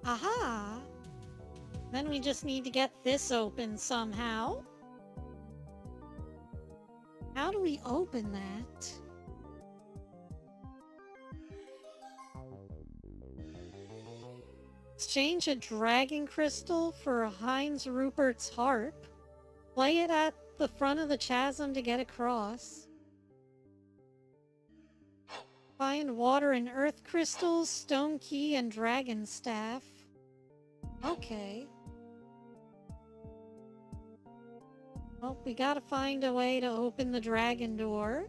Aha! Then we just need to get this open somehow. How do we open that? Exchange a dragon crystal for Heinz Rupert's harp. Play it at the front of the chasm to get across. Find water and earth crystals, stone key, and dragon staff. Okay. Well, we gotta find a way to open the dragon door.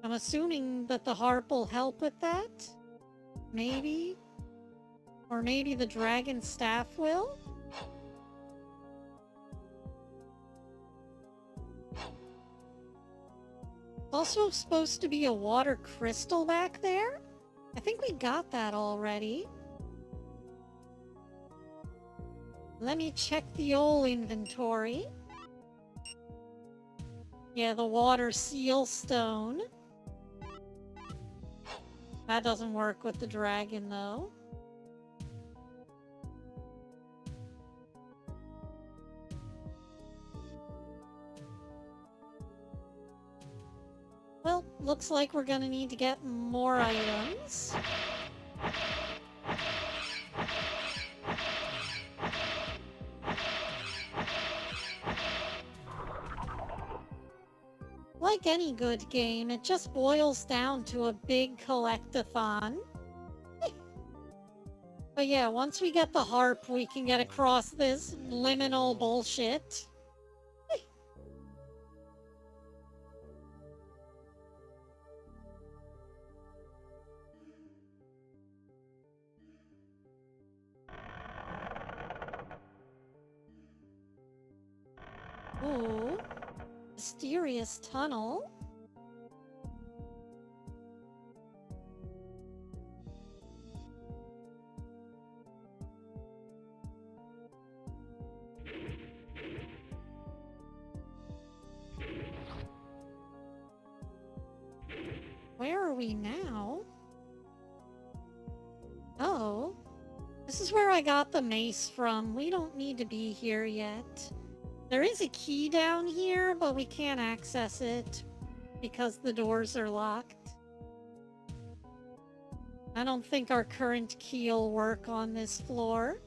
I'm assuming that the harp will help with that? Maybe? Or maybe the dragon staff will? Also supposed to be a water crystal back there? I think we got that already. Let me check the old inventory. Yeah, the water seal stone. That doesn't work with the dragon, though. Well, looks like we're gonna need to get more items. Like any good game, it just boils down to a big collectathon. But yeah, once we get the harp, we can get across this liminal bullshit. Ooh. Mysterious tunnel. Where are we now? Oh. This is where I got the mace from. We don't need to be here yet. There is a key down here, but we can't access it because the doors are locked. I don't think our current key will work on this floor.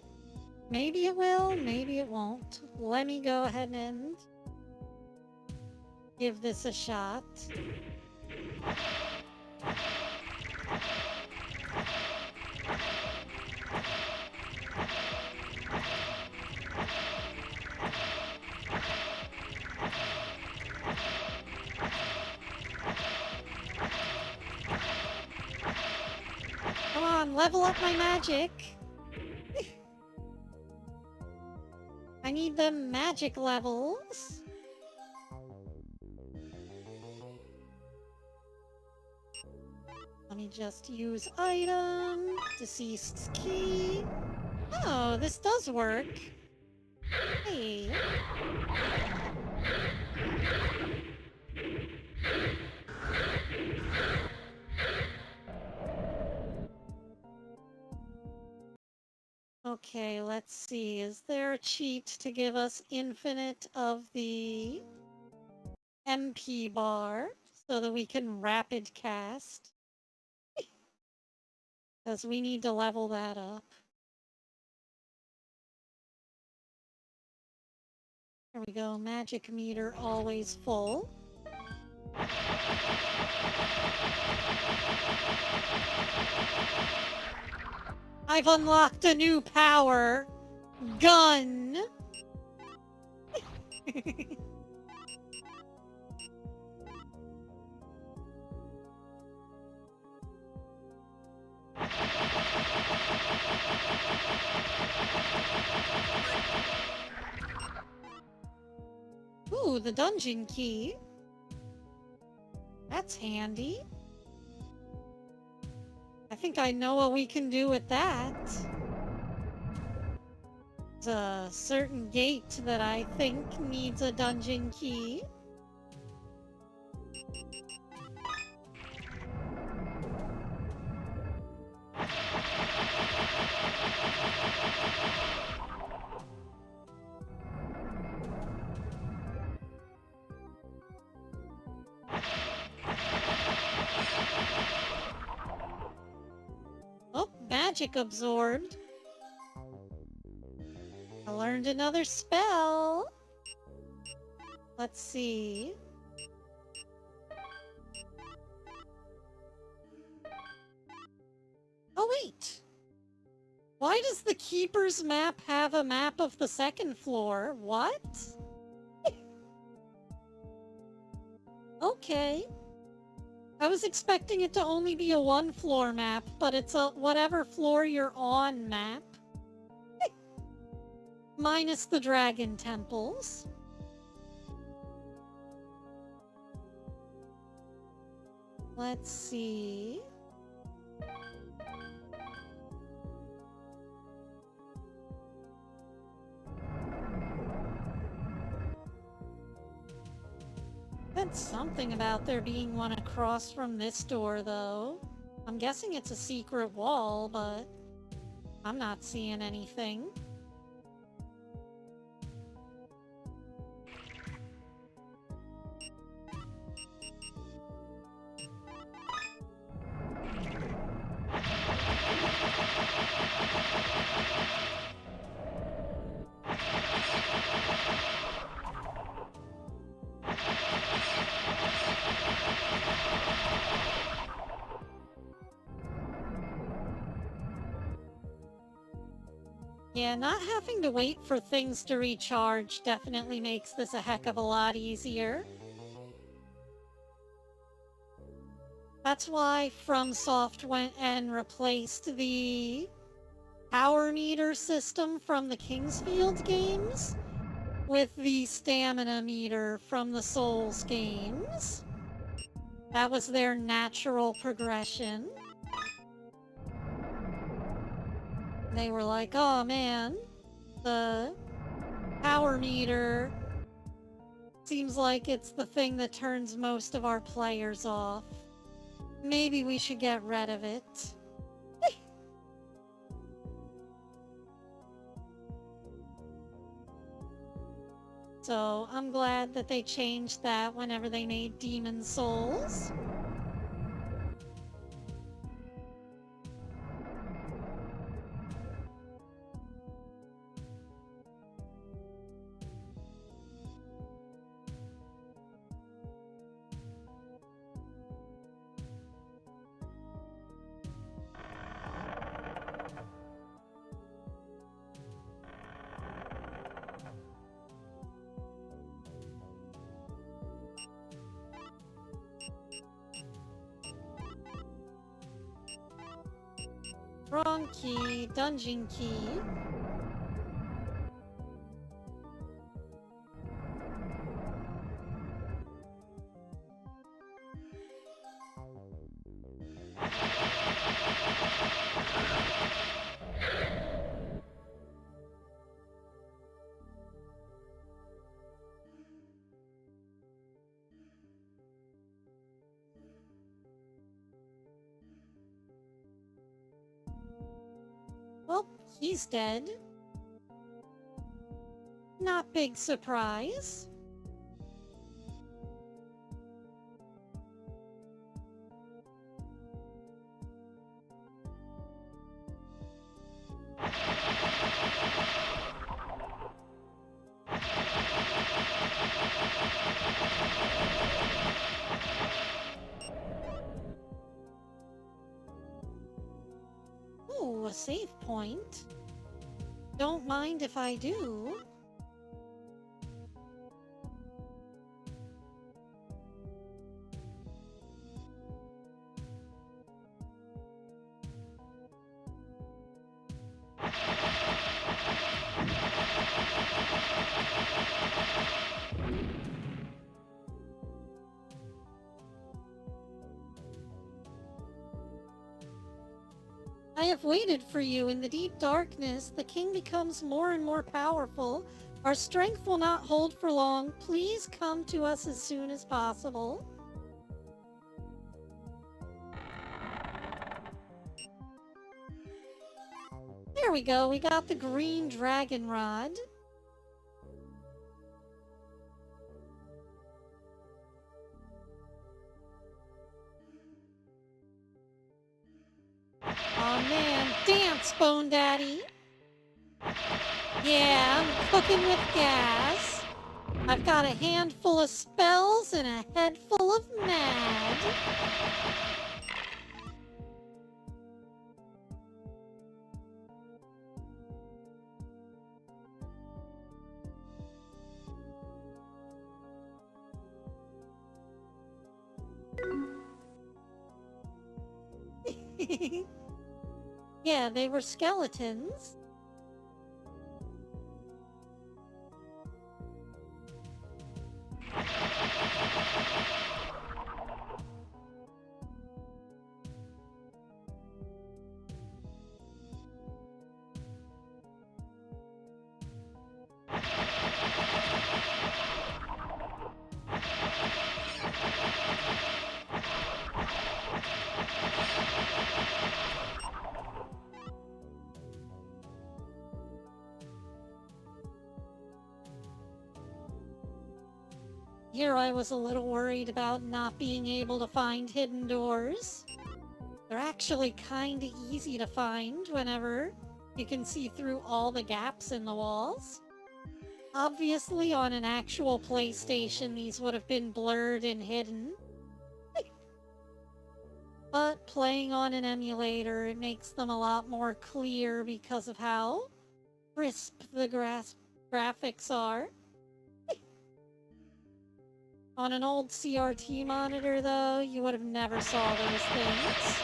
Maybe it will, maybe it won't. Let me go ahead and give this a shot. Come on, level up my magic. I need the magic levels. Let me just use item, deceased's key. Oh, this does work. Hey. Okay, let's see. Is there a cheat to give us infinite of the MP bar so that we can rapid cast? Because we need to level that up. There we go. Magic meter always full. I've unlocked a new power. Gun. Ooh, the dungeon key. That's handy. I think I know what we can do with that. There's a certain gate that I think needs a dungeon key. Oh, magic absorbed. I learned another spell. Let's see. Keeper's map have a map of the second floor? What? Okay. I was expecting it to only be a one-floor map, but it's a whatever floor you're on map. Minus the dragon temples. Let's see. Said something about there being one across from this door, though. I'm guessing it's a secret wall, but I'm not seeing anything. Yeah, not having to wait for things to recharge definitely makes this a heck of a lot easier. That's why FromSoft went and replaced the power meter system from the Kingsfield games with the stamina meter from the Souls games. That was their natural progression. They were like, oh man, the power meter seems like it's the thing that turns most of our players off. Maybe we should get rid of it. So I'm glad that they changed that whenever they made Demon Souls. Wrong key, dungeon key. Well, he's dead. Not big surprise. Ooh, a save point. Don't mind if I do. I have waited for you in the deep darkness. The king becomes more and more powerful. Our strength will not hold for long. Please come to us as soon as possible. There we go. We got the green dragon rod. Oh man, dance, Bone Daddy! Yeah, I'm cooking with gas. I've got a handful of spells and a head full of mad. Yeah, they were skeletons. Here I was a little worried about not being able to find hidden doors. They're actually kinda easy to find whenever you can see through all the gaps in the walls. Obviously, on an actual PlayStation, these would have been blurred and hidden. But playing on an emulator, it makes them a lot more clear because of how crisp the graphics are. On an old CRT monitor, though, you would have never saw those things.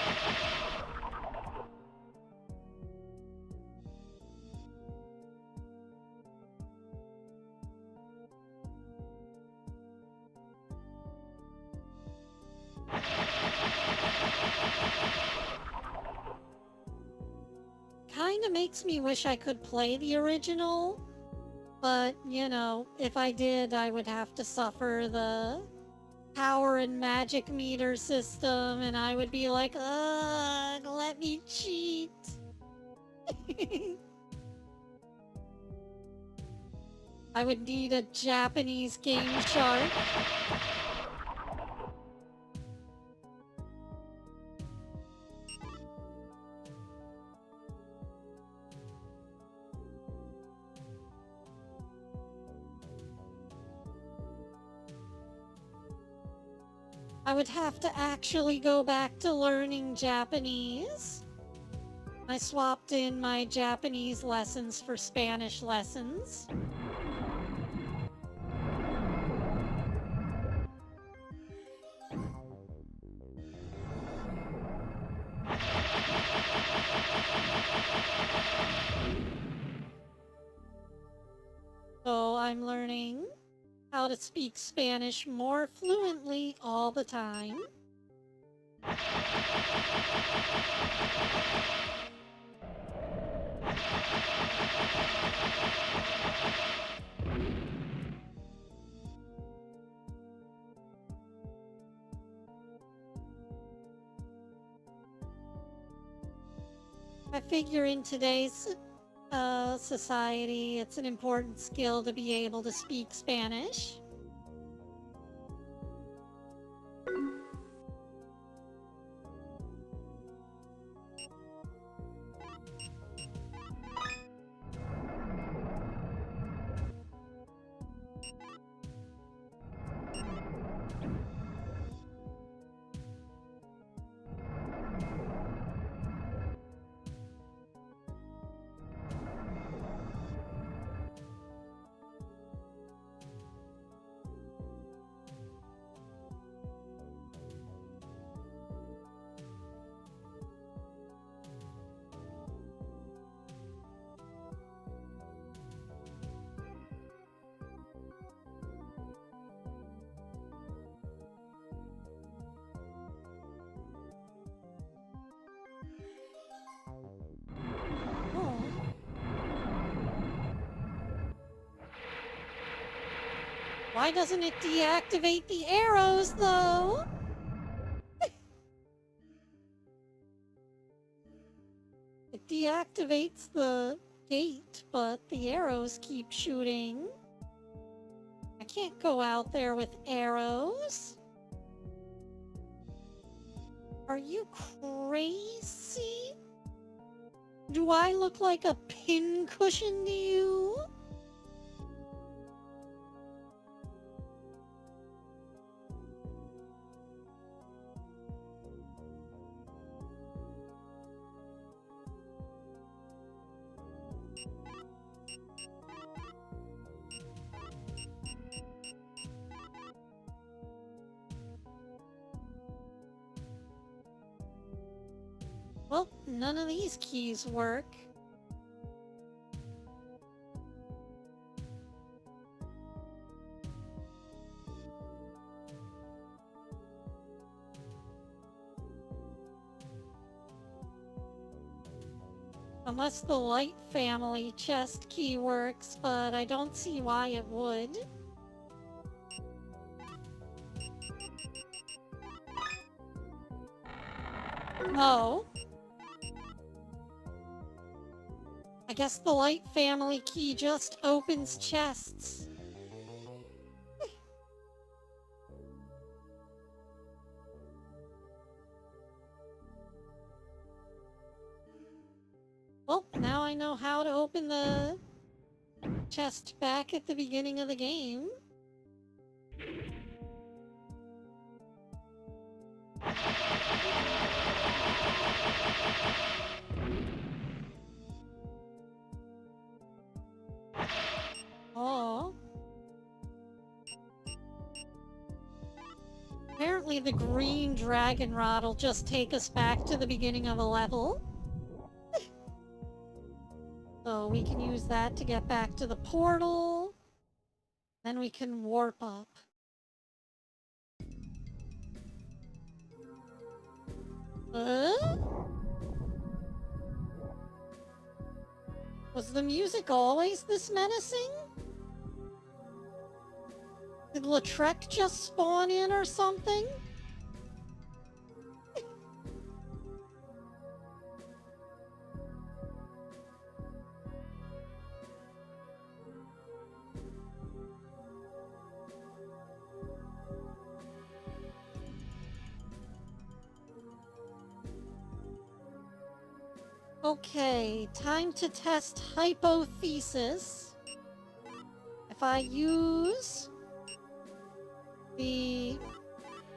Kinda makes me wish I could play the original, but, you know, if I did, I would have to suffer the power and magic meter system, and I would be like, ugh, let me cheat. I would need a Japanese game shark. I would have to actually go back to learning Japanese. I swapped in my Japanese lessons for Spanish lessons. So I'm learning how to speak Spanish more fluently all the time. I figure in today's society, it's an important skill to be able to speak Spanish. Oh. Why doesn't it deactivate the arrows, though? It deactivates the gate, but the arrows keep shooting. I can't go out there with arrows. Are you crazy? Do I look like a pincushion to you? none of these keys work. Unless the Light family chest key works, but I don't see why it would. No. I guess the Light family key just opens chests. Well, now I know how to open the chest back at the beginning of the game. Oh. Apparently the green dragon rod will just take us back to the beginning of a level. So we can use that to get back to the portal. Then we can warp up. Was the music always this menacing? Did Lautrec just spawn in or something? Okay, time to test hypothesis. If I use the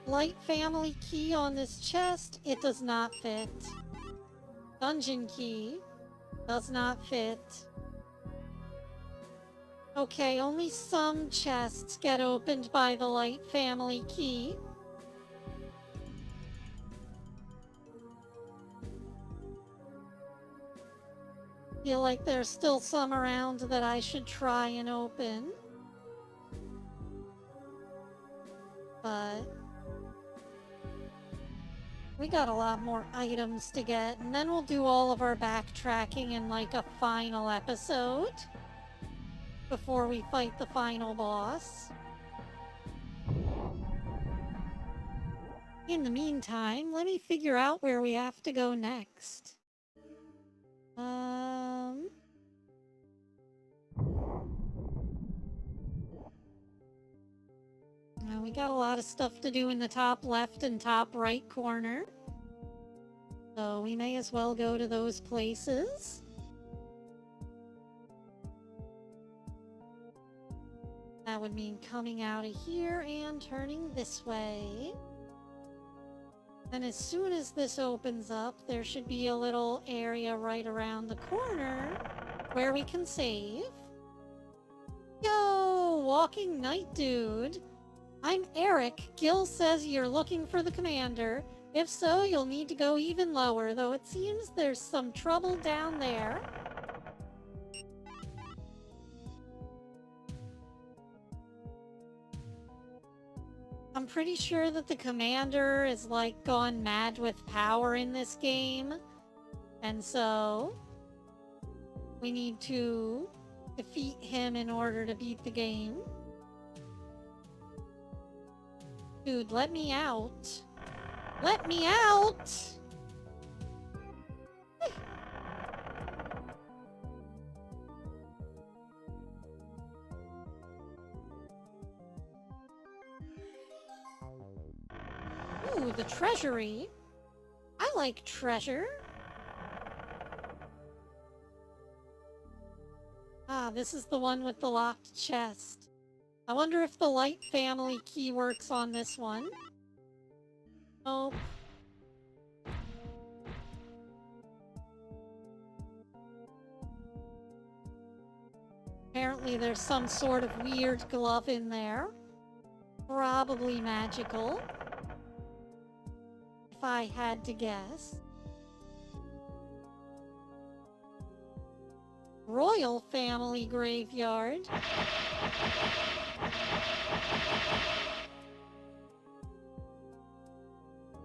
Light family key on this chest, it does not fit. Dungeon key does not fit. Okay, only some chests get opened by the Light family key. Feel like there's still some around that I should try and open. But we got a lot more items to get, and then we'll do all of our backtracking in like a final episode before we fight the final boss. In the meantime, let me figure out where we have to go next. We got a lot of stuff to do in the top left and top right corner. So we may as well go to those places. That would mean coming out of here and turning this way. And as soon as this opens up, there should be a little area right around the corner where we can save. Yo, walking night dude. I'm Eric. Gil says you're looking for the commander. If so, you'll need to go even lower, though it seems there's some trouble down there. I'm pretty sure that the commander is like gone mad with power in this game. And so we need to defeat him in order to beat the game. Dude, let me out. Let me out! Ooh, the treasury. I like treasure. Ah, this is the one with the locked chest. I wonder if the Light family key works on this one. Nope. Apparently there's some sort of weird glove in there. Probably magical. If I had to guess. Royal family graveyard.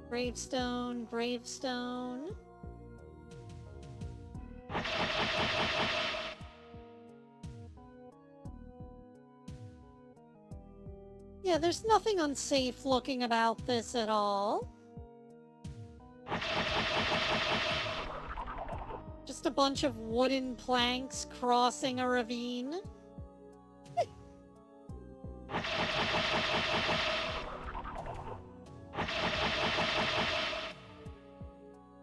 Gravestone, gravestone. Yeah, there's nothing unsafe looking about this at all. Just a bunch of wooden planks crossing a ravine.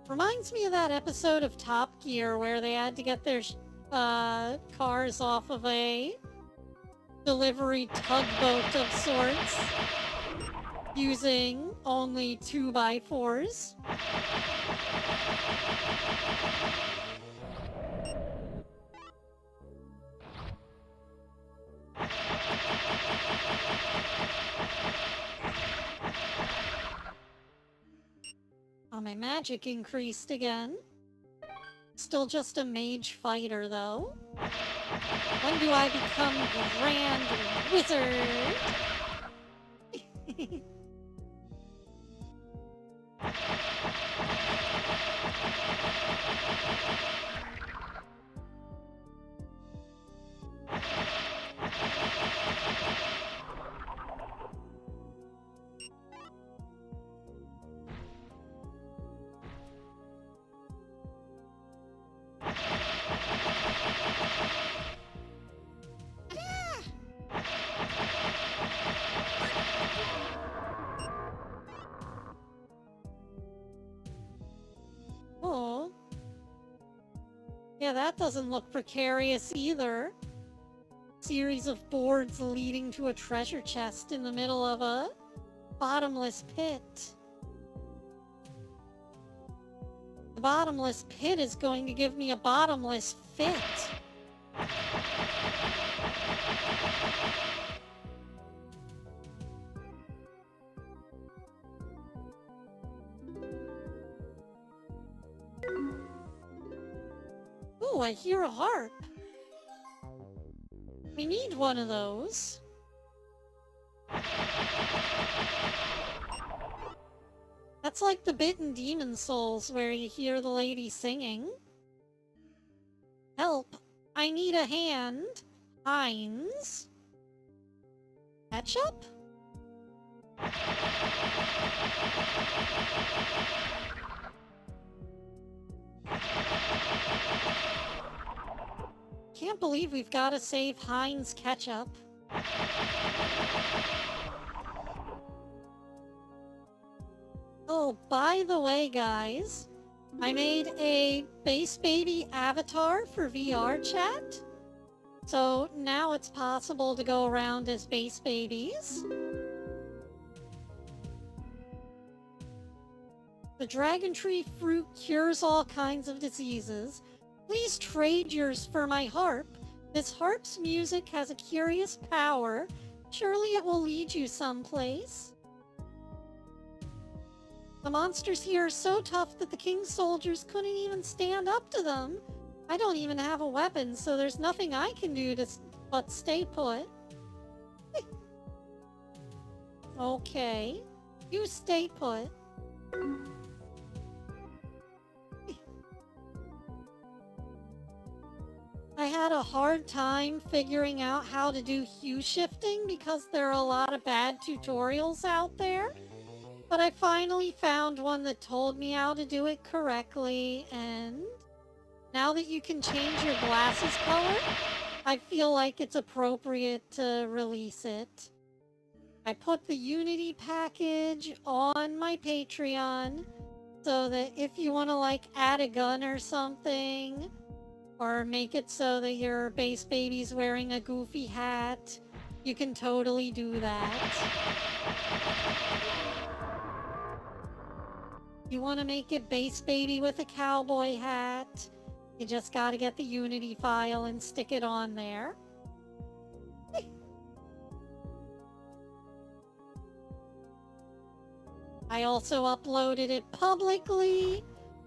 Reminds me of that episode of Top Gear where they had to get their cars off of a delivery tugboat of sorts using only 2x4s. Oh, my magic increased again. Still just a mage fighter, though. When do I become Grand Wizard? Oh. Yeah, that doesn't look precarious either. Series of boards leading to a treasure chest in the middle of a bottomless pit. The bottomless pit is going to give me a bottomless fit. Ooh, I hear a harp. We need one of those. That's like the bit in Demon Souls where you hear the lady singing. Help! I need a hand. Heinz. Ketchup? Can't believe we've got to save Heinz ketchup. Oh, by the way, guys, I made a Base Baby avatar for VR chat. So now it's possible to go around as Base Babies. The Dragon Tree fruit cures all kinds of diseases. Please trade yours for my harp. This harp's music has a curious power. Surely it will lead you someplace. The monsters here are so tough that the king's soldiers couldn't even stand up to them. I don't even have a weapon, so there's nothing I can do but stay put. Okay, you stay put. I had a hard time figuring out how to do hue shifting because there are a lot of bad tutorials out there. But I finally found one that told me how to do it correctly, and now that you can change your glasses color, I feel like it's appropriate to release it. I put the Unity package on my Patreon so that if you want to like add a gun or something, or make it so that your Base Baby's wearing a goofy hat, you can totally do that. You want to make it Base Baby with a cowboy hat, you just gotta get the Unity file and stick it on there. I also uploaded it publicly,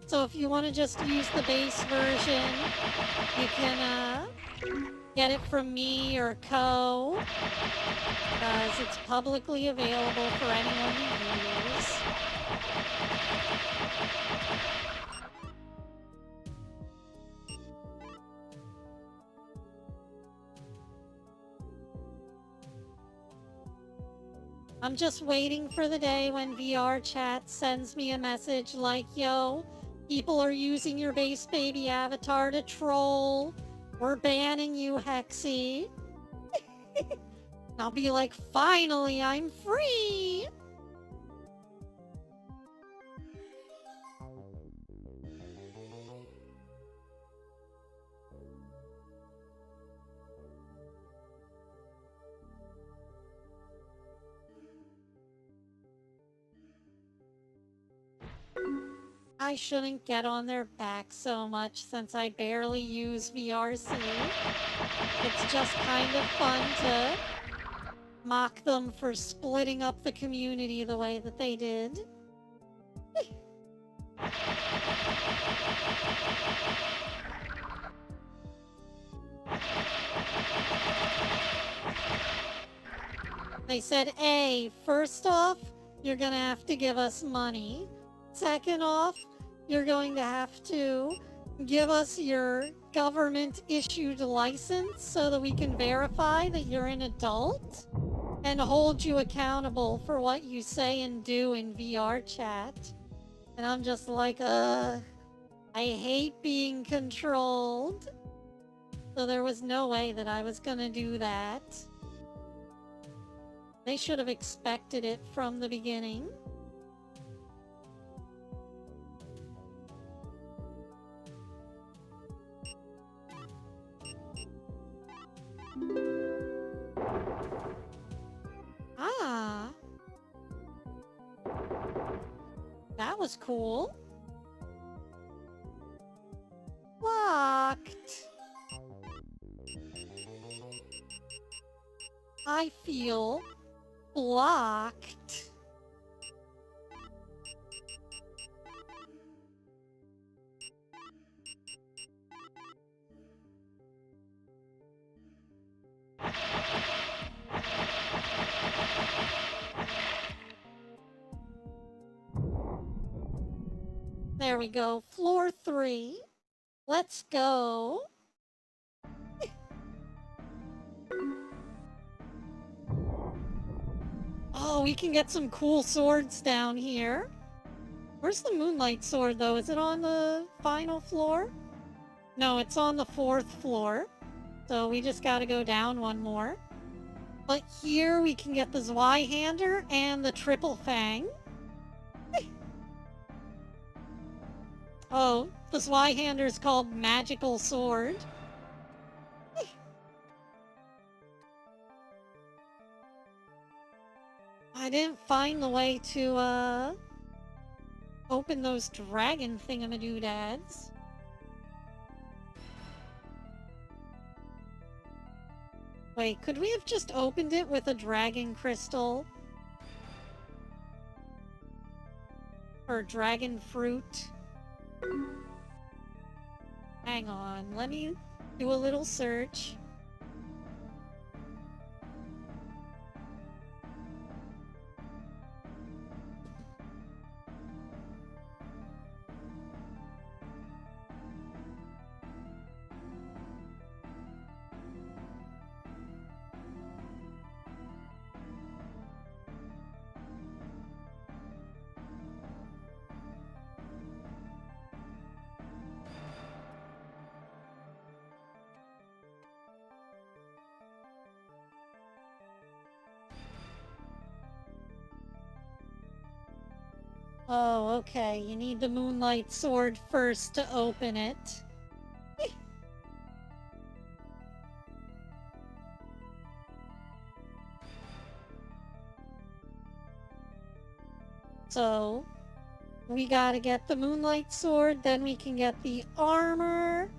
So if you want to just use the base version, you can get it from me or Co. Because it's publicly available for anyone to use. I'm just waiting for the day when VR chat sends me a message like, yo, people are using your base baby avatar to troll. We're banning you, Hexi. And I'll be like, finally, I'm free. I shouldn't get on their back so much since I barely use VRC. It's just kind of fun to mock them for splitting up the community the way that they did. They said, A, first off, you're gonna have to give us money. Second off, you're going to have to give us your government-issued license so that we can verify that you're an adult and hold you accountable for what you say and do in VR chat. And I'm just like, I hate being controlled. So there was no way that I was gonna do that. They should have expected it from the beginning. Ah. That was cool. Locked. I feel blocked. There we go. Floor 3. Let's go. Oh, we can get some cool swords down here. Where's the moonlight sword, though? Is it on the final floor? No, it's on the 4th floor. So we just gotta go down one more. But here we can get the Zweihander and the Triple Fang. Oh, the Zweihander is called Magical Sword. I didn't find the way to, open those dragon thingamadoodads. Wait, could we have just opened it with a dragon crystal? Or dragon fruit? Hang on, let me do a little search. Oh, okay. You need the moonlight sword first to open it. So, we gotta get the moonlight sword, then we can get the armor,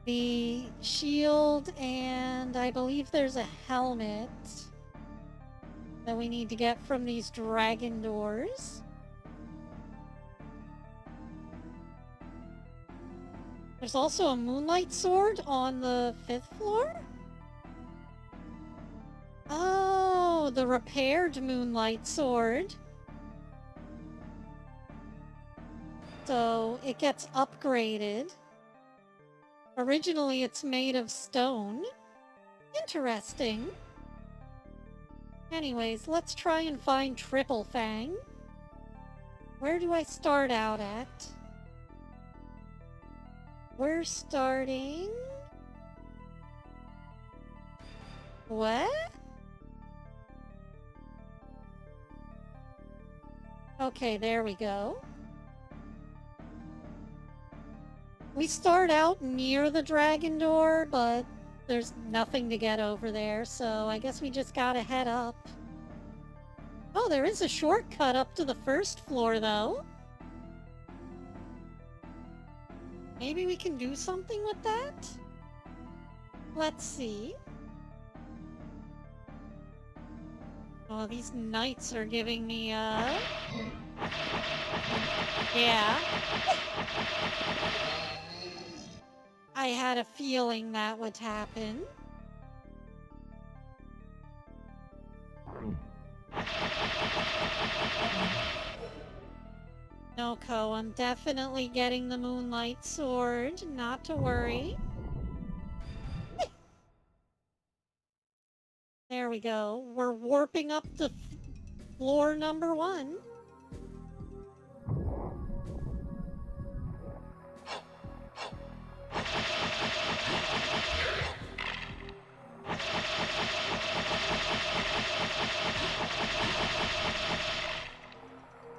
the shield, and I believe there's a helmet that we need to get from these dragon doors. There's also a moonlight sword on the 5th floor? Oh, the repaired moonlight sword. So it gets upgraded. Originally it's made of stone. Interesting. Anyways, let's try and find Triple Fang. Where do I start out at? We're starting... What? Okay, there we go. We start out near the dragon door, but there's nothing to get over there, so I guess we just gotta head up. Oh, there is a shortcut up to the 1st floor, though. Maybe we can do something with that? Let's see. Oh, these knights are giving me, Yeah. I had a feeling that would happen. No, Ko, I'm definitely getting the moonlight sword, not to worry. There we go. We're warping up to floor number 1.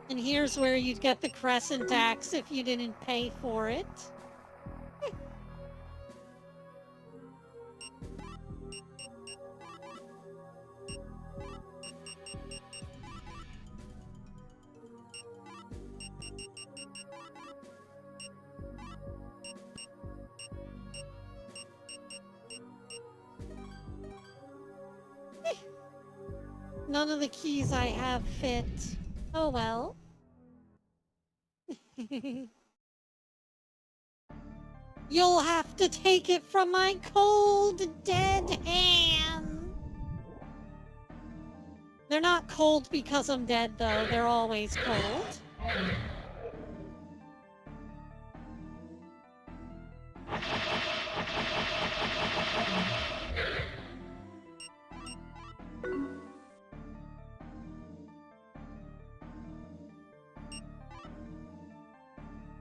And here's where you'd get the crescent axe if you didn't pay for it. None of the keys I have fit. Oh well. You'll have to take it from my cold, dead hand. They're not cold because I'm dead, though. They're always cold.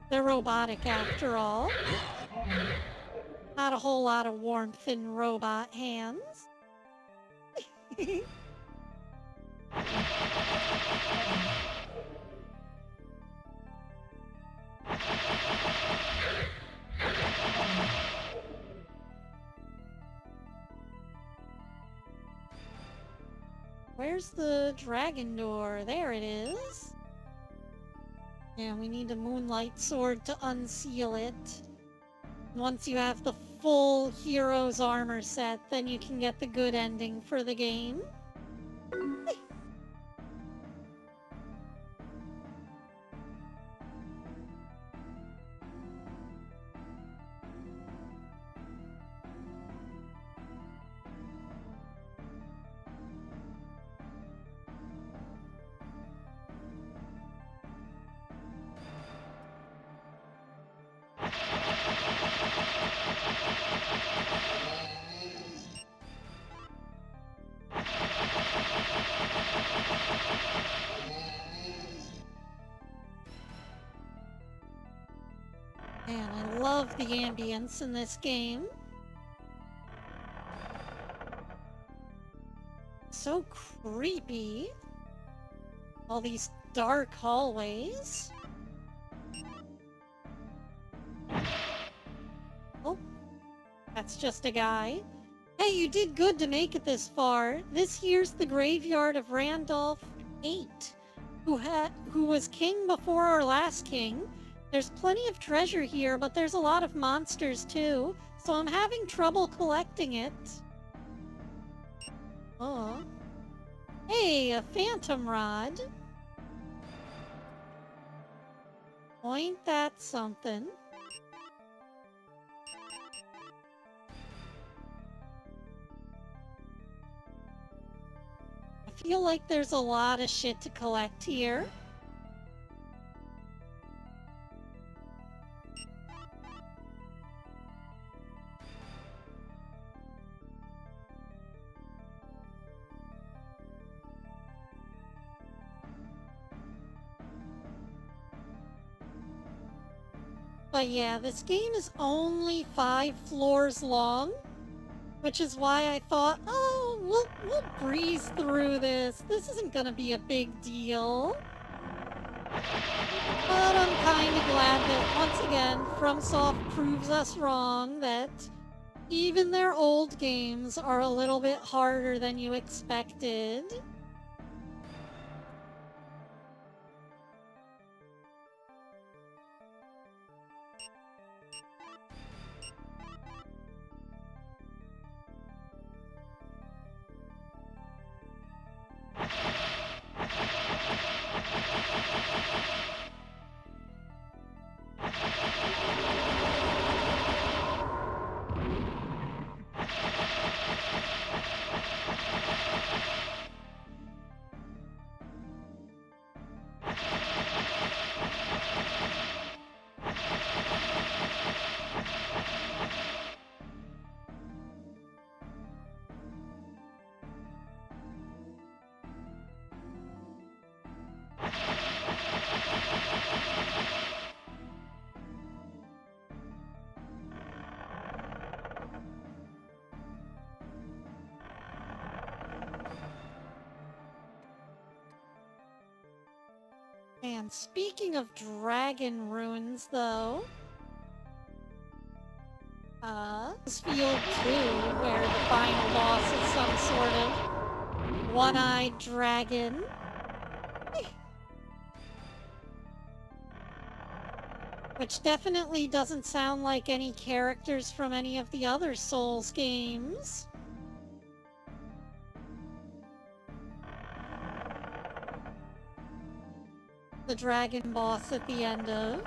They're robotic after all. Not a whole lot of warmth in robot hands. Where's the dragon door? There it is. Yeah, we need a moonlight sword to unseal it. Once you have the full hero's armor set, then you can get the good ending for the game. Man, I love the ambience in this game. So creepy. All these dark hallways. Oh, that's just a guy. Hey, you did good to make it this far. This here's the graveyard of Randolph VIII, who was king before our last king. There's plenty of treasure here, but there's a lot of monsters too, so I'm having trouble collecting it. Oh. Hey, a phantom rod. Point that something. feel like there's a lot of shit to collect here. But yeah, this game is only 5 floors long, which is why I thought, oh, we'll breeze through this. This isn't gonna be a big deal. But I'm kind of glad that, once again, FromSoft proves us wrong, that even their old games are a little bit harder than you expected. And speaking of dragon ruins, though, this field 2, where the final boss is some sort of one-eyed dragon. Which definitely doesn't sound like any characters from any of the other Souls games. The dragon boss at the end of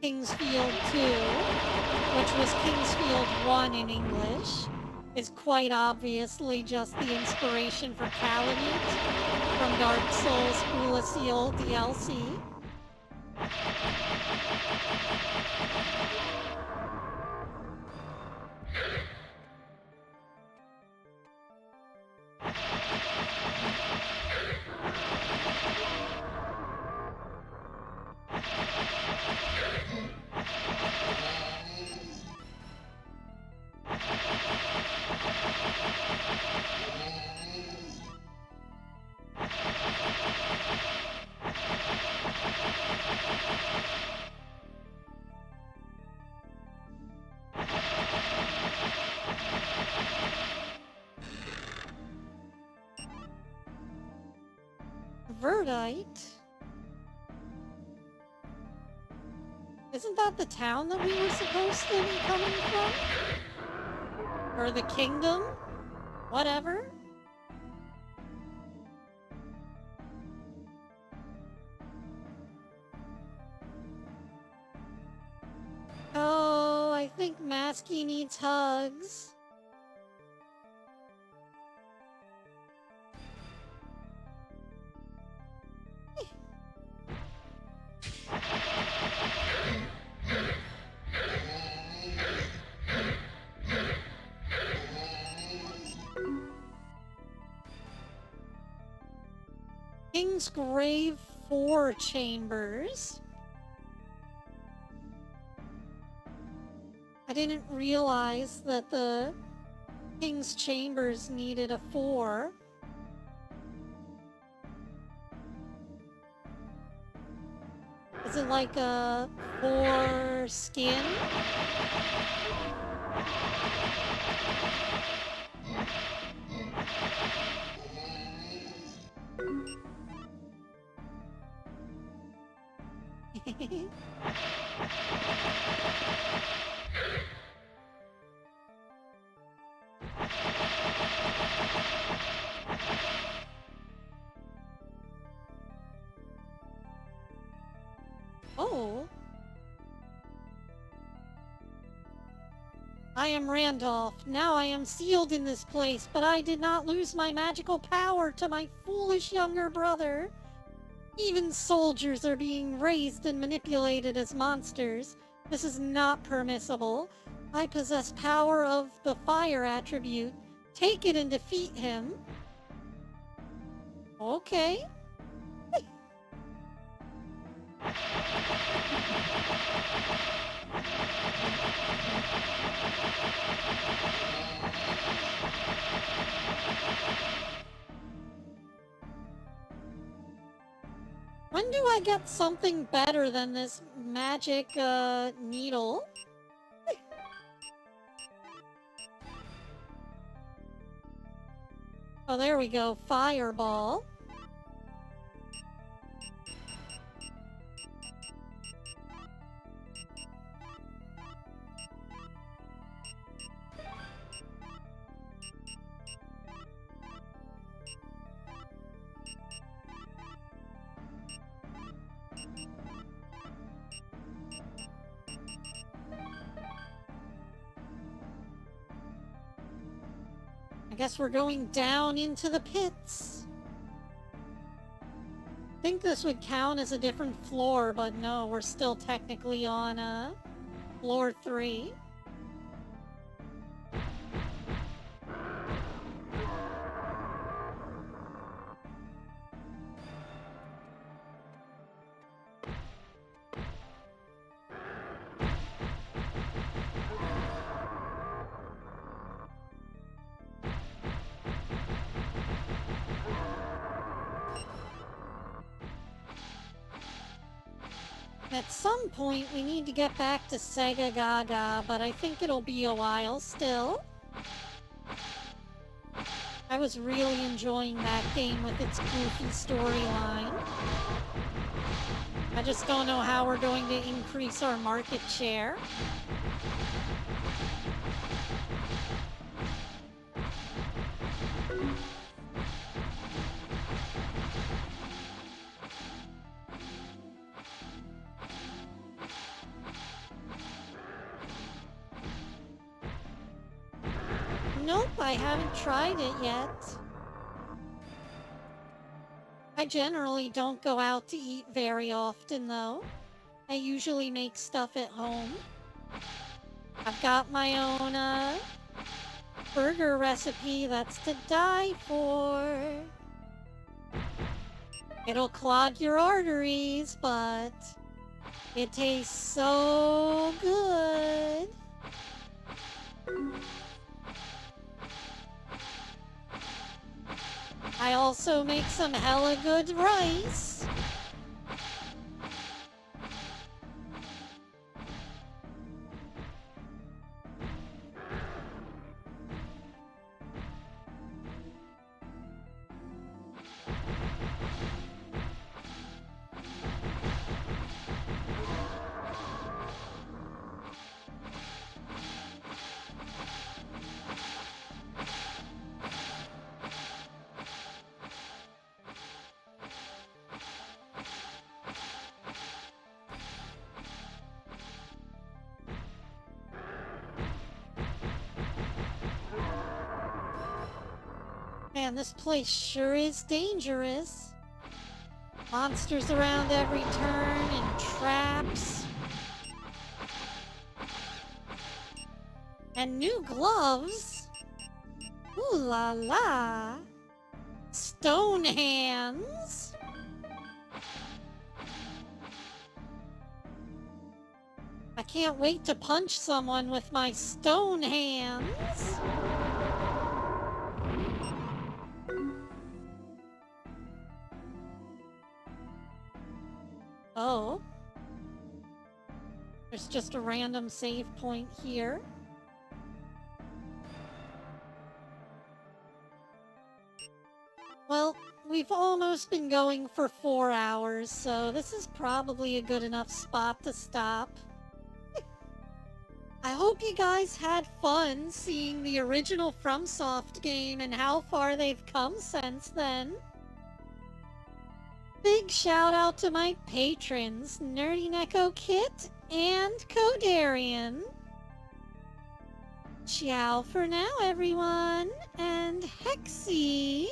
King's Field 2, which was King's Field 1 in English, is quite obviously just the inspiration for Calamite from Dark Souls Seal DLC. Verdite? Isn't that the town that we were supposed to be coming from? Or the kingdom? Whatever? Oh, I think Masky needs hugs. King's Grave 4 chambers. I didn't realize that the King's Chambers needed a 4. Is it like a 4 skin? Oh. I am Randolph. Now I am sealed in this place, but I did not lose my magical power to my foolish younger brother. Even soldiers are being raised and manipulated as monsters. This is not permissible. I possess power of the fire attribute. Take it and defeat him. Okay. When do I get something better than this magic, needle? Oh, there we go. Fireball. I guess we're going down into the pits. I think this would count as a different floor, but no, we're still technically on, floor 3. At some point, we need to get back to Sega Gaga, but I think it'll be a while still. I was really enjoying that game with its goofy storyline. I just don't know how we're going to increase our market share. Nope, I haven't tried it yet. I generally don't go out to eat very often, though. I usually make stuff at home. I've got my own, burger recipe that's to die for. It'll clog your arteries, but it tastes so good. I also make some hella good rice. Man, this place sure is dangerous. Monsters around every turn and traps. And new gloves. Ooh la la. Stone hands. I can't wait to punch someone with my stone hands. Oh. There's just a random save point here. Well, we've almost been going for 4 hours, so this is probably a good enough spot to stop. I hope you guys had fun seeing the original FromSoft game and how far they've come since then. Big shout out to my patrons, Nerdy Neko Kit and Kodarian. Ciao for now, everyone, and Hexi